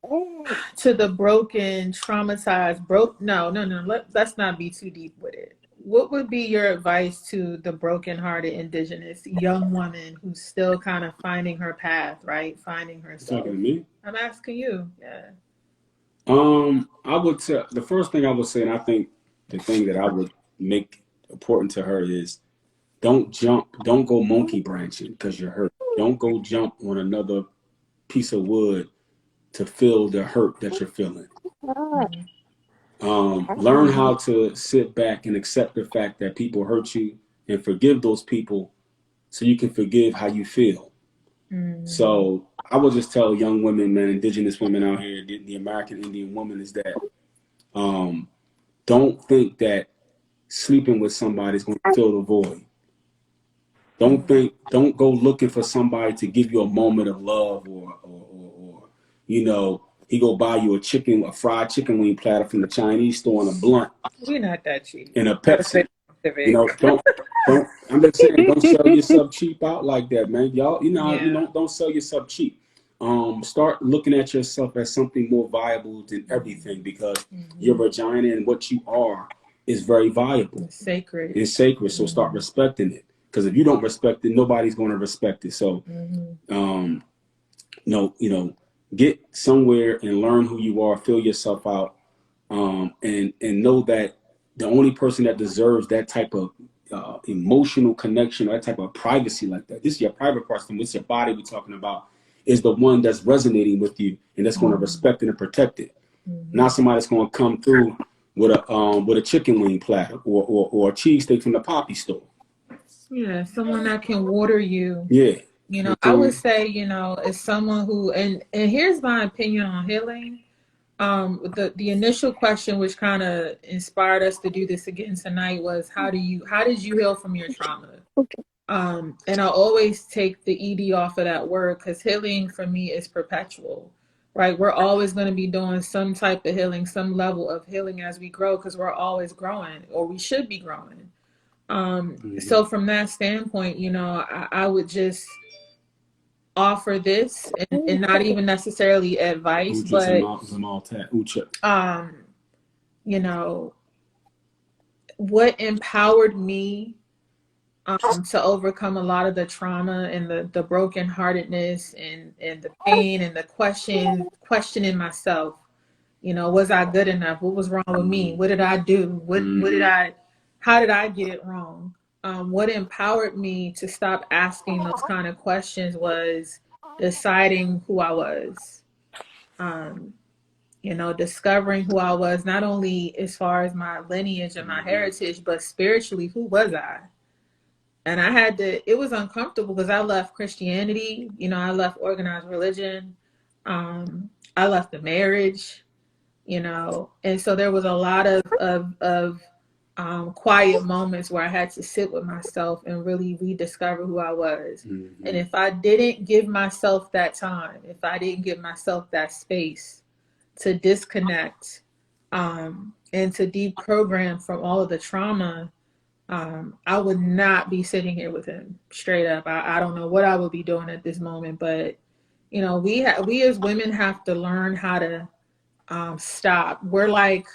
the broken, traumatized, No. Let's not be too deep with it. what would be your advice to the brokenhearted Indigenous young woman who's still kind of finding her path, right? Finding herself. Talking to me? I'm asking you. Yeah. I would tell the first thing I would say, and I think the thing that I would make important to her is don't go monkey branching because you're hurt. Don't go jump on another piece of wood to feel the hurt that you're feeling. Learn how to sit back and accept the fact that people hurt you and forgive those people so you can forgive how you feel. So I would just tell young women, man, Indigenous women out here, the American Indian woman, is that don't think that sleeping with somebody is going to fill the void. Don't go looking for somebody to give you a moment of love or he go buy you a fried chicken wing platter from the Chinese store and a blunt. We're not that cheap. And a Pepsi. Don't. I'm just saying, don't sell yourself cheap out like that, man. Y'all, don't sell yourself cheap. Start looking at yourself as something more valuable than everything, because your vagina and what you are is very valuable. It's sacred. It's sacred. So start respecting it. Because if you don't respect it, nobody's going to respect it. So, get somewhere and learn who you are, fill yourself out, and know that the only person that deserves that type of emotional connection, or that type of privacy like that, this is your private person, this is your body we're talking about, is the one that's resonating with you and that's going to respect it and protect it. Not somebody that's going to come through with a chicken wing platter or a cheesesteak from the poppy store. Yeah, someone that can water you. Yeah. I would say, as someone who, and here's my opinion on healing. The initial question, which kind of inspired us to do this again tonight, was how did you heal from your trauma? And I always take the ED off of that word, because healing for me is perpetual, right? We're always going to be doing some type of healing, some level of healing as we grow, because we're always growing, or we should be growing. So from that standpoint, I would just offer this and not even necessarily advice, but what empowered me to overcome a lot of the trauma and the brokenheartedness and the pain and the questioning myself. Was I good enough? What was wrong with me? What did I do? How did I get it wrong? What empowered me to stop asking those kind of questions was deciding who I was. Discovering who I was, not only as far as my lineage and my heritage, but spiritually, who was I? And it was uncomfortable because I left Christianity, I left organized religion, I left the marriage, and so there was a lot of quiet moments where I had to sit with myself and really rediscover who I was. And if I didn't give myself that time, if I didn't give myself that space to disconnect and to deprogram from all of the trauma, I would not be sitting here with him, straight up. I don't know what I would be doing at this moment, but we as women have to learn how to stop. We're like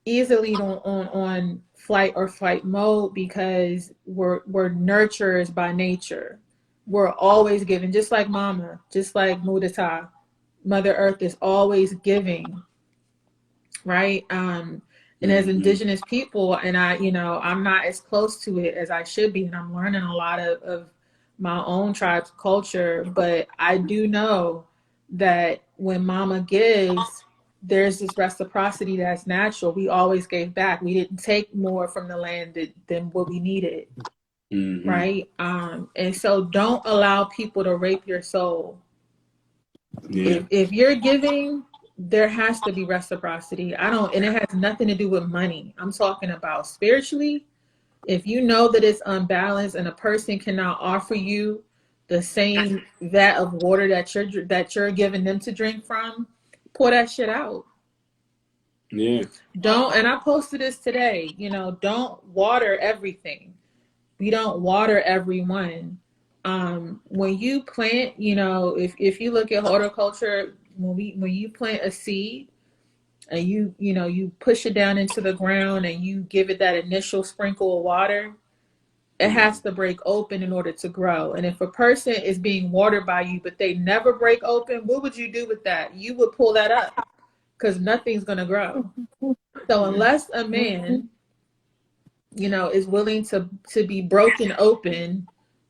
easily on flight or fight mode because we're nurturers by nature. We're always giving, just like mama, just like Mudita. Mother Earth is always giving, right? And as Indigenous people, and I'm not as close to it as I should be, and I'm learning a lot of my own tribe's culture, but I do know that when mama gives, there's this reciprocity that's natural. We always gave back. We didn't take more from the land than what we needed, right? And so don't allow people to rape your soul. If you're giving, there has to be reciprocity. And it has nothing to do with money. I'm talking about spiritually. If you know that it's unbalanced and a person cannot offer you the same vat of water that you're giving them to drink from, pour that shit out. And I posted this today, don't water everything. We don't water everyone. When you plant, if you look at horticulture, when you plant a seed, and you push it down into the ground and you give it that initial sprinkle of water, it has to break open in order to grow. And if a person is being watered by you, but they never break open, what would you do with that? You would pull that up because nothing's going to grow. So unless a man, is willing to be broken open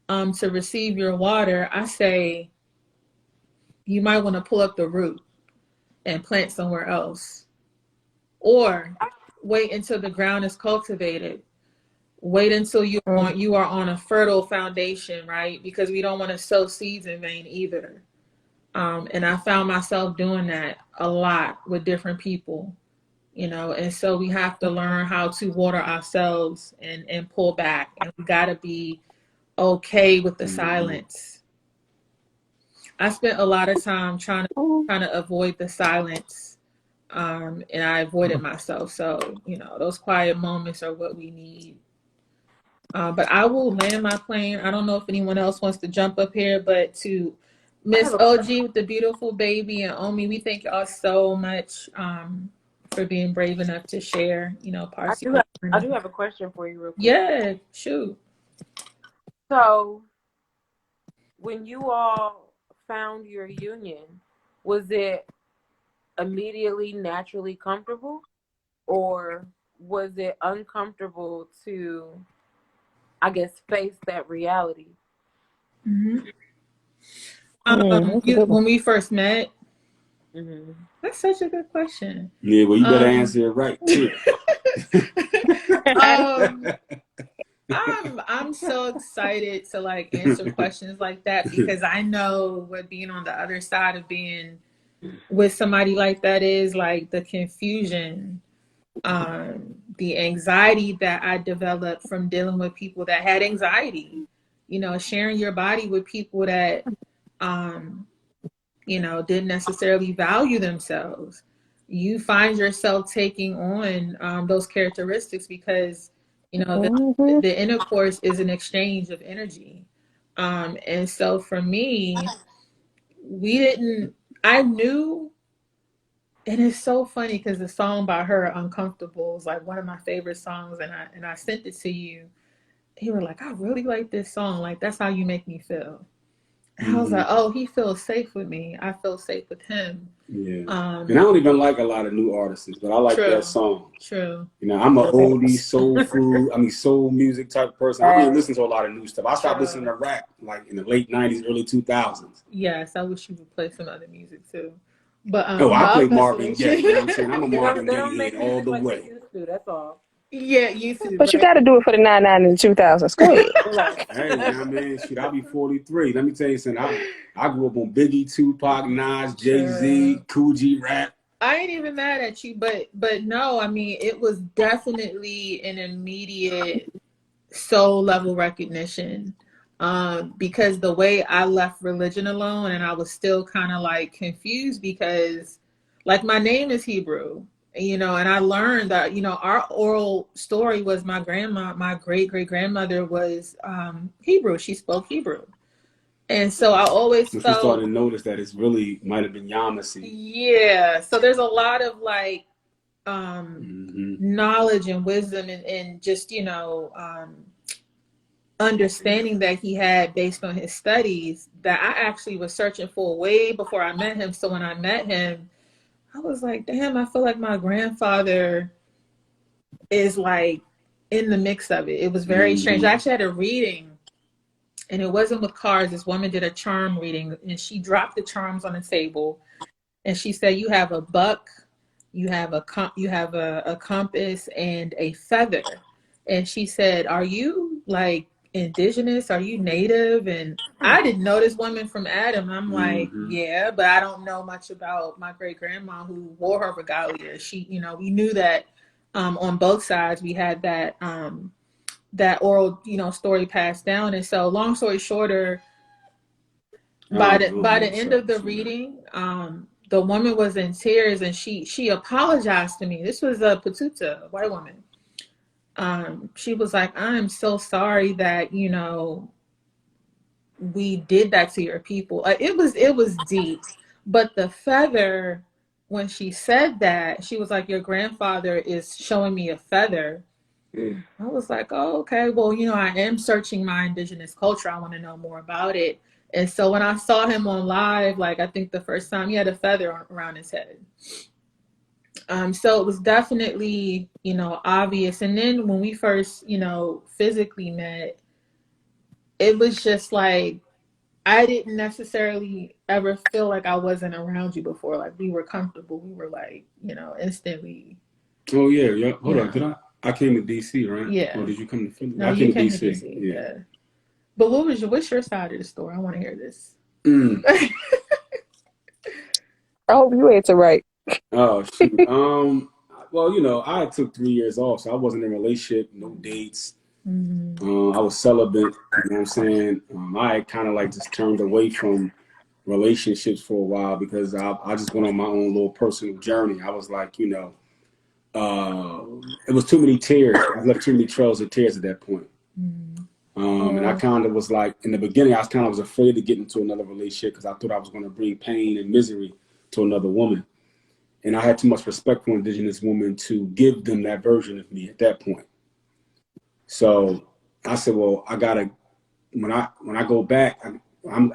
to receive your water, I say you might want to pull up the root and plant somewhere else. Or wait until the ground is cultivated. Wait until you are on a fertile foundation, right? Because we don't want to sow seeds in vain either. And I found myself doing that a lot with different people, and so we have to learn how to water ourselves and pull back. And we got to be okay with the silence. I spent a lot of time trying to avoid the silence, and I avoided myself. So, those quiet moments are what we need. But I will land my plane. I don't know if anyone else wants to jump up here, but to Miss OG with the beautiful baby and Omi, we thank y'all so much for being brave enough to share, Parsi. I do have a question for you real quick. Yeah, shoot. So when you all found your union, was it immediately naturally comfortable, or was it uncomfortable to, I guess, face that reality? Mm-hmm. When we first met, that's such a good question. Yeah, well, you better answer it right too. I'm so excited to answer questions like that, because I know what being on the other side of being with somebody like that is, the confusion, the anxiety that I developed from dealing with people that had anxiety, sharing your body with people that, didn't necessarily value themselves. You find yourself taking on those characteristics because, the intercourse is an exchange of energy. And so for me, I knew, and it's so funny because the song by her, Uncomfortable, is one of my favorite songs. And I sent it to you. You were like, I really like this song. That's how you make me feel. And I was like, oh, he feels safe with me. I feel safe with him. Yeah. And I don't even like a lot of new artists, but I like that song. True. I'm an oldie, soul food, soul music type person. I don't even listen to a lot of new stuff. I stopped listening to rap in the late 90s, early 2000s. Yes, I wish you would play some other music too. But I play Marvin Gaye. You know what I'm saying? I'm a Marvin Gaye head all the way. That's all. Yeah, you too. But you got to do it for the 99 and the 2000s. Go ahead. Hey, shit, I'll be 43. Let me tell you something. I grew up on Biggie, Tupac, Nas, Jay-Z, Kool G Rap. I ain't even mad at you, but no, it was definitely an immediate soul level recognition. Because the way I left religion alone, and I was still kind of confused because my name is Hebrew. And I learned that, our oral story was my great-great-grandmother was Hebrew. She spoke Hebrew. And so I always felt... You started to notice that it's really might have been Yamasee. Yeah. So there's a lot of knowledge and wisdom and just, understanding that he had based on his studies that I actually was searching for way before I met him. So when I met him, I was like, damn, I feel like my grandfather is in the mix of it. It was very strange. I actually had a reading, and it wasn't with cards. This woman did a charm reading, and she dropped the charms on the table, and she said, you have a buck, you have a compass, and a feather. And she said, are you indigenous? Are you native? And I didn't know this woman from Adam. I'm like, yeah, but I don't know much about my great grandma who wore her regalia. She, we knew that on both sides we had that that oral, story passed down. And so, long story shorter, by the end of the reading, the woman was in tears, and she apologized to me. This was a Patuta, a white woman. She was like, I'm so sorry that, we did that to your people. It was deep, but the feather when she said that, she was like, your grandfather is showing me a feather. I was like, oh, okay. Well, you know, I am searching my indigenous culture. I want to know more about it. And so when I saw him on live, like I think the first time, he had a feather around his head. So it was definitely, you know, obvious. And then when we first, you know, physically met, it was just like I didn't necessarily ever feel like I wasn't around you before. Like we were comfortable. We were like, you know, instantly. Oh yeah. Hold Yeah. on. Did I came to DC, right? Yeah. Or did you come to Philly? No, I you came to came to DC. DC. Yeah. But what's your side of the story? I want to hear this. I hope you answer right. Oh shoot. Well, you know, I took 3 years off, so I wasn't in a relationship, no dates. I was celibate, you know what I'm saying? I kind of like just turned away from relationships for a while because I just went on my own little personal journey. I was like, you know, it was too many tears. I left too many trails of tears at that point. And I kind of was like, in the beginning, I was afraid to get into another relationship because I thought I was going to bring pain and misery to another woman. And I had too much respect for Indigenous women to give them that version of me at that point. So I said, well, I gotta when I go back, I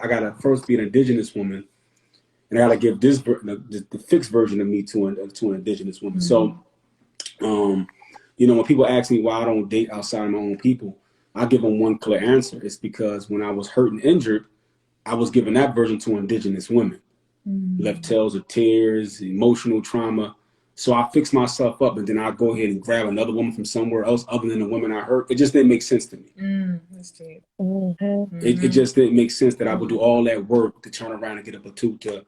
gotta first be an Indigenous woman, and I gotta give this the fixed version of me to an Indigenous woman. So, you know, when people ask me why I don't date outside of my own people, I give them one clear answer. It's because when I was hurt and injured, I was giving that version to Indigenous women. Left tales of tears, emotional trauma. So I fixed myself up, and then I go ahead and grab another woman from somewhere else other than the woman I hurt. It just didn't make sense to me. That's deep. It just didn't make sense that I would do all that work to turn around and get a Batuta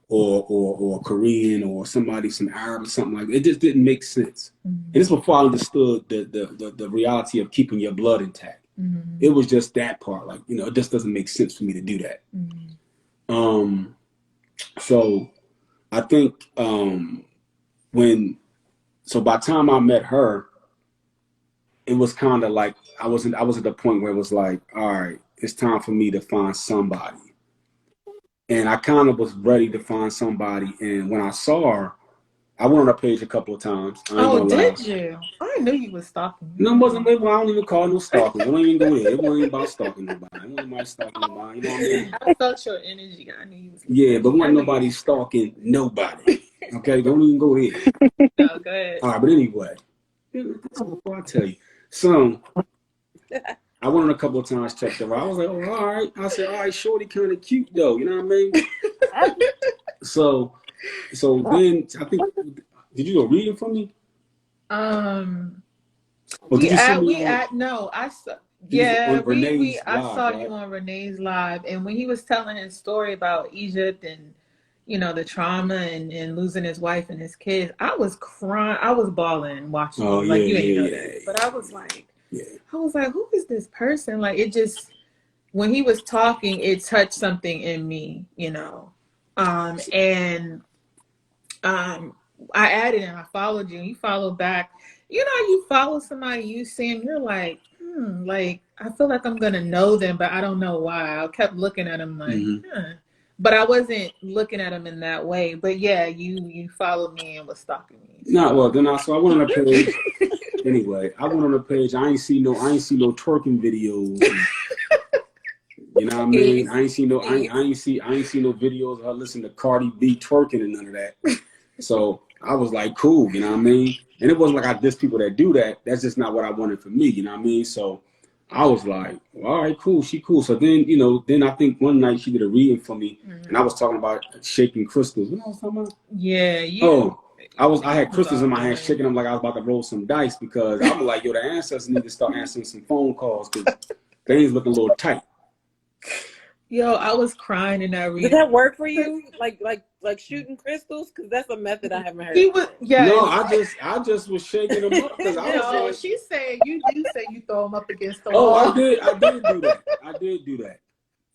or a Korean or somebody, some Arab or something like that. It just didn't make sense. And this before I understood the reality of keeping your blood intact. It was just that part. Like, you know, it just doesn't make sense for me to do that. So I think by the time I met her, it was kind of like I was at the point where it was like, all right, it's time for me to find somebody. And I kind of was ready to find somebody. And when I saw her, I went on her page a couple of times. Oh, did you? I knew you was stalking. No, it wasn't. I don't even call it no stalking. I don't even go there. It wasn't about stalking nobody. It wasn't about stalking nobody. You know what I mean? I felt your energy. I knew you was. Yeah, but wasn't nobody stalking nobody. Okay, don't even go there. No, go ahead. All right, but anyway, before I tell you, so I went on a couple of times, checked her out. I was like, oh, all right. I said, all right, shorty kind of cute though. You know what I mean? So then I think, did you go reading for me? I saw you on Renee's live, and when he was telling his story about Egypt and, you know, the trauma and losing his wife and his kids, I was crying. I was bawling watching. Oh, like, you ain't know yeah. that, but I was like, who is this person? Like, it just, when he was talking, it touched something in me, you know, I added and I followed you, and you followed back. You know, you follow somebody, you see them, you're like, like, I feel like I'm going to know them, but I don't know why. I kept looking at them like, But I wasn't looking at them in that way. But yeah, you followed me and was stalking me. So. Nah, well, so I went on a page. Anyway, I went on a page. I ain't see no twerking videos. You know what I mean? I ain't see no videos of her listening to Cardi B twerking and none of that. So I was like, cool, you know what I mean? And it wasn't like I diss people that do that. That's just not what I wanted for me, you know what I mean? So I was like, well, all right, cool, she cool. So then, you know, I think one night she did a reading for me, and I was talking about shaking crystals. What I was talking about? Yeah, I had crystals in my hand, shaking them like I was about to roll some dice because I was like, yo, the ancestors need to start answering some phone calls because things looking a little tight. Yo, I was crying in that reading. Did that work for you? Like shooting crystals? Because that's a method I haven't heard. No, I just was shaking them up because I was like, she said you throw them up against the wall. Oh, I did do that. I did do that.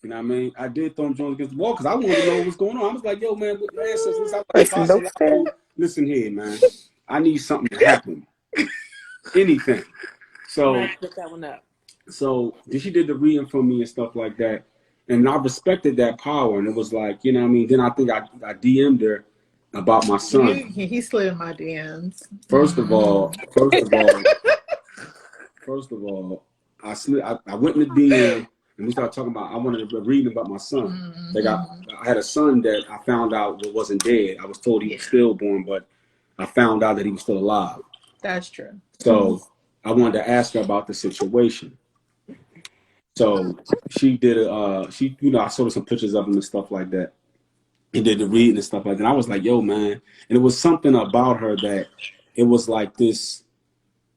You know what I mean? I did throw them joints against the wall because I wanted to know what was going on. I was like, yo, man, listen here, man. I need something to happen. Anything. So I put that one up. So she did the reading for me and stuff like that. And I respected that power. And it was like, you know what I mean? Then I think I DM'd her about my son. He slid in my DMs. First of all, I went in the DM and we started talking about, I wanted to read about my son. Like I had a son that I found out wasn't dead. I was told he was stillborn, but I found out that he was still alive. That's true. So I wanted to ask her about the situation. So she did I showed her some pictures of him and stuff like that. He did the reading and stuff like that. And I was like, yo, man. And it was something about her that it was like this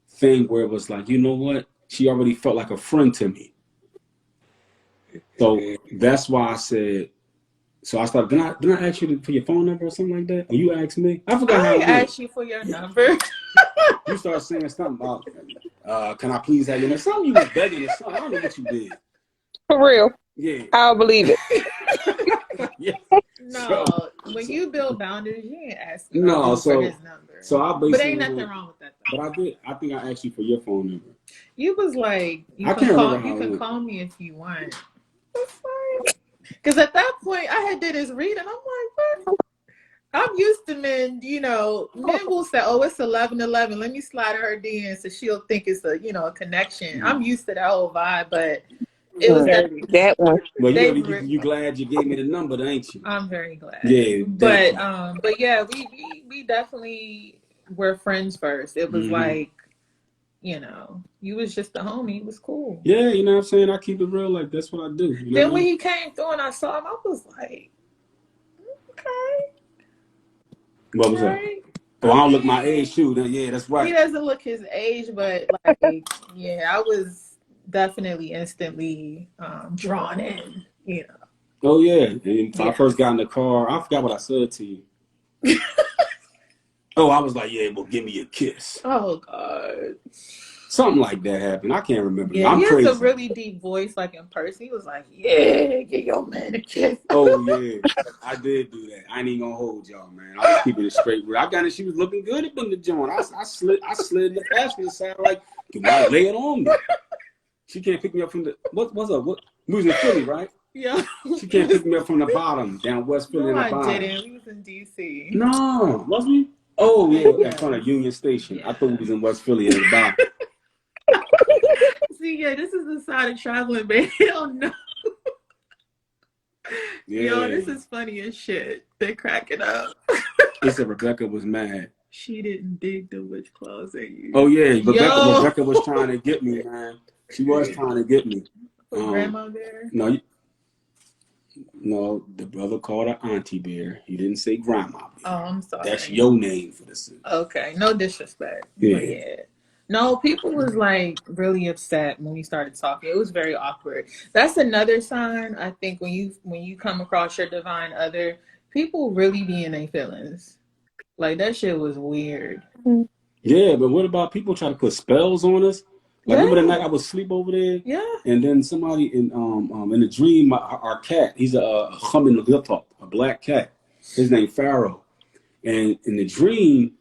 thing where it was like, you know what? She already felt like a friend to me. So that's why I said, so I started, didn't I ask you for your phone number or something like that? Or you asked me? I forgot how it went. I asked you for your number. You started saying something about, can I please have your number? Something you was begging or something. I don't know what you did. For real. Yeah. I'll believe it. Yeah. No, when you build boundaries, you ain't asking for his number. So I basically, but ain't nothing wrong with that though. But I did. I think I asked you for your phone number. You was like, you can call me if you want. Because at that point, I had did his read, and I'm like, what? I'm used to men, men will say, oh, it's 11:11. Let me slide her DM so she'll think it's a connection. I'm used to that whole vibe, but it was that one. Well, you glad you gave me the number, ain't you? I'm very glad. Yeah, but yeah, we definitely were friends first. It was like, you was just a homie. It was cool. Yeah, you know what I'm saying? I keep it real. Like, that's what I do. Then when he came through and I saw him, I was like, okay. What was that? Oh, I don't look my age too. Then yeah, that's right. He doesn't look his age, but like, yeah, I was definitely instantly drawn in. Oh yeah. And I first got in the car, I forgot what I said to you. Oh, I was like, yeah, well, give me a kiss. Oh God. Something like that happened. I can't remember. Yeah, he has a really deep voice, like in person. He was like, yeah, get your man a kiss. Oh, yeah. I did do that. I ain't even gonna hold y'all, man. I was keeping it straight. I got it. She was looking good up in the joint. I slid in the passenger side, like, you might lay it on me. She can't pick me up from the, what's up? We was in Philly, right? Yeah. She can't pick me up from the bottom, down West Philly. No, in the bottom. I didn't. We was in D.C. No, was we? Oh, yeah, in front of Union Station. Yeah. I thought we was in West Philly in the bottom. See, yeah, this is the side of traveling, baby. They don't know. Yeah. Yo, this is funny as shit. They're cracking up. They said Rebecca was mad. She didn't dig the witch closet. Oh, yeah. Rebecca was trying to get me, man. She was trying to get me. Was Grandma there? No, the brother called her Auntie Bear. He didn't say Grandma Bear. Oh, I'm sorry. That's your name for the city. Okay, no disrespect. Yeah. But yeah. No, people was like really upset when we started talking. It was very awkward. That's another sign, I think, when you come across your divine other, people really be in their feelings. Like that shit was weird. Yeah, but what about people trying to put spells on us? Like remember the night I was asleep over there? Yeah. And then somebody in the dream, our cat, he's a humming a black cat. His name Pharaoh. And in the dream,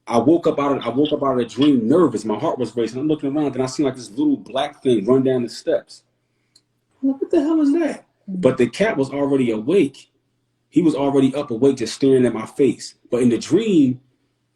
I woke up out of the dream nervous. My heart was racing. I'm looking around and I seen like this little black thing run down the steps. I'm like, what the hell is that? But the cat was already awake. He was already up awake, just staring at my face. But in the dream,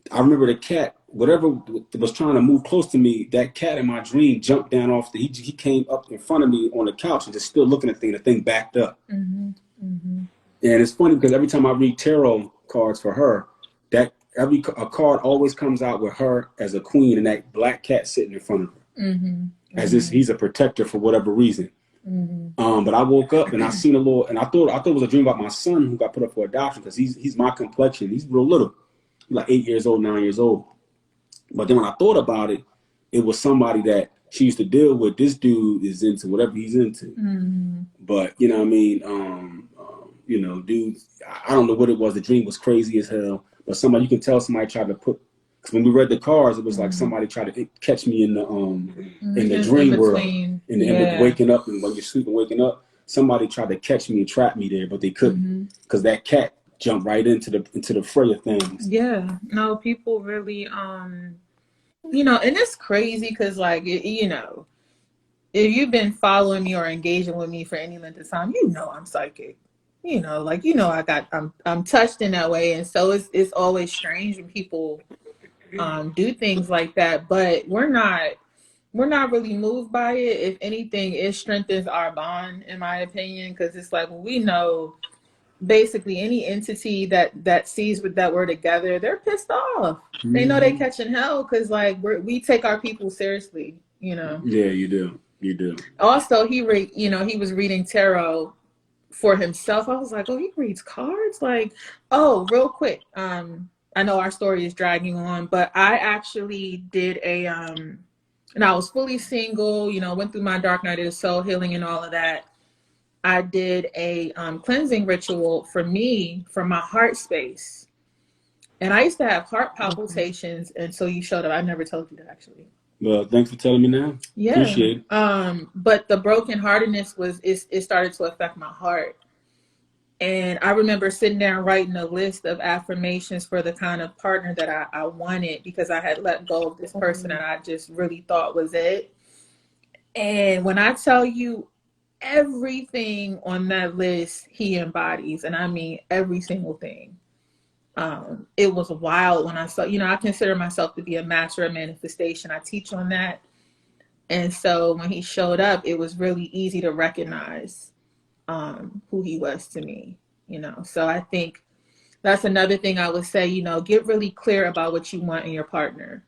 I remember the cat, whatever was trying to move close to me, that cat in my dream jumped down off he came up in front of me on the couch and just still looking at the thing backed up. Mm-hmm. Mm-hmm. And it's funny because every time I read tarot cards for her, a card always comes out with her as a queen and that black cat sitting in front of her. Mm-hmm. As if he's a protector for whatever reason. Mm-hmm. But I woke up and I seen a little, and I thought it was a dream about my son who got put up for adoption because he's my complexion. He's real little. He's like 8 years old, 9 years old. But then when I thought about it, it was somebody that she used to deal with. This dude is into whatever he's into. Mm-hmm. But, you know what I mean? Dude, I don't know what it was. The dream was crazy as hell. But you can tell somebody tried to put, because when we read the cards, it was like somebody tried to catch me in the dream world. And waking up, and when you're sleeping, waking up, somebody tried to catch me and trap me there, but they couldn't because that cat jumped right into the fray of things. Yeah, no, people really, and it's crazy because like, if you've been following me or engaging with me for any length of time, I'm psychic. like, I'm touched in that way. And so it's always strange when people do things like that, but we're not really moved by it. If anything, it strengthens our bond, in my opinion, because it's like, we know basically any entity that sees that we're together, they're pissed off. They know they catching hell because like we take our people seriously. Yeah, you do. Also, he was reading tarot for himself. I was like, oh, he reads cards. Like, oh, real quick. I know our story is dragging on, but I actually did and I was fully single. Went through my dark night of the soul healing and all of that. I did a cleansing ritual for me, for my heart space. And I used to have heart palpitations until you showed up. I never told you that, actually. Well, thanks for telling me now. Yeah. Appreciate it. But the brokenheartedness it started to affect my heart. And I remember sitting there writing a list of affirmations for the kind of partner that I wanted, because I had let go of this person that I just really thought was it. And when I tell you, everything on that list he embodies, and I mean every single thing. It was wild when I saw, I consider myself to be a master of manifestation. I teach on that. And so when he showed up, it was really easy to recognize who he was to me, So I think that's another thing I would say, get really clear about what you want in your partner.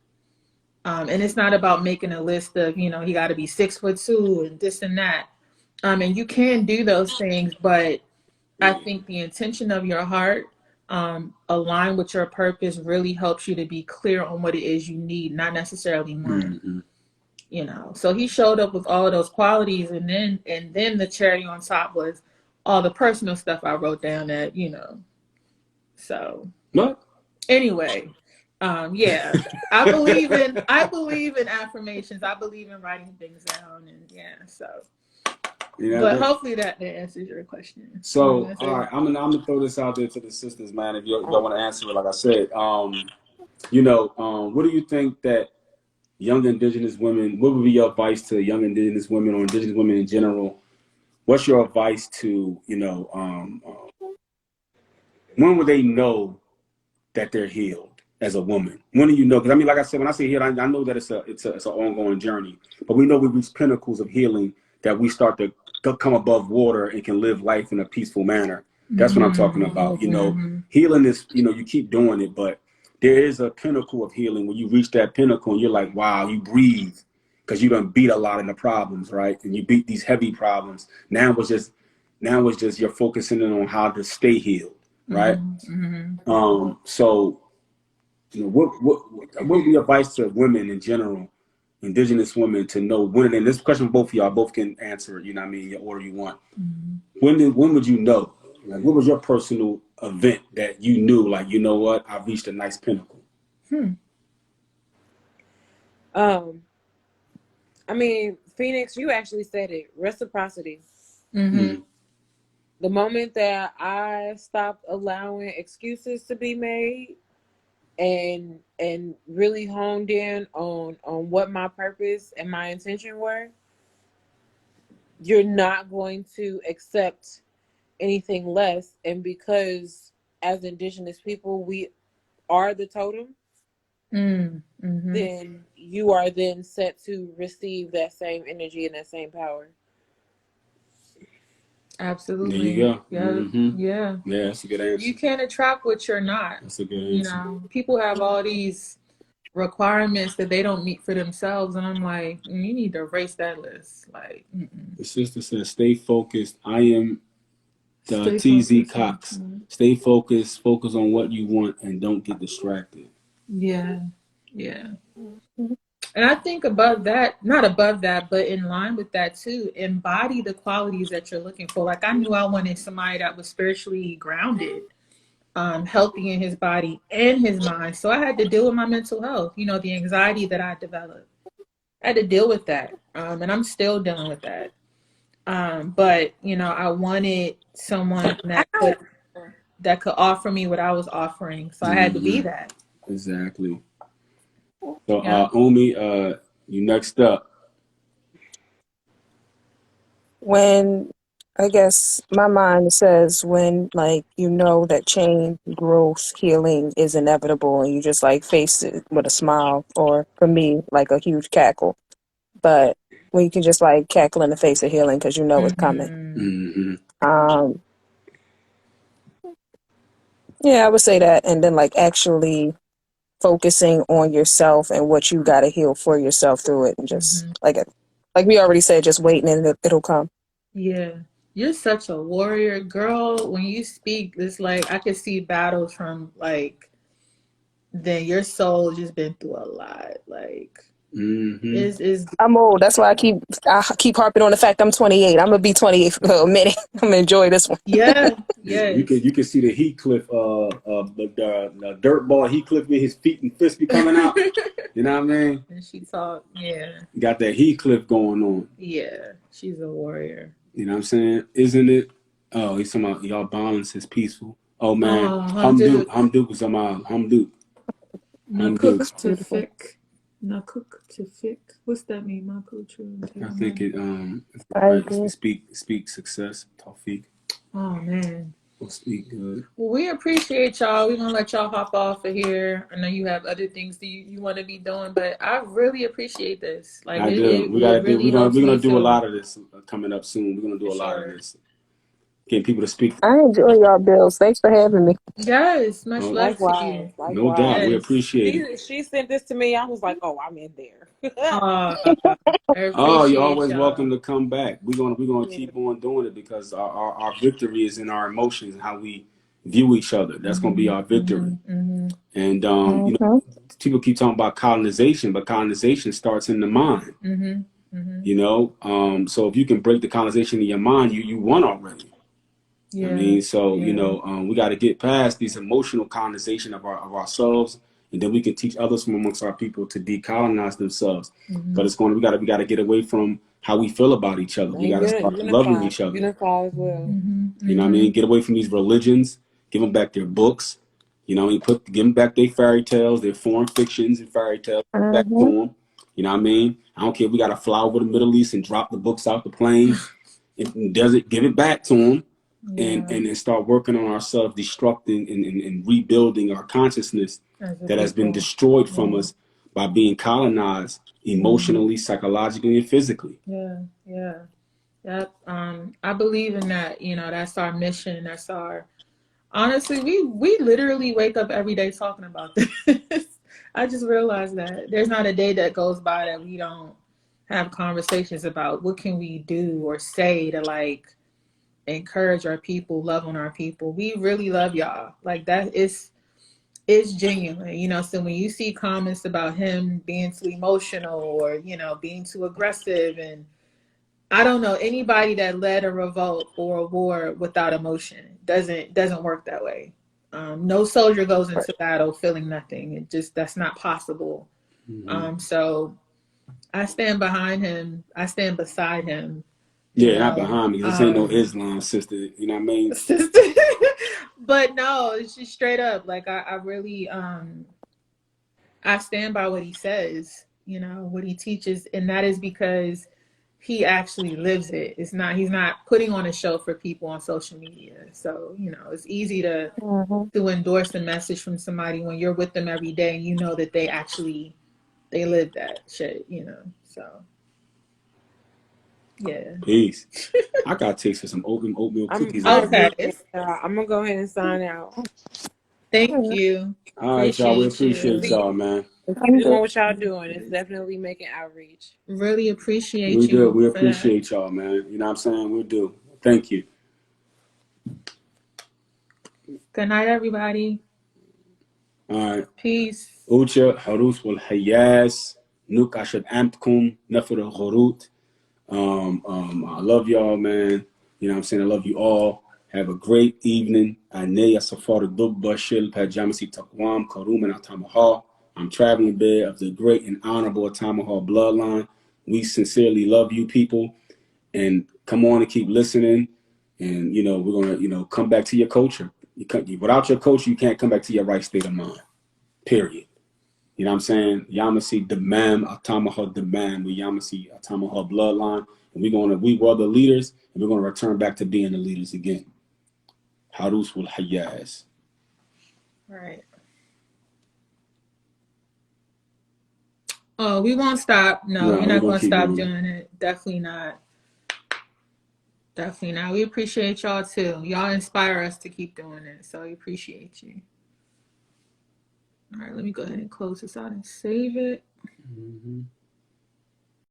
And it's not about making a list of, he got to be 6'2" and this and that. And you can do those things, but I think the intention of your heart align with your purpose really helps you to be clear on what it is you need, not necessarily money. So he showed up with all of those qualities, and then the cherry on top was all the personal stuff I wrote down that, So what? Anyway, yeah. I believe in affirmations. I believe in writing things down, and so. But hopefully that answers your question. So, all right, I'm gonna throw this out there to the sisters, man. If y'all want to answer it, like I said, what do you think that young Indigenous women? What would be your advice to young Indigenous women or Indigenous women in general? What's your advice to when would they know that they're healed as a woman? When do you know? Because I mean, like I said, when I say healed, I know that it's an ongoing journey, but we know we reach pinnacles of healing that we start to come above water and can live life in a peaceful manner. That's what I'm talking about. Healing is, you keep doing it, but there is a pinnacle of healing when you reach that pinnacle and you're like, wow, you breathe because you done beat a lot of the problems, right? And you beat these heavy problems. Now it's just you're focusing in on how to stay healed, right? So, what would be advice to women in general, Indigenous women, to know when? And this question, both of y'all both can answer it. You know what I mean? Your order you want. When would you know? Like, what was your personal event that you knew? Like, you know what? I've reached a nice pinnacle. I mean, Phoenix, you actually said it. Reciprocity. The moment that I stopped allowing excuses to be made and really honed in on what my purpose and my intention were, you're not going to accept anything less. And because as Indigenous people, we are the totem, then you are then set to receive that same energy and that same power. Absolutely. There you go. Yeah, that's a good answer. You can't attract what you're not. That's a good answer. People have all these requirements that they don't meet for themselves, and I'm like, you need to erase that list. Like, the sister says, stay focused. I am the TZ Cox. Stay focused. Focus on what you want and don't get distracted. Yeah. And I think not above that, but in line with that too, embody the qualities that you're looking for. Like, I knew I wanted somebody that was spiritually grounded, healthy in his body and his mind. So I had to deal with my mental health, the anxiety that I developed. I had to deal with that. And I'm still dealing with that. But, I wanted someone that could offer me what I was offering. So I had to be that. Exactly. So, Omi, you next up. When I guess my mind says when like you know that change, growth, healing is inevitable and you just like face it with a smile or for me like a huge cackle. But when you can just like cackle in the face of healing because you know it's coming. Um yeah, I would say that, and then like actually focusing on yourself and what you got to heal for yourself through it and just like we already said, just waiting and it'll come. Yeah. You're such a warrior girl. When you speak, it's like I could see battles from like then your soul just been through a lot. Like is I'm old. That's why I keep harping on the fact I'm 28. I'm gonna be 28 for a minute. I'm gonna enjoy this one. yeah, You yes. could see the Heathcliff, the dirt ball Heathcliff with his feet and fists be coming out. You know what I mean? And she talked, yeah. Got that Heathcliff going on. Yeah. She's a warrior. You know what I'm saying? Isn't it? Oh, he's talking about y'all balance is peaceful. Oh man, Oh, Hamduk was talking about Hamduk. Hamduk. Nakuk to fick. Nakuk to fick. What's that mean? Maku true. I think it I agree. speak success, Tawfiq. Oh man. Will speak good. Well, we appreciate y'all. We're gonna let y'all hop off of here. I know you have other things that you want to be doing, but I really appreciate this. Like I do. We gotta do. really We're helps gonna me do a feel lot of this coming up soon. We're gonna do for a lot of sure. this. Getting people to speak. I enjoy y'all bills. Thanks for having me. Yes, much Oh, love to Likewise, you. no doubt. likewise. We Yes. appreciate it. She sent this to me. I was like, oh, I'm in there. I Oh, you're appreciate always welcome y'all. to come back. We're gonna Yeah. keep on doing it because our victory is in our emotions and how we view each other. That's gonna be our victory. And you know, people keep talking about colonization, but colonization starts in the mind. You know, so if you can break the colonization in your mind, you won already. Yeah. I mean, so Yeah. you know, we got to get past these emotional colonization of ourselves, and then we can teach others from amongst our people to decolonize themselves. But it's going. We got to get away from how we feel about each other. We got to start loving each other. Unify as well. You know what I mean? Get away from these religions. Give them back their books. You know, give them back their fairy tales, their foreign fictions and fairy tales. Back to them. You know what I mean? I don't care if we got to fly over the Middle East and drop the books out the plane. Give it back to them. Yeah. And start working on ourselves, destructing and rebuilding our consciousness that has been destroyed from us by being colonized emotionally, psychologically, and physically. Yeah. Yeah. Yep. I believe in that. You know, that's our mission. That's our. Honestly, we literally wake up every day talking about this. I just realized that there's not a day that goes by that we don't have conversations about what can we do or say to like encourage our people, love on our people. We really love y'all. Like that is genuine, you know. So when you see comments about him being too emotional or, you know, being too aggressive, and I don't know, anybody that led a revolt or a war without emotion doesn't work that way. No soldier goes into battle feeling nothing. It just that's not possible. So I stand behind him. I stand beside him. You Yeah, not know, behind me. This ain't no Islam, sister. You know what I mean? but no, it's just straight up. Like I really I stand by what he says, you know, what he teaches, and that is because he actually lives it. It's not he's not putting on a show for people on social media. So, you know, it's easy to endorse a message from somebody when you're with them every day and you know that they live that shit, you know. So yeah. Peace. I got taste for some oatmeal cookies. Okay. I'm gonna go ahead and sign out. Thank you. All right, y'all. We Appreciate appreciate you. y'all, man. Keep doing what y'all doing. It's definitely making outreach. Really appreciate We do. you We for that. appreciate y'all, man. You know what I'm saying? We do. Thank you. Good night, everybody. All right. Peace. Ucha, Harus wal Hayas, Nuk Ashad Amtkum, Nafur al Khurut. I love y'all, man. You know what I'm saying? I love you all. Have a great evening. Aneya Safar Dubba Shil Pajamasi Takwam, Karum and Atamaha. I'm traveling bed of the great and honorable Atamaha bloodline. We sincerely love you people. And come on and keep listening. And, you know, we're going to, you know, come back to your culture. Without your culture, you can't come back to your right state of mind. Period. You know what I'm saying? Yamasi Demam, Atamaha Demam, we Yamasi Atamaha bloodline. And we were the leaders, and we're gonna return back to being the leaders again. Harus will Hayaz. Right. Oh, we won't stop. No, No, we're we're not gonna gonna keep stop going. doing it. Definitely not. Definitely not. We appreciate y'all too. Y'all inspire us to keep doing it. So we appreciate you. All right, let me go ahead and close this out and save it. Mm-hmm.